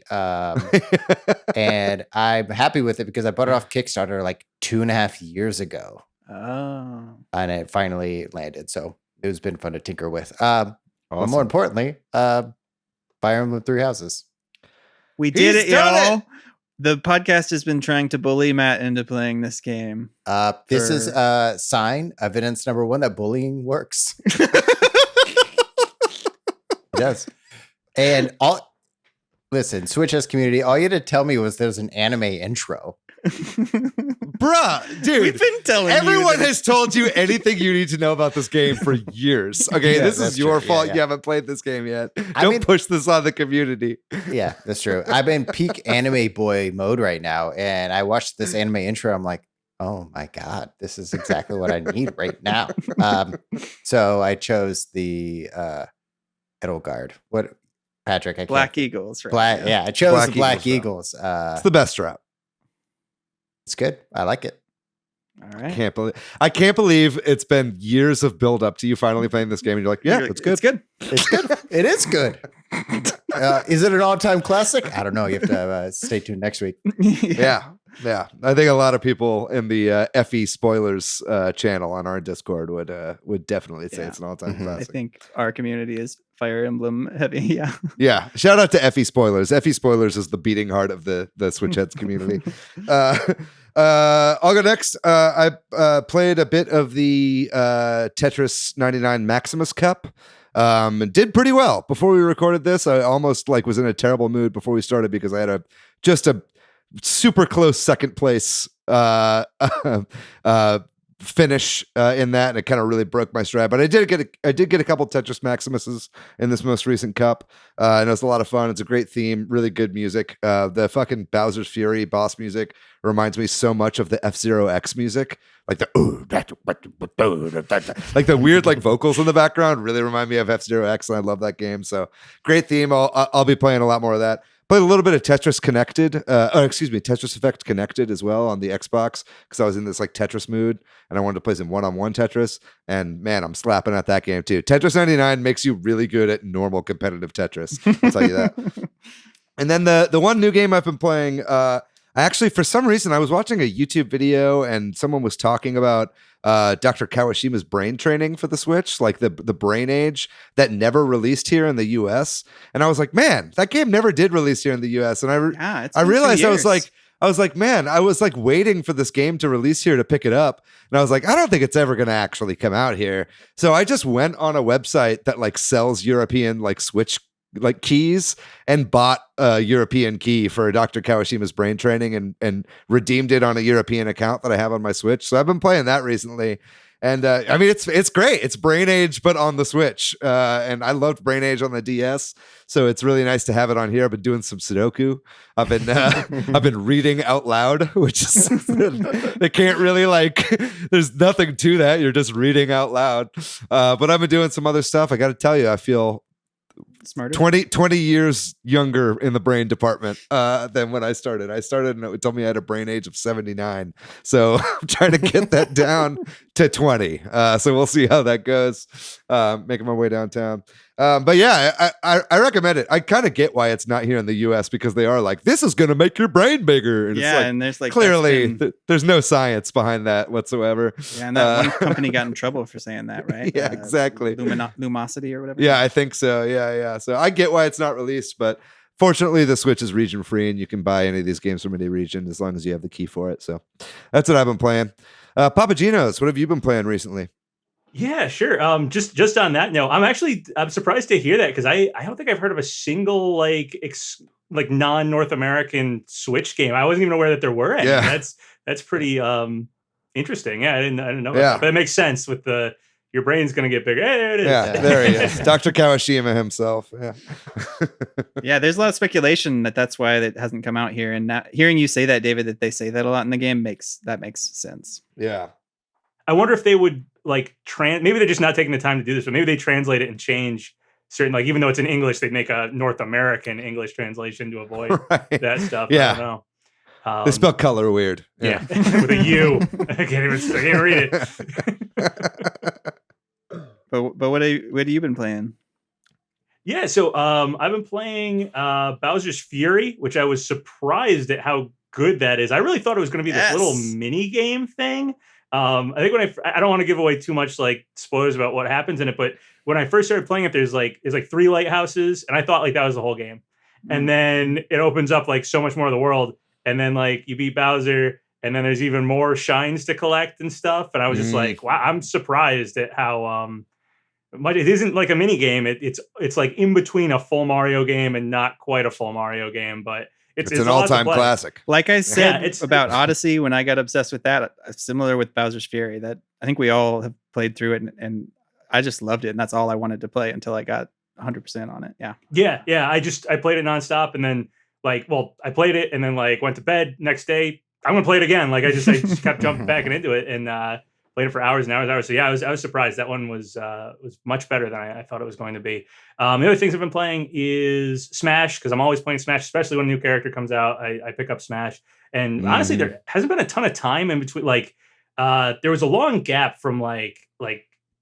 And I'm happy with it because I bought it off Kickstarter like 2.5 years ago. Oh. And it finally landed. So it's been fun to tinker with. Awesome. But more importantly, Fire Emblem 3 Houses. We did it, y'all. The podcast has been trying to bully Matt into playing this game. This is a sign, evidence number 1, that bullying works. It does. And listen, Switch Headz community, all you had to tell me was there's an anime intro. Bruh, dude, we've been telling everyone has told you anything you need to know about this game for years. Okay, yeah, this is your fault. Yeah. You haven't played this game yet. Don't push this on the community. Yeah, that's true. I'm in peak anime boy mode right now, and I watched this anime intro. I'm like, oh my god, this is exactly what I need right now. So I chose the Edelgard. What, Patrick? Black Eagles, right? Yeah, I chose the Black Eagles. It's the best route. It's good. I like it. All right. I can't believe it's been years of build up to you finally playing this game, and you're like, yeah, it's good. It's good. It's good. It is good. Is it an all-time classic? I don't know. You have to stay tuned next week. Yeah. I think a lot of people in the FE spoilers channel on our Discord would definitely say it's an all-time classic. I think our community is Fire Emblem heavy. Yeah. Yeah. Shout out to FE spoilers. FE spoilers is the beating heart of the Switch Headz community. I'll go next. I played a bit of the Tetris 99 Maximus Cup. Did pretty well before we recorded this. I almost was in a terrible mood before we started because I had a super close second place finish in that, and it kind of really broke my stride. But I did get a couple Tetris Maximuses in this most recent cup, and it was a lot of fun. It's a great theme, really good music. The fucking Bowser's Fury boss music reminds me so much of the F-Zero X music, like the like the weird like vocals in the background really remind me of F-Zero X, and I love that game. So great theme. I'll be playing a lot more of that. Played a little bit of Tetris Tetris Effect Connected as well on the Xbox, because I was in this like Tetris mood and I wanted to play some one-on-one Tetris. And man, I'm slapping at that game too. Tetris 99 makes you really good at normal competitive Tetris. I'll tell you that. And then the one new game I've been playing, I actually, for some reason, I was watching a YouTube video and someone was talking about Dr. Kawashima's brain training for the Switch, like the Brain Age that never released here in the US. And I was like, man, that game never did release here in the US. And I realized I was like, man, I was like waiting for this game to release here to pick it up. And I was like, I don't think it's ever going to actually come out here. So I just went on a website that like sells European like Switch like keys and bought a European key for Dr. Kawashima's brain training and redeemed it on a European account that I have on my Switch. So I've been playing that recently. And I mean, it's great. It's Brain Age, but on the Switch. And I loved Brain Age on the DS. So it's really nice to have it on here. I've been doing some Sudoku. I've been reading out loud, which is, they can't really like, there's nothing to that. You're just reading out loud. But I've been doing some other stuff. I got to tell you, I feel smarter 20 years younger in the brain department than when I started. I started and it told me I had a brain age of 79. So I'm trying to get that down to 20. So we'll see how that goes. Making my way downtown. But yeah, I recommend it. I kind of get why it's not here in the US, because they are like, this is going to make your brain bigger. And yeah, it's like, and there's like clearly there's no science behind that whatsoever. Yeah, and that one company got in trouble for saying that, right? Yeah, exactly. Lumosity or whatever. Yeah, I think so. Yeah. So I get why it's not released, but fortunately the Switch is region free and you can buy any of these games from any region as long as you have the key for it. So that's what I've been playing. PapaGenos, what have you been playing recently? Yeah, sure. Just on that note, I'm surprised to hear that, because I don't think I've heard of a single like non-North American Switch game. I wasn't even aware that there were any. Yeah. That's pretty interesting. Yeah, I didn't know about Yeah. that. But it makes sense with your brain's gonna get bigger. Hey, there it is. Yeah, there he is. Dr. Kawashima himself. Yeah. Yeah, there's a lot of speculation that's why that hasn't come out here. And now, hearing you say that, David, that they say that a lot in the game makes sense. Yeah. I wonder if they would like maybe they're just not taking the time to do this, but maybe they translate it and change certain, like, even though it's in English, they'd make a North American English translation to avoid that stuff. Yeah. I don't know. They spell color weird. Yeah. With a U. I can't even read it. But what have you been playing? Yeah, so I've been playing Bowser's Fury, which I was surprised at how good that is. I really thought it was going to be this little mini game thing. I think I don't want to give away too much like spoilers about what happens in it, but when I first started playing it, there's like 3 lighthouses, and I thought like that was the whole game. And then it opens up like so much more of the world, and then like you beat Bowser, and then there's even more shines to collect and stuff. And I was just like, wow, I'm surprised at how it isn't like a mini game. It's like in between a full Mario game and not quite a full Mario game, but it's an all-time classic. Like I said about Odyssey, when I got obsessed with that, similar with Bowser's Fury, that I think we all have played through it, and I just loved it, and that's all I wanted to play until I got 100% on it. Yeah. I played it nonstop, and then I played it and then like went to bed. Next day, I'm gonna play it again. Like I just kept jumping back into it and played it for hours and hours. So yeah, I was surprised. That one was much better than I thought it was going to be. The other things I've been playing is Smash, because I'm always playing Smash, especially when a new character comes out. I pick up Smash, and honestly, there hasn't been a ton of time in between. Like there was a long gap from like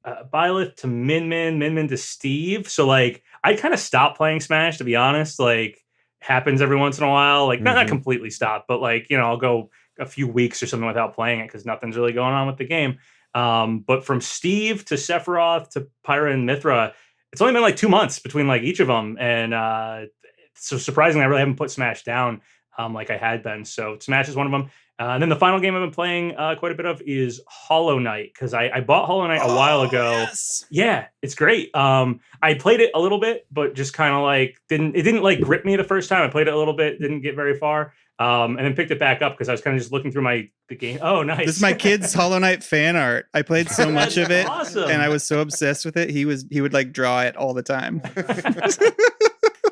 Byleth to Min Min to Steve. So like I kind of stopped playing Smash, to be honest. Like happens every once in a while. Like not completely stopped, but like, you know, I'll go a few weeks or something without playing it because nothing's really going on with the game. But from Steve to Sephiroth to Pyra and Mythra, it's only been like 2 months between like each of them. And so surprisingly, I really haven't put Smash down like I had been. So Smash is one of them. And then the final game I've been playing quite a bit of is Hollow Knight, because I bought Hollow Knight a while ago. Yes. Yeah, it's great. I played it a little bit, but just kind of like didn't like grip me the first time. I played it a little bit, didn't get very far. and then picked it back up because I was kind of just looking through the game. Oh, nice! This is my kid's Hollow Knight fan art. I played so much of it, awesome. And I was so obsessed with it. He would like draw it all the time.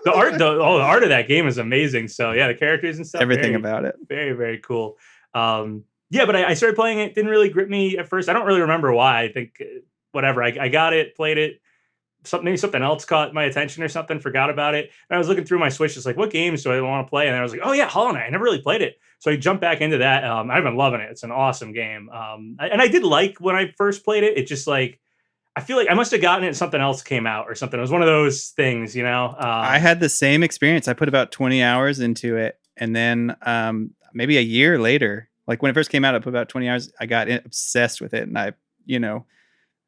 The art of that game is amazing. So yeah, the characters and stuff, everything about it, very, very cool. Yeah, but I started playing it. Didn't really grip me at first. I don't really remember why. I think whatever. I got it, played it. Maybe something else caught my attention or something. Forgot about it. And I was looking through my Switch, just like, what games do I want to play? And I was like, oh yeah, Hollow Knight. I never really played it, so I jumped back into that. I've been loving it. It's an awesome game. And I did like when I first played it. It just like, I feel like I must have gotten it. Something else came out or something. It was one of those things, you know. I had the same experience. I put about 20 hours into it, and then maybe a year later, like when it first came out, I put about 20 hours. I got obsessed with it, and I,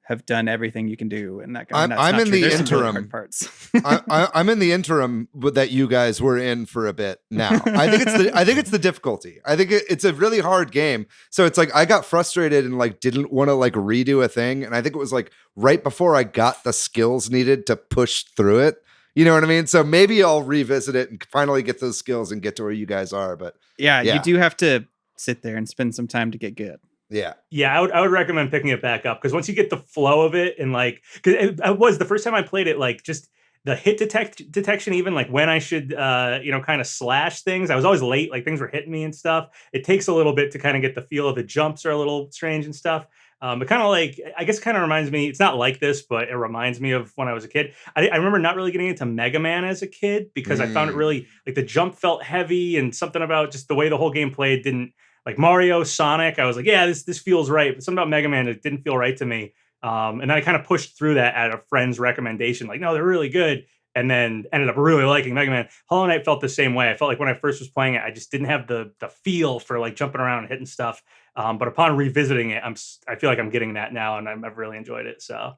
have done everything you can do. And that I'm in the interim parts. I'm in the interim that you guys were in for a bit now. I think it's the difficulty. I think it's a really hard game. So it's like I got frustrated and like didn't want to like redo a thing. And I think it was like right before I got the skills needed to push through it. You know what I mean? So maybe I'll revisit it and finally get those skills and get to where you guys are. But yeah. You do have to sit there and spend some time to get good. Yeah, I would recommend picking it back up because once you get the flow of it and like, because it was the first time I played it, like just the hit detection, even like when I should, kind of slash things. I was always late, like things were hitting me and stuff. It takes a little bit to kind of get the feel of the jumps are a little strange and stuff. But kind of like, I guess kind of reminds me, it's not like this, but it reminds me of when I was a kid. I remember not really getting into Mega Man as a kid because I found it really, like the jump felt heavy and something about just the way the whole game played didn't, like Mario, Sonic, I was like, yeah, this feels right. But something about Mega Man, it didn't feel right to me. And then I kind of pushed through that at a friend's recommendation, like, no, they're really good. And then ended up really liking Mega Man. Hollow Knight felt the same way. I felt like when I first was playing it, I just didn't have the feel for like jumping around and hitting stuff. But upon revisiting it, I feel like I'm getting that now, and I've really enjoyed it. So.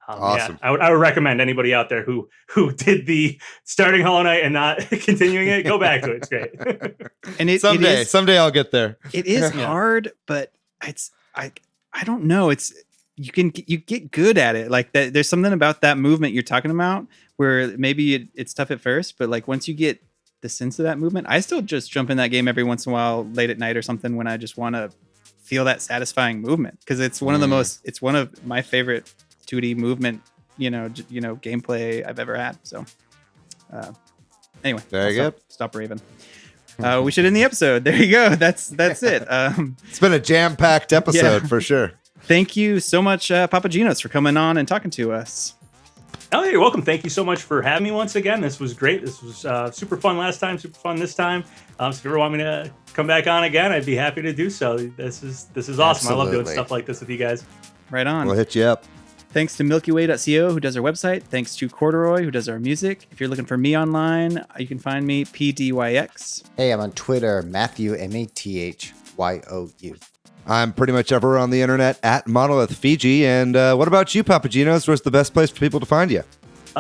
Awesome. Yeah, I would recommend anybody out there who did the starting Hollow Knight and not continuing it, go back to it. It's great. And someday I'll get there. It is hard, but I don't know. You get good at it. Like there's something about that movement you're talking about where maybe it's tough at first, but like once you get the sense of that movement, I still just jump in that game every once in a while late at night or something when I just want to feel that satisfying movement because it's one of my favorite 2D movement, gameplay I've ever had. So, anyway, there you go. Stop raving. We should end the episode. There you go. That's it. It's been a jam-packed episode for sure. Thank you so much, PapaGenos, for coming on and talking to us. Oh, you're welcome. Thank you so much for having me once again. This was great. This was super fun last time, super fun this time. So if you ever want me to come back on again, I'd be happy to do so. This is awesome. Absolutely. I love doing stuff like this with you guys. Right on. We'll hit you up. Thanks to MilkyWay.co, who does our website. Thanks to Corduroy, who does our music. If you're looking for me online, you can find me PDYX. Hey, I'm on Twitter, Matthew, MATHYOU. I'm pretty much everywhere on the internet at Monolith Fiji. And what about you, PapaGenos? Where's the best place for people to find you?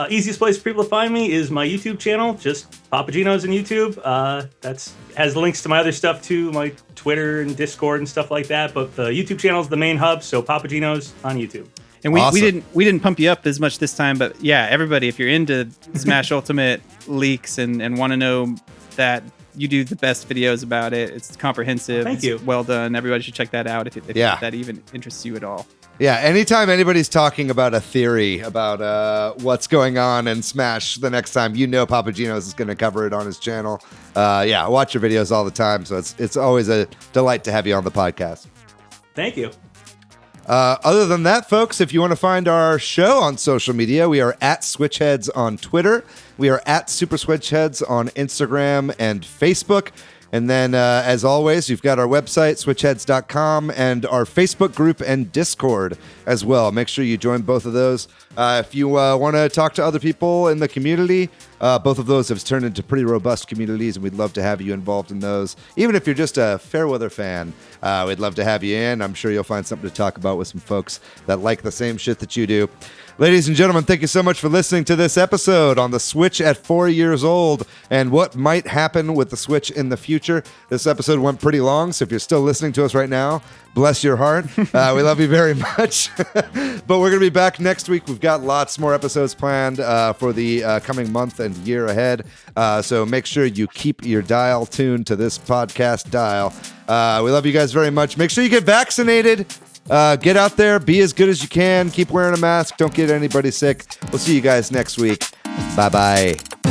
Easiest place for people to find me is my YouTube channel, just PapaGenos on YouTube. That's has links to my other stuff too, my Twitter and Discord and stuff like that. But the YouTube channel is the main hub, so PapaGenos on YouTube. And we didn't pump you up as much this time, but yeah, everybody, if you're into Smash Ultimate leaks and want to know that you do the best videos about it, it's comprehensive. Thank you. Well done. Everybody should check that out if that even interests you at all. Yeah, anytime anybody's talking about a theory about what's going on in Smash the next time, PapaGenos is going to cover it on his channel. I watch your videos all the time, so it's always a delight to have you on the podcast. Thank you. Other than that, folks, if you want to find our show on social media, we are at Switch Headz on Twitter. We are at Super Switch Headz on Instagram and Facebook. And then, as always, you've got our website, switchheadz.com, and our Facebook group and Discord as well. Make sure you join both of those. If you want to talk to other people in the community, both of those have turned into pretty robust communities, and we'd love to have you involved in those. Even if you're just a Fairweather fan, we'd love to have you in. I'm sure you'll find something to talk about with some folks that like the same shit that you do. Ladies and gentlemen, thank you so much for listening to this episode on the Switch at 4 years old and what might happen with the Switch in the future. This episode went pretty long, so if you're still listening to us right now, Bless your heart. We love you very much. But we're going to be back next week. We've got lots more episodes planned for the coming month and year ahead. So make sure you keep your dial tuned to this podcast dial. We love you guys very much. Make sure you get vaccinated. Get out there. Be as good as you can. Keep wearing a mask. Don't get anybody sick. We'll see you guys next week. Bye-bye.